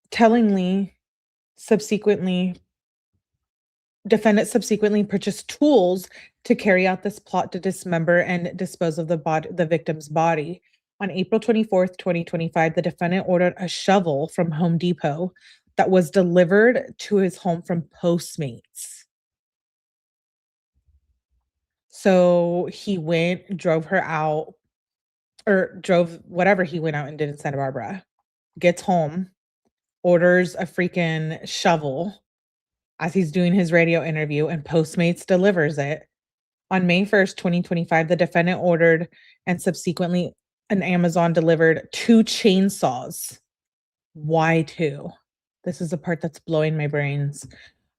Speaker 1: Tellingly, defendant subsequently purchased tools to carry out this plot to dismember and dispose of the victim's body. On April 24th, 2025, the defendant ordered a shovel from Home Depot that was delivered to his home from Postmates. So he drove her out, or drove whatever he went out and did in Santa Barbara, gets home, orders a freaking shovel as he's doing his radio interview, and Postmates delivers it. On May 1st, 2025, the defendant ordered and subsequently an Amazon delivered 2 chainsaws. Why 2? This is the part that's blowing my brains.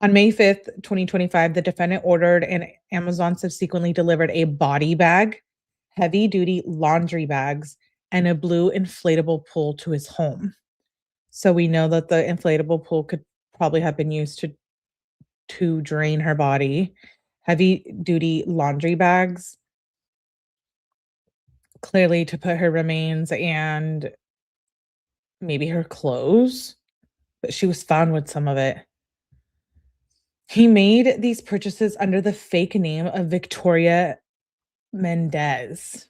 Speaker 1: On May 5th, 2025, the defendant ordered and Amazon subsequently delivered a body bag, heavy-duty laundry bags, and a blue inflatable pool to his home. So we know that the inflatable pool could probably have been used to drain her body. Heavy-duty laundry bags, clearly to put her remains and maybe her clothes, but she was found with some of it. He made these purchases under the fake name of Victoria Mendez.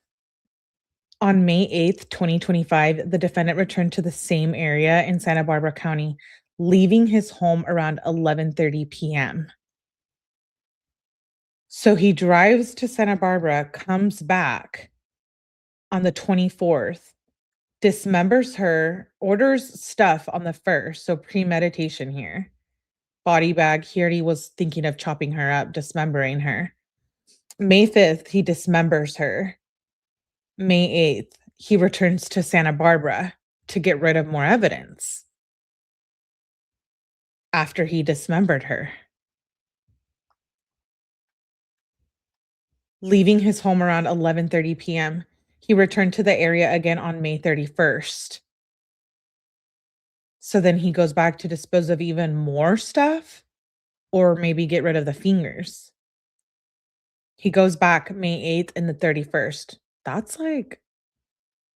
Speaker 1: On May 8th, 2025, the defendant returned to the same area in Santa Barbara County, leaving his home around 11:30 p.m. So he drives to Santa Barbara, comes back on the 24th, dismembers her, orders stuff on the 1st, so premeditation here. Body bag, he already was thinking of chopping her up, dismembering her. May 5th, he dismembers her. May 8th, he returns to Santa Barbara to get rid of more evidence after he dismembered her. Leaving his home around 11:30 p.m., he returned to the area again on May 31st. So then he goes back to dispose of even more stuff, or maybe get rid of the fingers. He goes back May 8th and the 31st. That's like,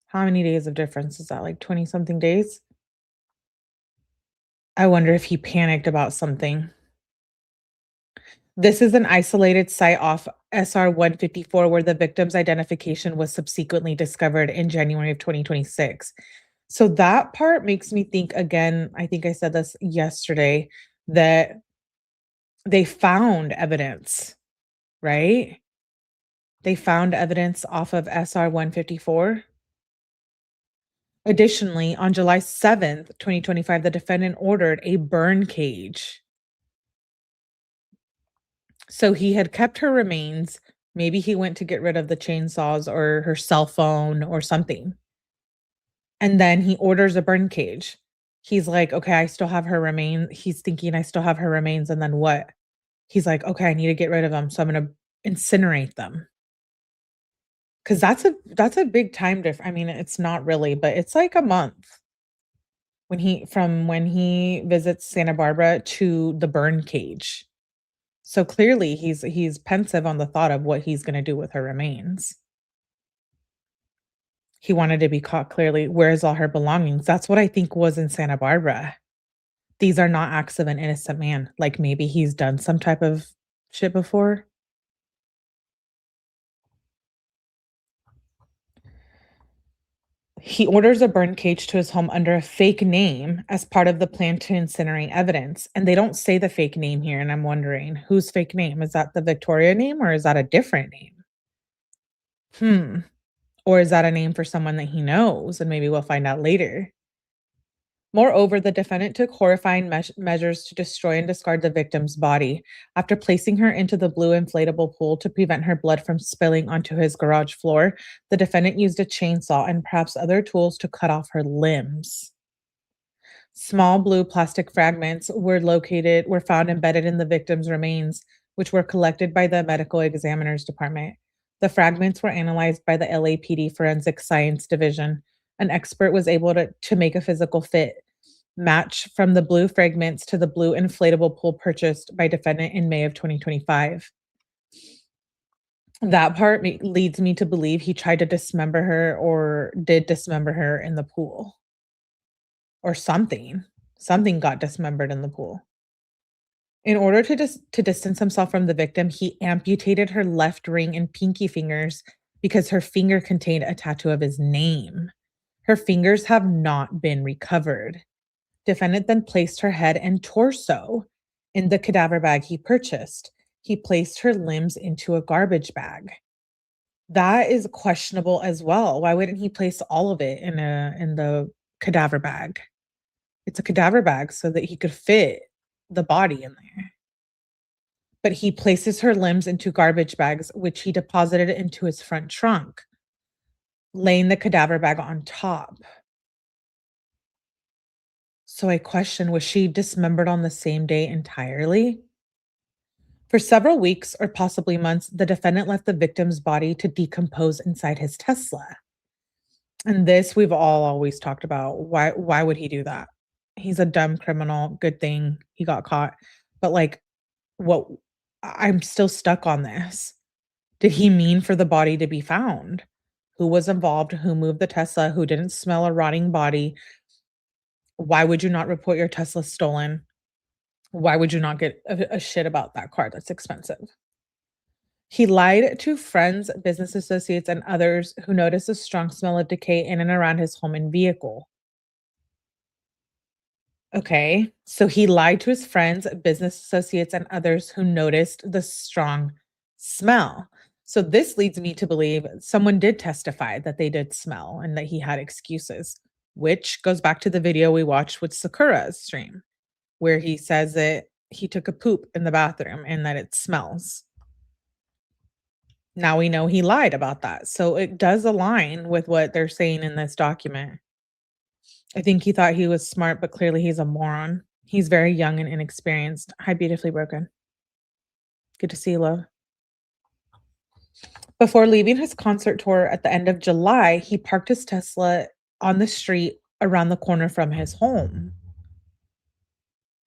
Speaker 1: how many days of difference is that? Like 20 something days? I wonder if he panicked about something. This is an isolated site off SR 154 where the victim's identification was subsequently discovered in January of 2026. So that part makes me think, again, I think I said this yesterday, that they found evidence, right? They found evidence off of SR 154. Additionally, on July 7th, 2025, the defendant ordered a burn cage. So he had kept her remains. Maybe he went to get rid of the chainsaws or her cell phone or something. And then he orders a burn cage. He's like, okay, I still have her remains. He's thinking I still have her remains. And then what? He's like, okay, I need to get rid of them. So I'm going to incinerate them. Cause that's a big time difference. I mean, it's not really, but it's like a month when he visits Santa Barbara to the burn cage. So clearly he's pensive on the thought of what he's going to do with her remains. He wanted to be caught clearly. Where's all her belongings? That's what I think was in Santa Barbara. These are not acts of an innocent man. Like maybe he's done some type of shit before. He orders a burn cage to his home under a fake name as part of the plan to incinerate evidence. And they don't say the fake name here. And I'm wondering, whose fake name? Is that the Victoria name or is that a different name? Or is that a name for someone that he knows? And maybe we'll find out later. Moreover, the defendant took horrifying measures to destroy and discard the victim's body. After placing her into the blue inflatable pool to prevent her blood from spilling onto his garage floor, the defendant used a chainsaw and perhaps other tools to cut off her limbs. Small blue plastic fragments were found embedded in the victim's remains, which were collected by the medical examiner's department. The fragments were analyzed by the LAPD Forensic Science Division. An expert was able to make a physical fit match from the blue fragments to the blue inflatable pool purchased by defendant in May of 2025. That part leads me to believe he tried to dismember her or did dismember her in the pool. Or something. Something got dismembered in the pool. In order to distance himself from the victim, he amputated her left ring and pinky fingers because her finger contained a tattoo of his name. Her fingers have not been recovered. Defendant then placed her head and torso in the cadaver bag he purchased. He placed her limbs into a garbage bag. That is questionable as well. Why wouldn't he place all of it in the cadaver bag? It's a cadaver bag so that he could fit the body in there. But he places her limbs into garbage bags, which he deposited into his front trunk, laying the cadaver bag on top. So I question, was she dismembered on the same day entirely? For several weeks or possibly months, the defendant left the victim's body to decompose inside his Tesla. And this we've all always talked about. Why would he do that? He's a dumb criminal. Good thing he got caught. But like, what? I'm still stuck on this. Did he mean for the body to be found? Who was involved? Who moved the Tesla? Who didn't smell a rotting body? Why would you not report your Tesla stolen? Why would you not get a shit about that car? That's expensive. He lied to friends, business associates, and others who noticed a strong smell of decay in and around his home and vehicle. Okay, so he lied to his friends, business associates, and others who noticed the strong smell. So this leads me to believe someone did testify that they did smell and that he had excuses, which goes back to the video we watched with Sakura's stream, where he says that he took a poop in the bathroom and that it smells. Now we know he lied about that. So it does align with what they're saying in this document. I think he thought he was smart, but clearly he's a moron. He's very young and inexperienced. Hi, beautifully broken. Good to see you, love. Before leaving his concert tour at the end of July, he parked his Tesla on the street around the corner from his home.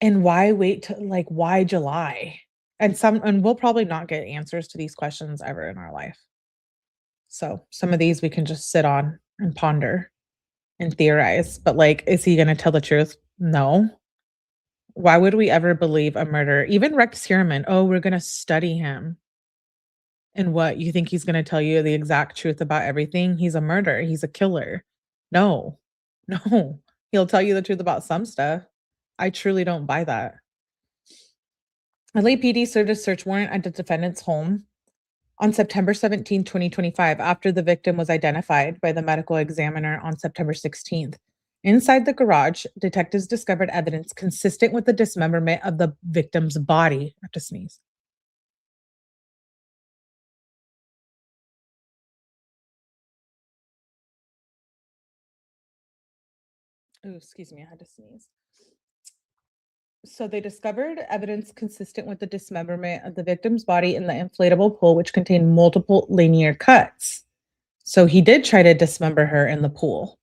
Speaker 1: And why wait to, like, why July? And we'll probably not get answers to these questions ever in our life. So some of these we can just sit on and ponder and theorize. But like, is he going to tell the truth? No. Why would we ever believe a murderer? Even Rex Heuermann, oh, we're going to study him. And what, you think he's going to tell you the exact truth about everything? He's a murderer. He's a killer. No. He'll tell you the truth about some stuff. I truly don't buy that. LAPD served a search warrant at the defendant's home on September 17, 2025, after the victim was identified by the medical examiner on September 16th. Inside the garage, detectives discovered evidence consistent with the dismemberment of the victim's body. I have to sneeze. Oh, excuse me, I had to sneeze. So they discovered evidence consistent with the dismemberment of the victim's body in the inflatable pool, which contained multiple linear cuts. So he did try to dismember her in the pool.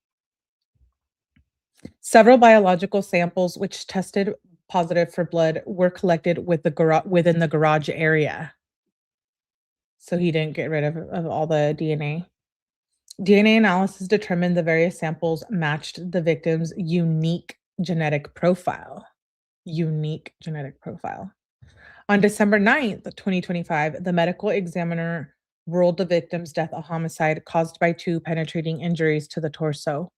Speaker 1: Several biological samples, which tested positive for blood, were collected within the garage area. So he didn't get rid of all the DNA. DNA analysis determined the various samples matched the victim's unique genetic profile. On December 9th, 2025, the medical examiner ruled the victim's death a homicide caused by 2 penetrating injuries to the torso.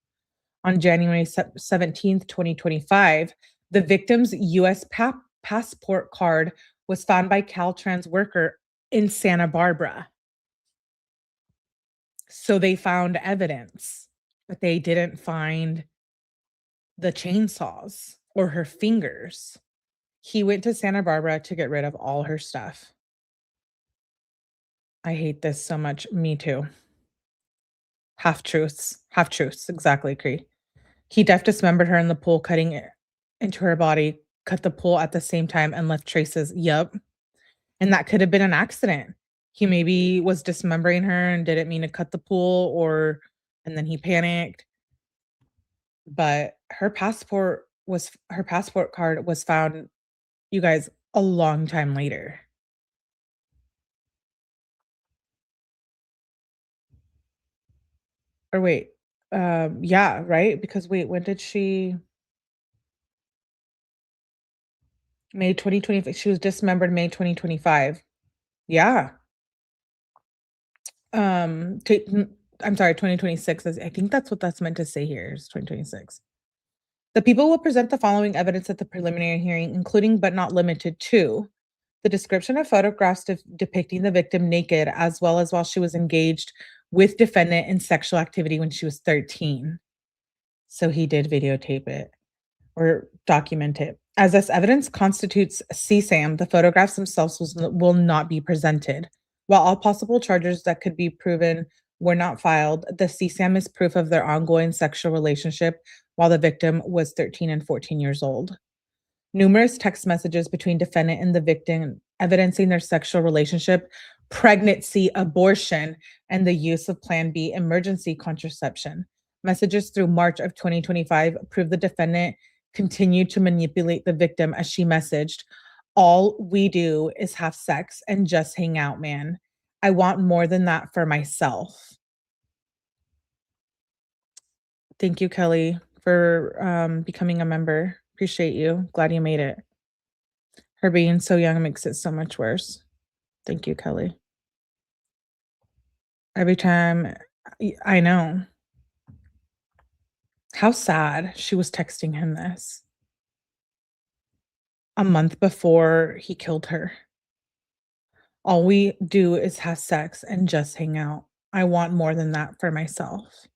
Speaker 1: On January 17th, 2025, the victim's U.S. passport card was found by Caltrans worker in Santa Barbara. So they found evidence, but they didn't find the chainsaws or her fingers. He went to Santa Barbara to get rid of all her stuff. I hate this so much. Me too. Half-truths, exactly, agree. He dismembered her in the pool, cutting it into her body, cut the pool at the same time, and left traces. Yup. And that could have been an accident. He maybe was dismembering her and didn't mean to cut the pool, and then he panicked. But her passport card was found, you guys, a long time later. Or wait, yeah, right? Because wait, when did she? May 2025. She was dismembered May 2025. Yeah. I'm sorry, 2026. I think that's what that's meant to say here, is 2026. The people will present the following evidence at the preliminary hearing, including but not limited to the description of photographs depicting the victim naked, as well as while she was engaged with defendant in sexual activity when she was 13. So he did videotape it or document it. As this evidence constitutes 𝗍𝗄, the photographs themselves will not be presented. While all possible charges that could be proven were not filed, the 𝗍𝗄 is proof of their ongoing sexual relationship while the victim was 13 and 14 years old. Numerous text messages between defendant and the victim evidencing their sexual relationship, pregnancy, abortion, and the use of Plan B emergency contraception. Messages through March of 2025 prove the defendant continued to manipulate the victim as she messaged, "All we do is have sex and just hang out, man. I want more than that for myself." Thank you, Kelly, for becoming a member. Appreciate you. Glad you made it. Her being so young makes it so much worse. Thank you, Kelly. Every time, I know. How sad she was texting him this a month before he killed her. All we do is have sex and just hang out. I want more than that for myself.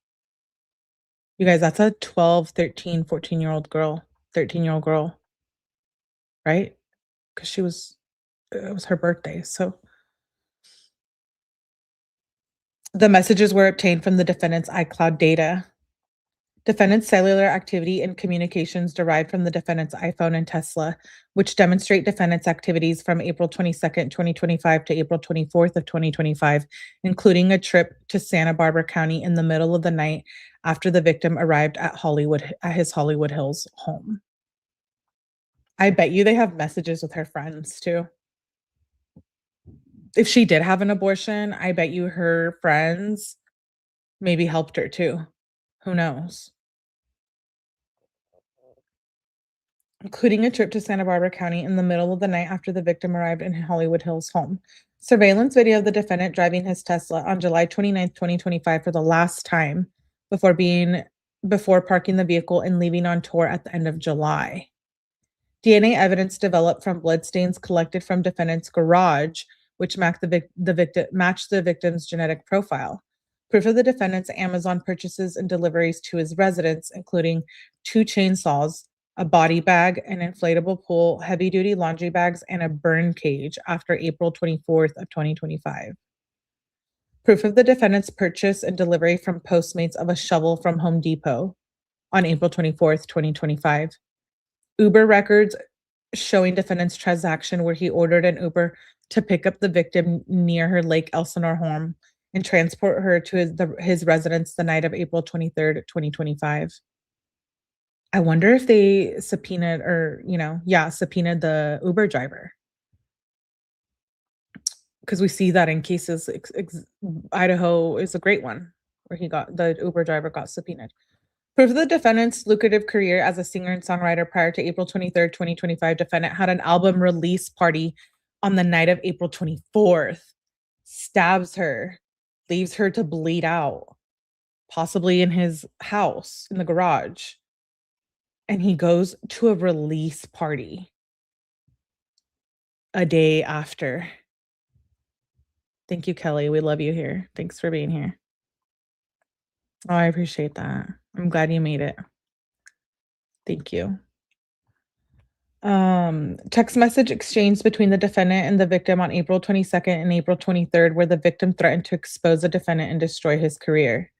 Speaker 1: You guys, that's a 12, 13, 14-year-old girl, 13-year-old girl, right? Because it was her birthday. So The messages were obtained from the defendant's iCloud data. Defendant's cellular activity and communications derived from the defendant's iPhone and Tesla, which demonstrate defendant's activities from April 22nd, 2025 to April 24th of 2025, including a trip to Santa Barbara County in the middle of the night after the victim arrived at his Hollywood Hills home. I bet you they have messages with her friends too. If she did have an abortion, I bet you her friends maybe helped her too. Who knows? Including a trip to Santa Barbara County in the middle of the night after the victim arrived in Hollywood Hills home. Surveillance video of the defendant driving his Tesla on July 29th, 2025 for the last time before parking the vehicle and leaving on tour at the end of July. DNA evidence developed from bloodstains collected from defendant's garage, which matched the victim's genetic profile. Proof of the defendant's Amazon purchases and deliveries to his residence, including 2 chainsaws, a body bag, an inflatable pool, heavy-duty laundry bags, and a burn cage after April 24th of 2025. Proof of the defendant's purchase and delivery from Postmates of a shovel from Home Depot on April 24th, 2025. Uber records showing defendant's transaction where he ordered an Uber to pick up the victim near her Lake Elsinore home and transport her to his residence the night of April 23rd, 2025. I wonder if they subpoenaed the Uber driver. Because we see that in cases, Idaho is a great one where the Uber driver got subpoenaed. Proof of the defendant's lucrative career as a singer and songwriter prior to April 23rd, 2025, defendant had an album release party on the night of April 24th, stabs her, leaves her to bleed out, possibly in his house, in the garage. And he goes to a release party a day after. Thank you, Kelly. We love you here. Thanks for being here. Oh, I appreciate that. I'm glad you made it. Thank you. Text message exchanged between the defendant and the victim on April 22nd and April 23rd, where the victim threatened to expose the defendant and destroy his career.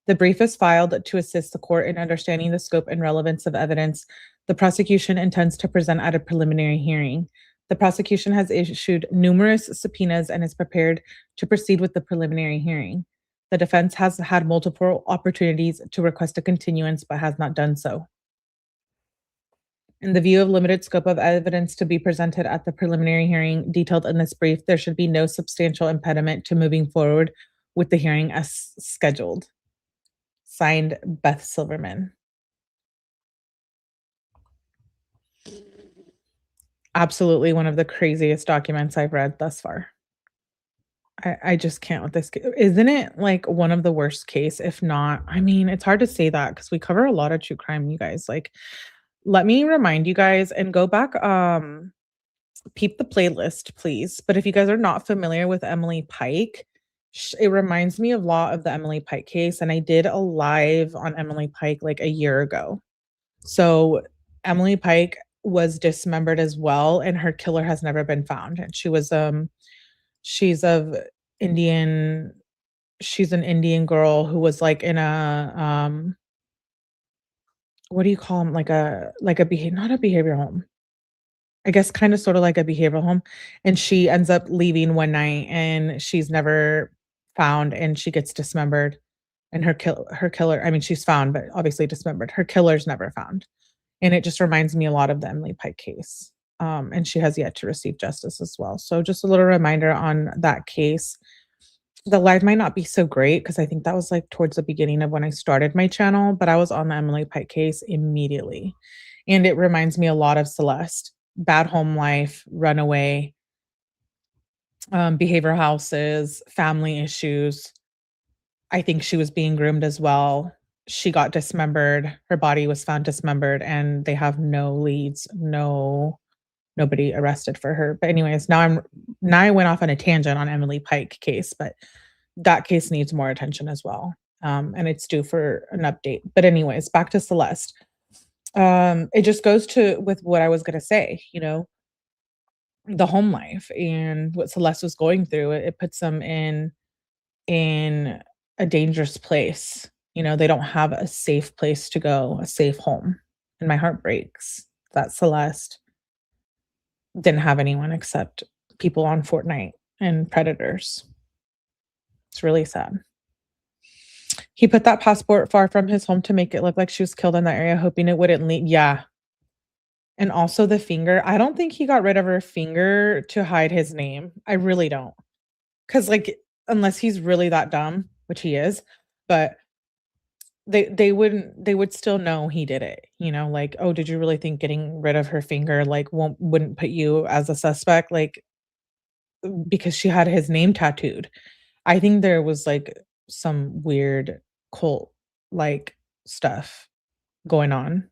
Speaker 1: The brief is filed to assist the court in understanding the scope and relevance of evidence the prosecution intends to present at a preliminary hearing. The prosecution has issued numerous subpoenas and is prepared to proceed with the preliminary hearing. The defense has had multiple opportunities to request a continuance, but has not done so. In the view of limited scope of evidence to be presented at the preliminary hearing detailed in this brief, there should be no substantial impediment to moving forward with the hearing as scheduled. Signed, Beth Silverman. Absolutely one of the craziest documents I've read thus far. I just can't with this. Isn't it like one of the worst case, if not? I mean, it's hard to say that because we cover a lot of true crime, you guys. Like, let me remind you guys and go back, peep the playlist, please. But if you guys are not familiar with Emily Pike, it reminds me a lot of the Emily Pike case. And I did a live on Emily Pike like a year ago. So Emily Pike was dismembered as well, and her killer has never been found. And she's an Indian girl who was like in a what do you call them? Not a behavioral home. I guess kind of sort of like a behavioral home. And she ends up leaving one night and she's never found, and she gets dismembered. And her killer, I mean, she's found, but obviously dismembered. Her killer's never found. And it just reminds me a lot of the Emily Pike case. And she has yet to receive justice as well. So just a little reminder on that case. The live might not be so great because I think that was like towards the beginning of when I started my channel, but I was on the Emily Pike case immediately. And it reminds me a lot of Celeste. Bad home life, runaway, behavioral houses, family issues. I think she was being groomed as well. She got dismembered. Her body was found dismembered, and they have no leads, nobody arrested for her. But anyways, now I went off on a tangent on Emily Pike case, but that case needs more attention as well. And it's due for an update. But anyways, back to Celeste. It just goes with what I was going to say, the home life and what Celeste was going through. It puts them in a dangerous place. You know, they don't have a safe place to go, a safe home. And my heart breaks that Celeste didn't have anyone except people on Fortnite and predators. It's really sad. He put that passport far from his home to make it look like she was killed in that area, hoping it wouldn't leak. Yeah. And also the finger. I don't think he got rid of her finger to hide his name. I really don't. Because, like, unless he's really that dumb, which he is, but they would still know he did it. You know, like, oh, did you really think getting rid of her finger like wouldn't put you as a suspect? Like, because she had his name tattooed. I think there was like some weird cult like stuff going on.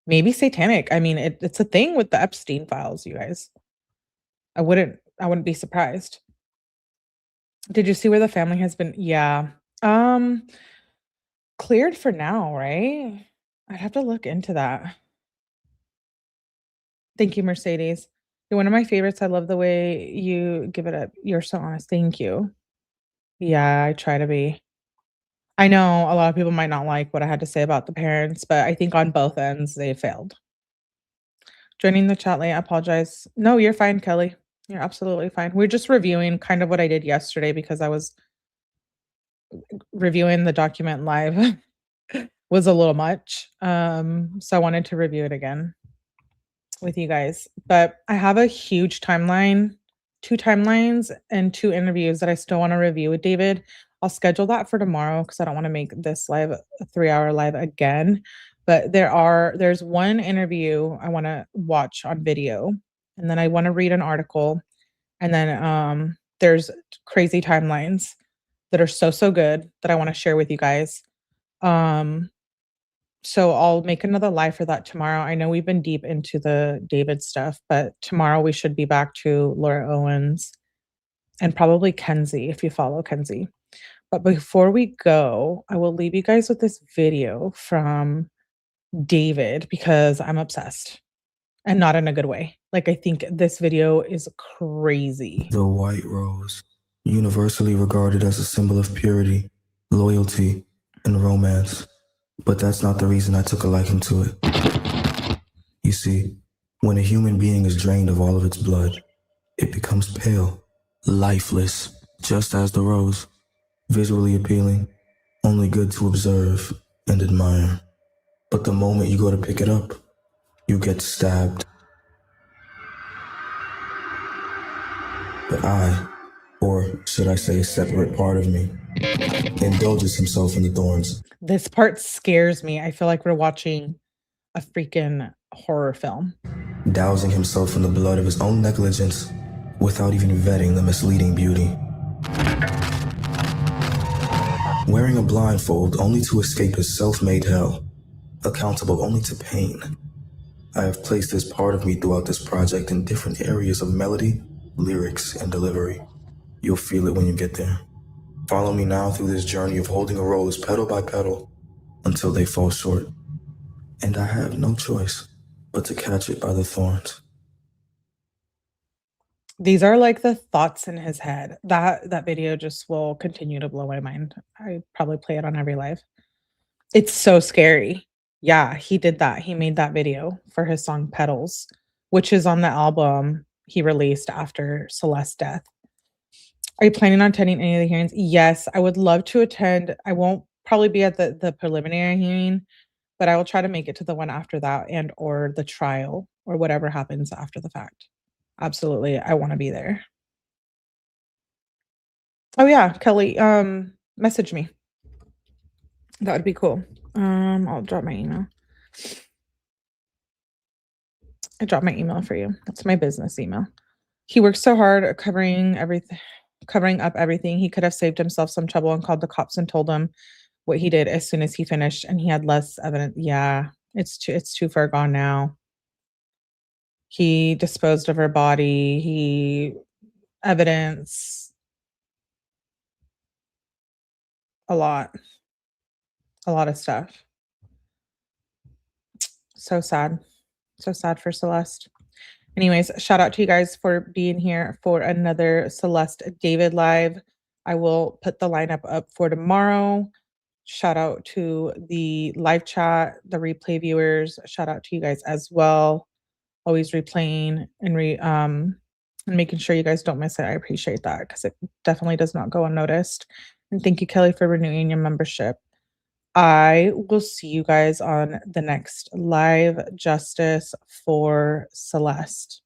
Speaker 1: Maybe satanic. I mean, it's a thing with the Epstein files, you guys. I wouldn't be surprised. Did you see where the family has been? Yeah. Cleared for now, right? I'd have to look into that. Thank you, Mercedes. You're one of my favorites. I love the way you give it up. You're so honest. Thank you. Yeah, I try to be. I know a lot of people might not like what I had to say about the parents, but I think on both ends they failed. Joining the chat late, I apologize. No, you're fine, Kelly. You're absolutely fine. We're just reviewing kind of what I did yesterday because I was reviewing the document live was a little much. So I wanted to review it again with you guys. But I have a huge timeline, 2 timelines and 2 interviews that I still want to review with David. I'll schedule that for tomorrow because I don't want to make this live a 3-hour live again. But there's one interview I want to watch on video, and then I want to read an article, and then there's crazy timelines that are so good that I want to share with you guys. So I'll make another live for that tomorrow. I know we've been deep into the David stuff, but tomorrow we should be back to Laura Owens and probably Kenzie if you follow Kenzie. But before we go, I will leave you guys with this video from David because I'm obsessed and not in a good way. Like, I think this video is crazy.
Speaker 12: The white rose, universally regarded as a symbol of purity, loyalty, and romance. But that's not the reason I took a liking to it. You see, when a human being is drained of all of its blood, it becomes pale, lifeless, just as the rose. Visually appealing, only good to observe and admire. But the moment you go to pick it up, you get stabbed. But I, or should I say a separate part of me, indulges himself in the thorns.
Speaker 1: This part scares me. I feel like we're watching a freaking horror film.
Speaker 12: Dousing himself in the blood of his own negligence without even vetting the misleading beauty. Wearing a blindfold only to escape his self-made hell, accountable only to pain. I have placed this part of me throughout this project in different areas of melody, lyrics, and delivery. You'll feel it when you get there. Follow me now through this journey of holding a rose petal by petal until they fall short. And I have no choice but to catch it by the thorns.
Speaker 1: These are like the thoughts in his head. That video just will continue to blow my mind. I probably play it on every live. It's so scary. Yeah, he did that. He made that video for his song Petals, which is on the album he released after Celeste's death. Are you planning on attending any of the hearings? Yes, I would love to attend. I won't probably be at the preliminary hearing, but I will try to make it to the one after that and or the trial or whatever happens after the fact. Absolutely. I want to be there. Oh yeah, Kelly, message me. That would be cool. I'll drop my email. I dropped my email for you. That's my business email. He worked so hard covering up everything. He could have saved himself some trouble and called the cops and told them what he did as soon as he finished, and he had less evidence. Yeah, it's too far gone now. He disposed of her body. Evidence. A lot of stuff. So sad. So sad for Celeste. Anyways, shout out to you guys for being here for another Celeste David live. I will put the lineup up for tomorrow. Shout out to the live chat, the replay viewers. Shout out to you guys as well. Always replaying and making sure you guys don't miss it. I appreciate that because it definitely does not go unnoticed. And thank you, Kelly, for renewing your membership. I will see you guys on the next live justice for Celeste.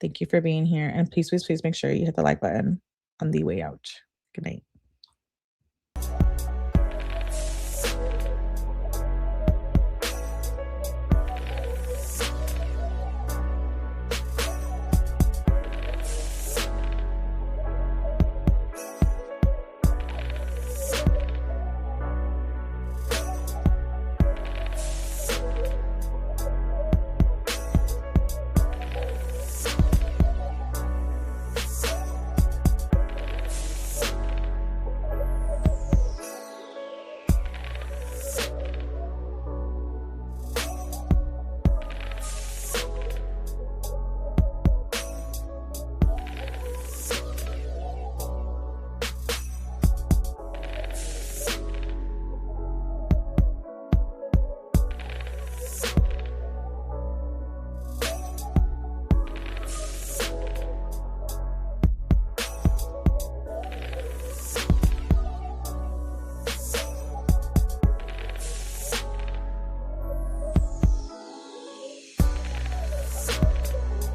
Speaker 1: Thank you for being here. And please, please, please make sure you hit the like button on the way out. Good night.